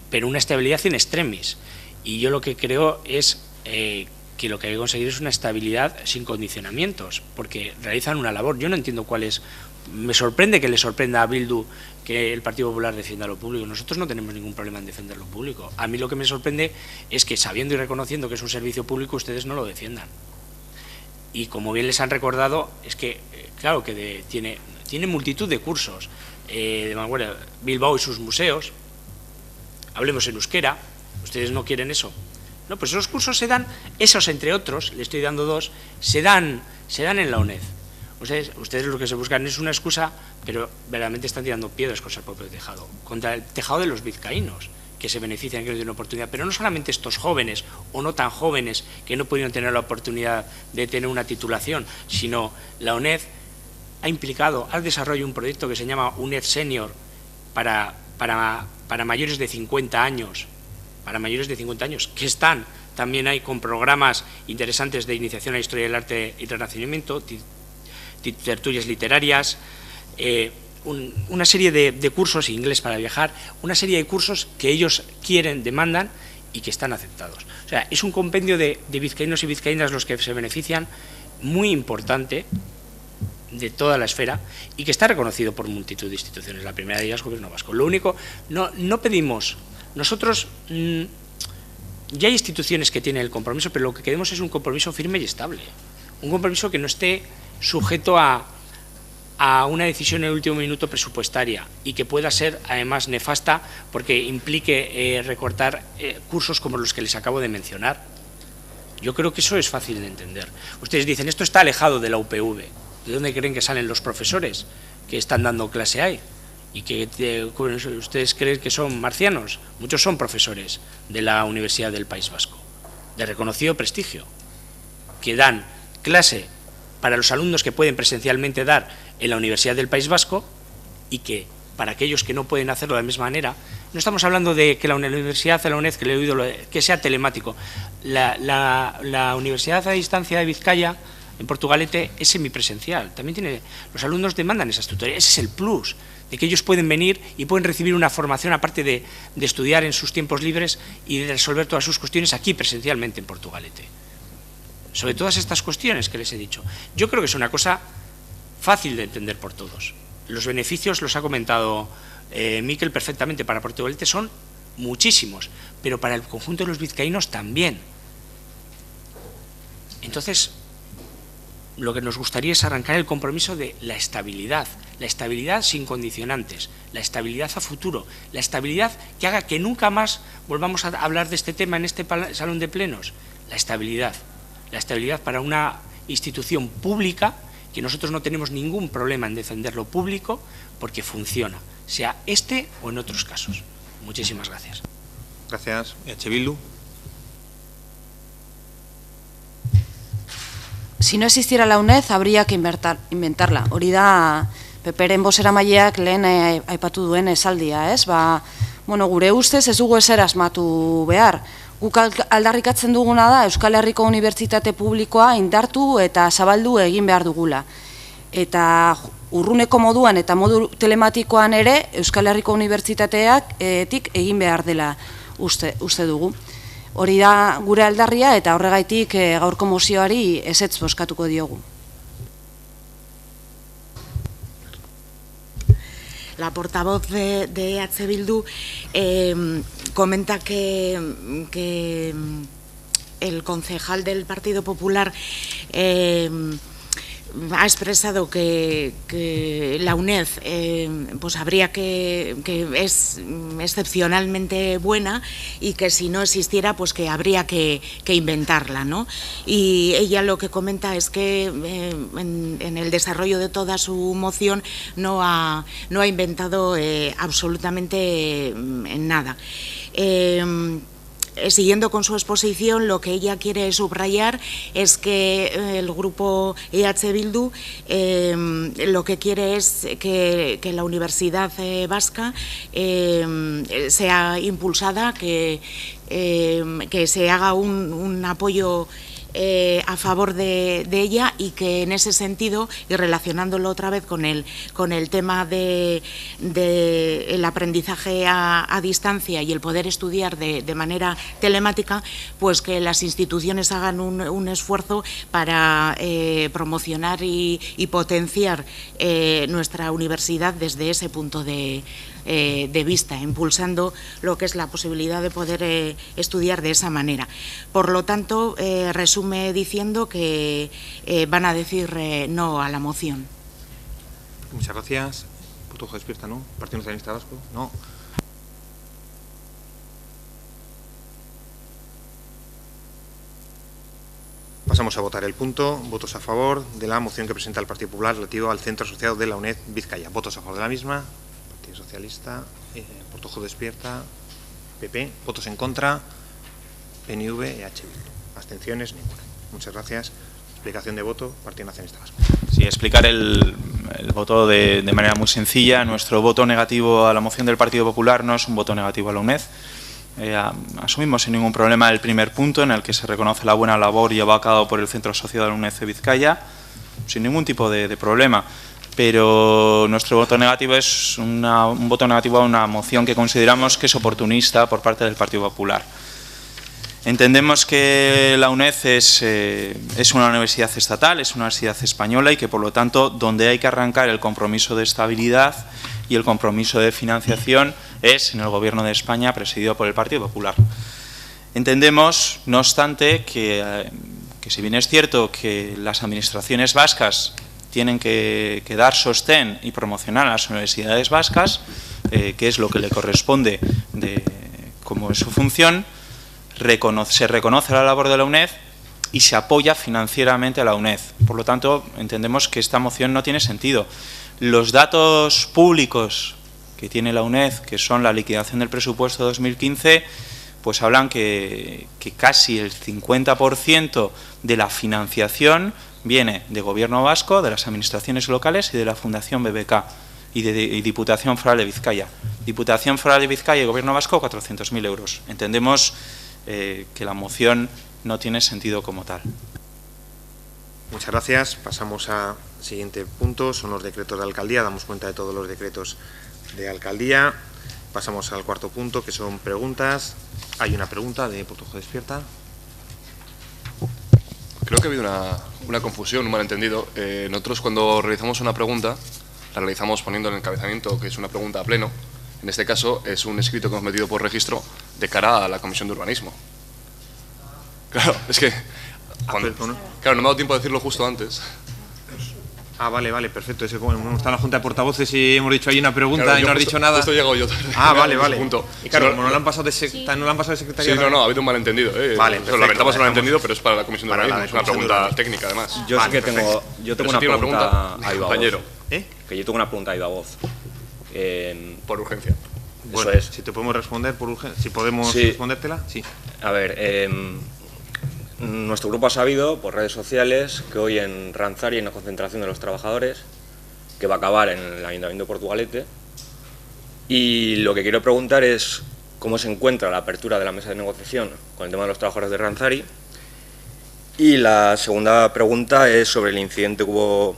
pero una estabilidad in extremis. Y yo lo que creo es que lo que hay que conseguir es una estabilidad sin condicionamientos, porque realizan una labor. Yo no entiendo cuál es. Me sorprende que le sorprenda a Bildu que el Partido Popular defienda lo público. Nosotros no tenemos ningún problema en defender lo público. A mí lo que me sorprende es que, sabiendo y reconociendo que es un servicio público, ustedes no lo defiendan. Y como bien les han recordado, es que, claro, que tiene multitud de cursos. De vanguardia, Bilbao y sus museos, hablemos en euskera. Ustedes no quieren eso. ¿no? Pues esos cursos se dan, esos entre otros, le estoy dando dos, se dan en la UNED. Ustedes lo que se buscan es una excusa, pero verdaderamente están tirando piedras contra el propio tejado, contra el tejado de los vizcaínos, que se benefician de una oportunidad, pero no solamente estos jóvenes o no tan jóvenes que no pudieron tener la oportunidad de tener una titulación, sino la UNED ha implicado al desarrollo un proyecto que se llama UNED Senior para mayores de 50 años, que están también ahí con programas interesantes de iniciación a la historia del arte y renacimiento, tertulias literarias, una serie de cursos, inglés para viajar, una serie de cursos que ellos quieren, demandan y que están aceptados. O sea, es un compendio de vizcaínos y vizcaínas los que se benefician, muy importante, de toda la esfera, y que está reconocido por multitud de instituciones. La primera de ellas es el Gobierno vasco. Lo único, no pedimos, nosotros, ya hay instituciones que tienen el compromiso, pero lo que queremos es un compromiso firme y estable, un compromiso que no esté sujeto a una decisión en el último minuto presupuestaria y que pueda ser además nefasta porque implique recortar cursos como los que les acabo de mencionar. Yo creo que eso es fácil de entender. Ustedes dicen, esto está alejado de la UPV. ¿De dónde creen que salen los profesores que están dando clase ahí? Y que ustedes creen que son marcianos. Muchos son profesores de la Universidad del País Vasco, de reconocido prestigio, que dan clase para los alumnos que pueden presencialmente dar en la Universidad del País Vasco y que para aquellos que no pueden hacerlo de la misma manera, no estamos hablando de que la universidad de la UNED, que le he oído, que sea telemático. La Universidad a Distancia de Vizcaya, en Portugalete, es semipresencial. También tiene, los alumnos demandan esas tutorías. Ese es el plus, de que ellos pueden venir y pueden recibir una formación, aparte de estudiar en sus tiempos libres y de resolver todas sus cuestiones aquí presencialmente en Portugalete. Sobre todas estas cuestiones que les he dicho. Yo creo que es una cosa fácil de entender por todos. Los beneficios, los ha comentado Miquel perfectamente, para Portugalete son muchísimos, pero para el conjunto de los vizcaínos también. Entonces, lo que nos gustaría es arrancar el compromiso de la estabilidad sin condicionantes, la estabilidad a futuro, la estabilidad que haga que nunca más volvamos a hablar de este tema en este salón de plenos, la estabilidad para una institución pública, que nosotros no tenemos ningún problema en defender lo público porque funciona, sea este o en otros casos. Muchísimas gracias. Gracias. Bildu. Si no existiera la UNED, habría que inventarla. Hori da Peperen bozeramaileak lehen aipatu duen esaldia, ez? Gure ustez ez dugu ezer asmatu behar. Guk aldarrikatzen duguna da Euskal Herriko Unibertsitate Publikoa indartu eta zabaldu egin behar dugula. Eta urruneko moduan eta modu telematikoan ere Euskal Herriko Unibertsitateak egin behar dela uste dugu. Hori da gure aldarria eta horregaitik gaurko mozioari ezetz bozkatuko diogu. La portavoz de EH Bildu comenta que el concejal del Partido Popular ha expresado que la UNED pues habría que es excepcionalmente buena y que si no existiera pues que habría que inventarla, ¿no? Y ella lo que comenta es que en el desarrollo de toda su moción no ha inventado absolutamente nada. Siguiendo con su exposición, lo que ella quiere subrayar es que el grupo EH Bildu lo que quiere es que la Universidad Vasca sea impulsada, que se haga un apoyo a favor de ella y que en ese sentido, y relacionándolo otra vez con el tema del aprendizaje a distancia y el poder estudiar de manera telemática, pues que las instituciones hagan un esfuerzo para promocionar y potenciar nuestra universidad desde ese punto de vista, impulsando lo que es la posibilidad de poder estudiar de esa manera. Por lo tanto, resume diciendo que van a decir no a la moción. Muchas gracias. Portujo despierta, ¿no? Partido Nacionalista Vasco, no. Pasamos a votar el punto. Votos a favor de la moción que presenta el Partido Popular relativo al centro asociado de la UNED Vizcaya. Votos a favor de la misma. Partido Socialista, Portojo Despierta, PP. Votos en contra, PNV y EH Bildu. Abstenciones, ninguna. Muchas gracias. Explicación de voto, Partido Nacionalista Vasco. Sí, explicar el voto de manera muy sencilla. Nuestro voto negativo a la moción del Partido Popular no es un voto negativo a la UNED. Asumimos sin ningún problema el primer punto, en el que se reconoce la buena labor llevada a cabo por el Centro Asociado de la UNED de Vizcaya, sin ningún tipo de problema. Pero nuestro voto negativo es un voto negativo a una moción que consideramos que es oportunista por parte del Partido Popular. Entendemos que la UNED es una universidad estatal, es una universidad española y que, por lo tanto, donde hay que arrancar el compromiso de estabilidad y el compromiso de financiación es en el Gobierno de España, presidido por el Partido Popular. Entendemos, no obstante, que si bien es cierto que las administraciones vascas tienen que dar sostén y promocionar a las universidades vascas, que es lo que le corresponde como es su función, se reconoce la labor de la UNED y se apoya financieramente a la UNED. Por lo tanto, entendemos que esta moción no tiene sentido. Los datos públicos que tiene la UNED, que son la liquidación del presupuesto 2015, pues hablan que casi el 50% de la financiación viene de Gobierno vasco, de las administraciones locales y de la Fundación BBK y Diputación Foral de Vizcaya. Diputación Foral de Vizcaya y Gobierno vasco, 400.000 euros. Entendemos que la moción no tiene sentido como tal. Muchas gracias. Pasamos al siguiente punto. Son los decretos de alcaldía. Damos cuenta de todos los decretos de alcaldía. Pasamos al cuarto punto, que son preguntas. Hay una pregunta de Portojo Despierta. Creo que ha habido una confusión, un malentendido. Nosotros, cuando realizamos una pregunta, la realizamos poniendo en el encabezamiento que es una pregunta a pleno. En este caso, es un escrito que hemos metido por registro de cara a la Comisión de Urbanismo. Claro, es que... claro, no me ha dado tiempo de decirlo justo antes. Vale, perfecto. Es que como hemos estado en la Junta de Portavoces y hemos dicho ahí una pregunta, claro, y no has dicho nada. Justo he llegado yo tarde. Vale. Y claro, como no lo han pasado de secretaría. Sí, no, ha habido un malentendido. Vale, perfecto. Lamentamos el malentendido, pero es para la Comisión de Urbanismo. Es una pregunta técnica, además. Yo sí que tengo una pregunta a viva voz. Que yo tengo una pregunta a viva voz. Por urgencia. Bueno, eso es. Si te podemos responder por urgencia, si podemos respondértela, sí. A ver, nuestro grupo ha sabido por redes sociales que hoy en Ranzari hay una concentración de los trabajadores que va a acabar en el Ayuntamiento de Portugalete, y lo que quiero preguntar es cómo se encuentra la apertura de la mesa de negociación con el tema de los trabajadores de Ranzari, y la segunda pregunta es sobre el incidente que hubo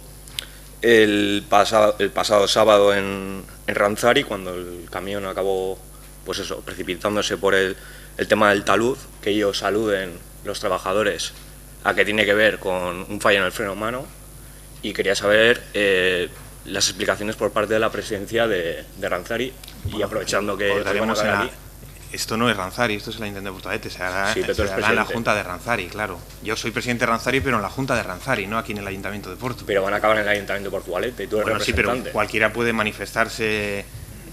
el pasado sábado en Ranzari, cuando el camión acabó precipitándose por el tema del talud, que ellos aluden, los trabajadores, a que tiene que ver con un fallo en el freno a mano, y quería saber las explicaciones por parte de la presidencia de Ranzari, y aprovechando que votaremos esto no es Ranzari, esto es el Ayuntamiento de Portugalete, se hará en la Junta de Ranzari, claro. Yo soy presidente de Ranzari, pero en la Junta de Ranzari, no aquí en el Ayuntamiento de Porto. Pero van a acabar en el Ayuntamiento de Portugalete y tú eres representante. Sí, pero cualquiera puede manifestarse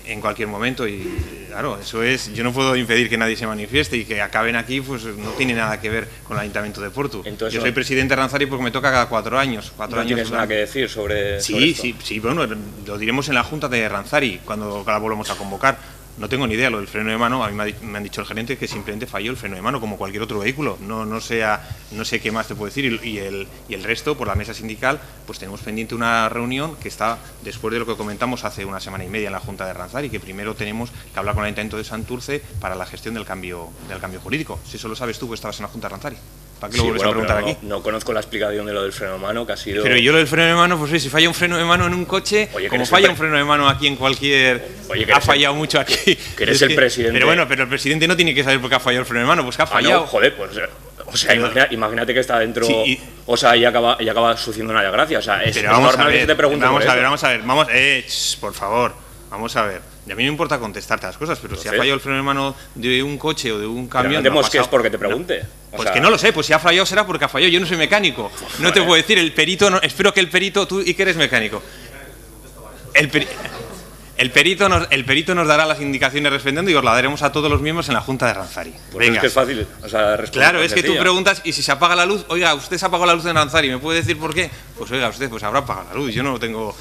en cualquier momento y, claro, eso es... Yo no puedo impedir que nadie se manifieste, y que acaben aquí, pues no tiene nada que ver con el Ayuntamiento de Porto. Entonces, yo soy presidente de Ranzari porque me toca cada 4 años. ¿No tienes nada que decir sobre esto? Sí, bueno, lo diremos en la Junta de Ranzari, cuando la volvamos a convocar. No tengo ni idea lo del freno de mano. A mí me han dicho el gerente que simplemente falló el freno de mano, como cualquier otro vehículo. No sé qué más te puedo decir. Y el resto, por la mesa sindical, pues tenemos pendiente una reunión que está después de lo que comentamos hace una semana y media en la Junta de Ranzari, que primero tenemos que hablar con el Ayuntamiento de Santurce para la gestión del cambio jurídico. Si eso lo sabes tú, que estabas en la Junta de Ranzari. ¿Para qué lo vuelves a preguntar aquí? No conozco la explicación de lo del freno de mano, que ha sido... Pero yo lo del freno de mano, pues si falla un freno de mano en un coche, como falla un freno de mano aquí en cualquier... ha fallado mucho aquí. Que eres el presidente. Pero bueno, pero el presidente no tiene que saber por qué ha fallado el freno de mano, pues que ha fallado. No, joder, pues... O sea, imagínate que está dentro... Sí, o sea, y acaba sucediendo una desgracia. O sea, es normal que te pregunte. Vamos a ver. Por favor, vamos a ver. Y a mí no me importa contestarte las cosas, pero si ha fallado el freno de mano de un coche o de un camión... Pero no que es porque te pregunte. Pues que no lo sé, pues si ha fallado será porque ha fallado. Yo no soy mecánico. No te puedo decir, el perito... espero que el perito... Tú, ¿y que eres mecánico? El perito nos dará las indicaciones respondiendo y os la daremos a todos los miembros en la Junta de Ranzari. Pues venga. Es que es fácil. O sea, claro, es que tú preguntas y si se apaga la luz, oiga, usted se apagó la luz en Ranzari, ¿me puede decir por qué? Pues oiga, usted pues habrá apagado la luz, yo no lo tengo...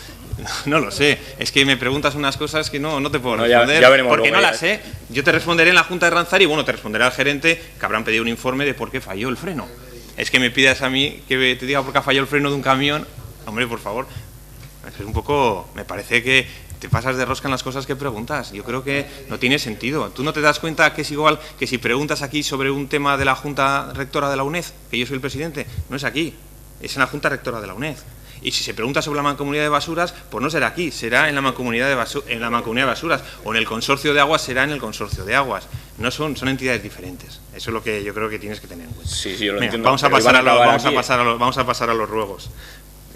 No lo sé, es que me preguntas unas cosas que no te puedo responder, ya veremos porque luego, no las sé. Yo te responderé en la Junta de Ranzari y bueno, te responderá al gerente que habrán pedido un informe de por qué falló el freno. Es que me pidas a mí que te diga por qué ha fallado el freno de un camión, hombre, por favor, es un poco, me parece que te pasas de rosca en las cosas que preguntas. Yo creo que no tiene sentido. ¿Tú no te das cuenta que es igual que si preguntas aquí sobre un tema de la Junta Rectora de la UNED, que yo soy el presidente? No es aquí, es en la Junta Rectora de la UNED. Y si se pregunta sobre la mancomunidad de basuras, pues no será aquí, será en la mancomunidad de basuras, o en el consorcio de aguas será en el consorcio de aguas. No son entidades diferentes. Eso es lo que yo creo que tienes que tener en cuenta. Sí, yo lo entiendo. Vamos a pasar a los ruegos.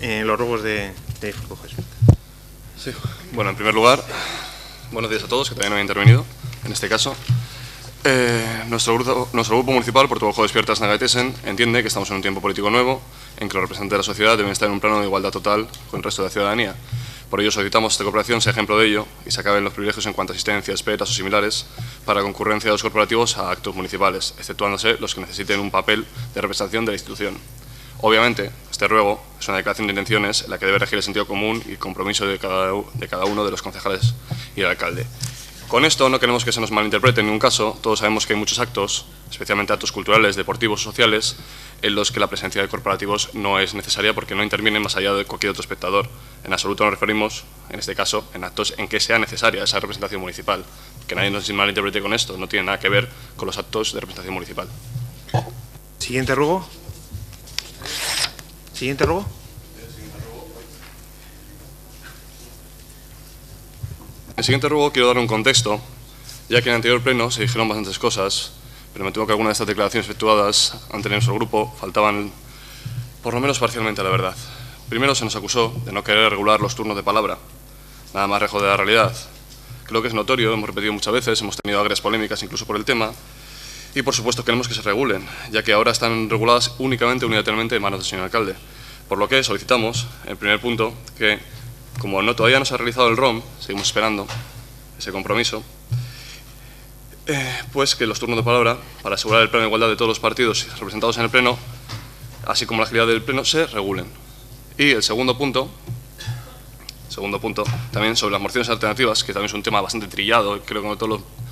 Los ruegos de Jesús. Sí. Bueno, en primer lugar, buenos días a todos que también han intervenido en este caso. Nuestro grupo municipal, Portugalete Despiertas Nagaitesen, entiende que estamos en un tiempo político nuevo en que los representantes de la sociedad deben estar en un plano de igualdad total con el resto de la ciudadanía. Por ello solicitamos que esta corporación sea ejemplo de ello y se acaben los privilegios en cuanto a asistencia, esperas o similares para concurrencia de los corporativos a actos municipales, exceptuándose los que necesiten un papel de representación de la institución. Obviamente, este ruego es una declaración de intenciones en la que debe regir el sentido común y compromiso de cada uno de los concejales y el alcalde. Con esto no queremos que se nos malinterprete en ningún caso. Todos sabemos que hay muchos actos, especialmente actos culturales, deportivos o sociales, en los que la presencia de corporativos no es necesaria porque no intervienen más allá de cualquier otro espectador. En absoluto nos referimos, en este caso, en actos en que sea necesaria esa representación municipal. Que nadie nos malinterprete con esto, no tiene nada que ver con los actos de representación municipal. Siguiente ruego. Siguiente ruego. En el siguiente ruego quiero dar un contexto, ya que en el anterior pleno se dijeron bastantes cosas, pero me temo que algunas de estas declaraciones efectuadas ante nuestro grupo faltaban, por lo menos parcialmente, a la verdad. Primero se nos acusó de no querer regular los turnos de palabra, nada más lejos de la realidad. Creo que es notorio, hemos repetido muchas veces, hemos tenido agrias polémicas incluso por el tema, y por supuesto queremos que se regulen, ya que ahora están reguladas únicamente, unilateralmente en manos del señor alcalde. Por lo que solicitamos, en primer punto, que como todavía no se ha realizado el ROM, seguimos esperando ese compromiso, pues que los turnos de palabra, para asegurar el pleno de igualdad de todos los partidos representados en el pleno, así como la agilidad del pleno, se regulen. Y el segundo punto, también sobre las mociones alternativas, que también es un tema bastante trillado, creo que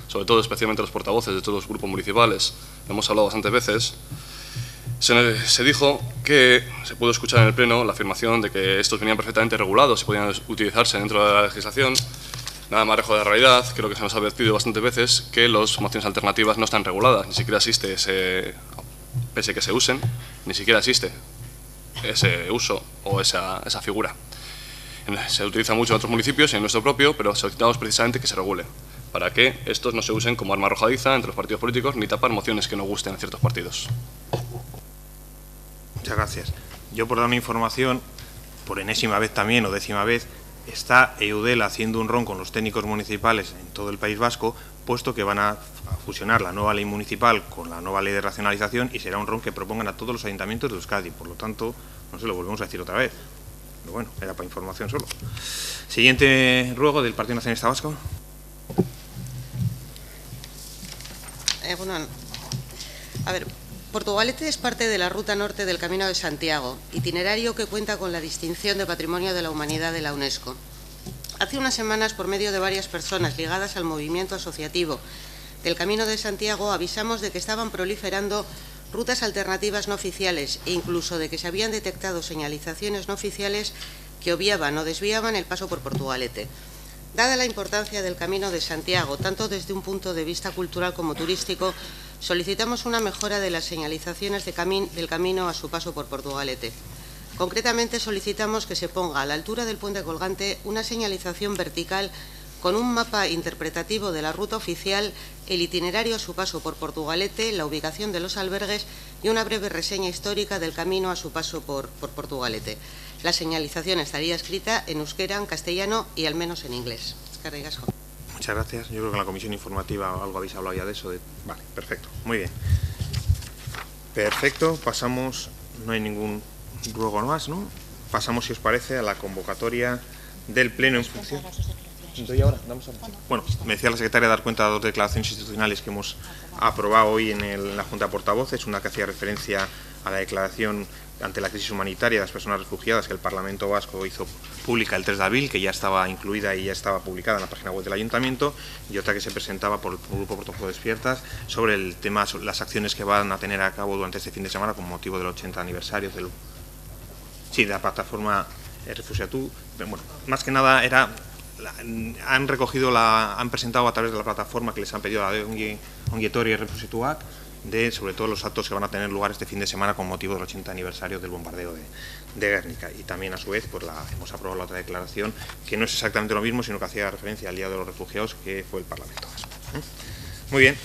sobre todo especialmente los portavoces de todos los grupos municipales, lo hemos hablado bastantes veces. Se dijo que se pudo escuchar en el pleno la afirmación de que estos venían perfectamente regulados y podían utilizarse dentro de la legislación. Nada más lejos de la realidad, creo que se nos ha advertido bastantes veces que las mociones alternativas no están reguladas, ni siquiera existe pese a que se usen, ni siquiera existe ese uso o esa figura. Se utiliza mucho en otros municipios y en nuestro propio, pero solicitamos precisamente que se regule, para que estos no se usen como arma arrojadiza entre los partidos políticos ni tapar mociones que no gusten a ciertos partidos. Muchas gracias. Yo, por dar una información, por enésima vez también o décima vez, está EUDEL haciendo un RON con los técnicos municipales en todo el País Vasco, puesto que van a fusionar la nueva ley municipal con la nueva ley de racionalización y será un RON que propongan a todos los ayuntamientos de Euskadi. Por lo tanto, no se lo volvemos a decir otra vez. Pero bueno, era para información solo. Siguiente ruego del Partido Nacionalista Vasco. Bueno, a ver, Portugalete es parte de la Ruta Norte del Camino de Santiago, itinerario que cuenta con la distinción de Patrimonio de la Humanidad de la UNESCO. Hace unas semanas, por medio de varias personas ligadas al movimiento asociativo del Camino de Santiago, avisamos de que estaban proliferando rutas alternativas no oficiales e incluso de que se habían detectado señalizaciones no oficiales que obviaban o desviaban el paso por Portugalete. Dada la importancia del Camino de Santiago, tanto desde un punto de vista cultural como turístico, solicitamos una mejora de las señalizaciones del camino a su paso por Portugalete. Concretamente, solicitamos que se ponga a la altura del puente colgante una señalización vertical con un mapa interpretativo de la ruta oficial, el itinerario a su paso por Portugalete, la ubicación de los albergues y una breve reseña histórica del camino a su paso por Portugalete. La señalización estaría escrita en euskera, en castellano y al menos en inglés. Eskerrik asko. Muchas gracias. Yo creo que en la comisión informativa algo habéis hablado ya de eso. Vale, perfecto. Muy bien. Perfecto. Pasamos, no hay ningún ruego más, ¿no? Pasamos, si os parece, a la convocatoria del Pleno en función. Bueno, me decía la secretaria dar cuenta de dos declaraciones institucionales que hemos aprobado hoy en la Junta de Portavoces, una que hacía referencia a la declaración ante la crisis humanitaria de las personas refugiadas que el Parlamento Vasco hizo pública el 3 de abril, que ya estaba incluida y ya estaba publicada en la página web del Ayuntamiento, y otra que se presentaba por el Grupo Protocolo Despiertas sobre el tema, sobre las acciones que van a tener a cabo durante este fin de semana con motivo del 80 aniversario de la plataforma Refugiatú. Bueno, más que nada han presentado a través de la plataforma que les han pedido a la Ongi Etorri Refugiatuak, de sobre todo los actos que van a tener lugar este fin de semana con motivo del 80 aniversario del bombardeo de Guernica. Y también, a su vez, pues hemos aprobado la otra declaración, que no es exactamente lo mismo, sino que hacía referencia al Día de los Refugiados, que fue el Parlamento Vasco. Muy bien.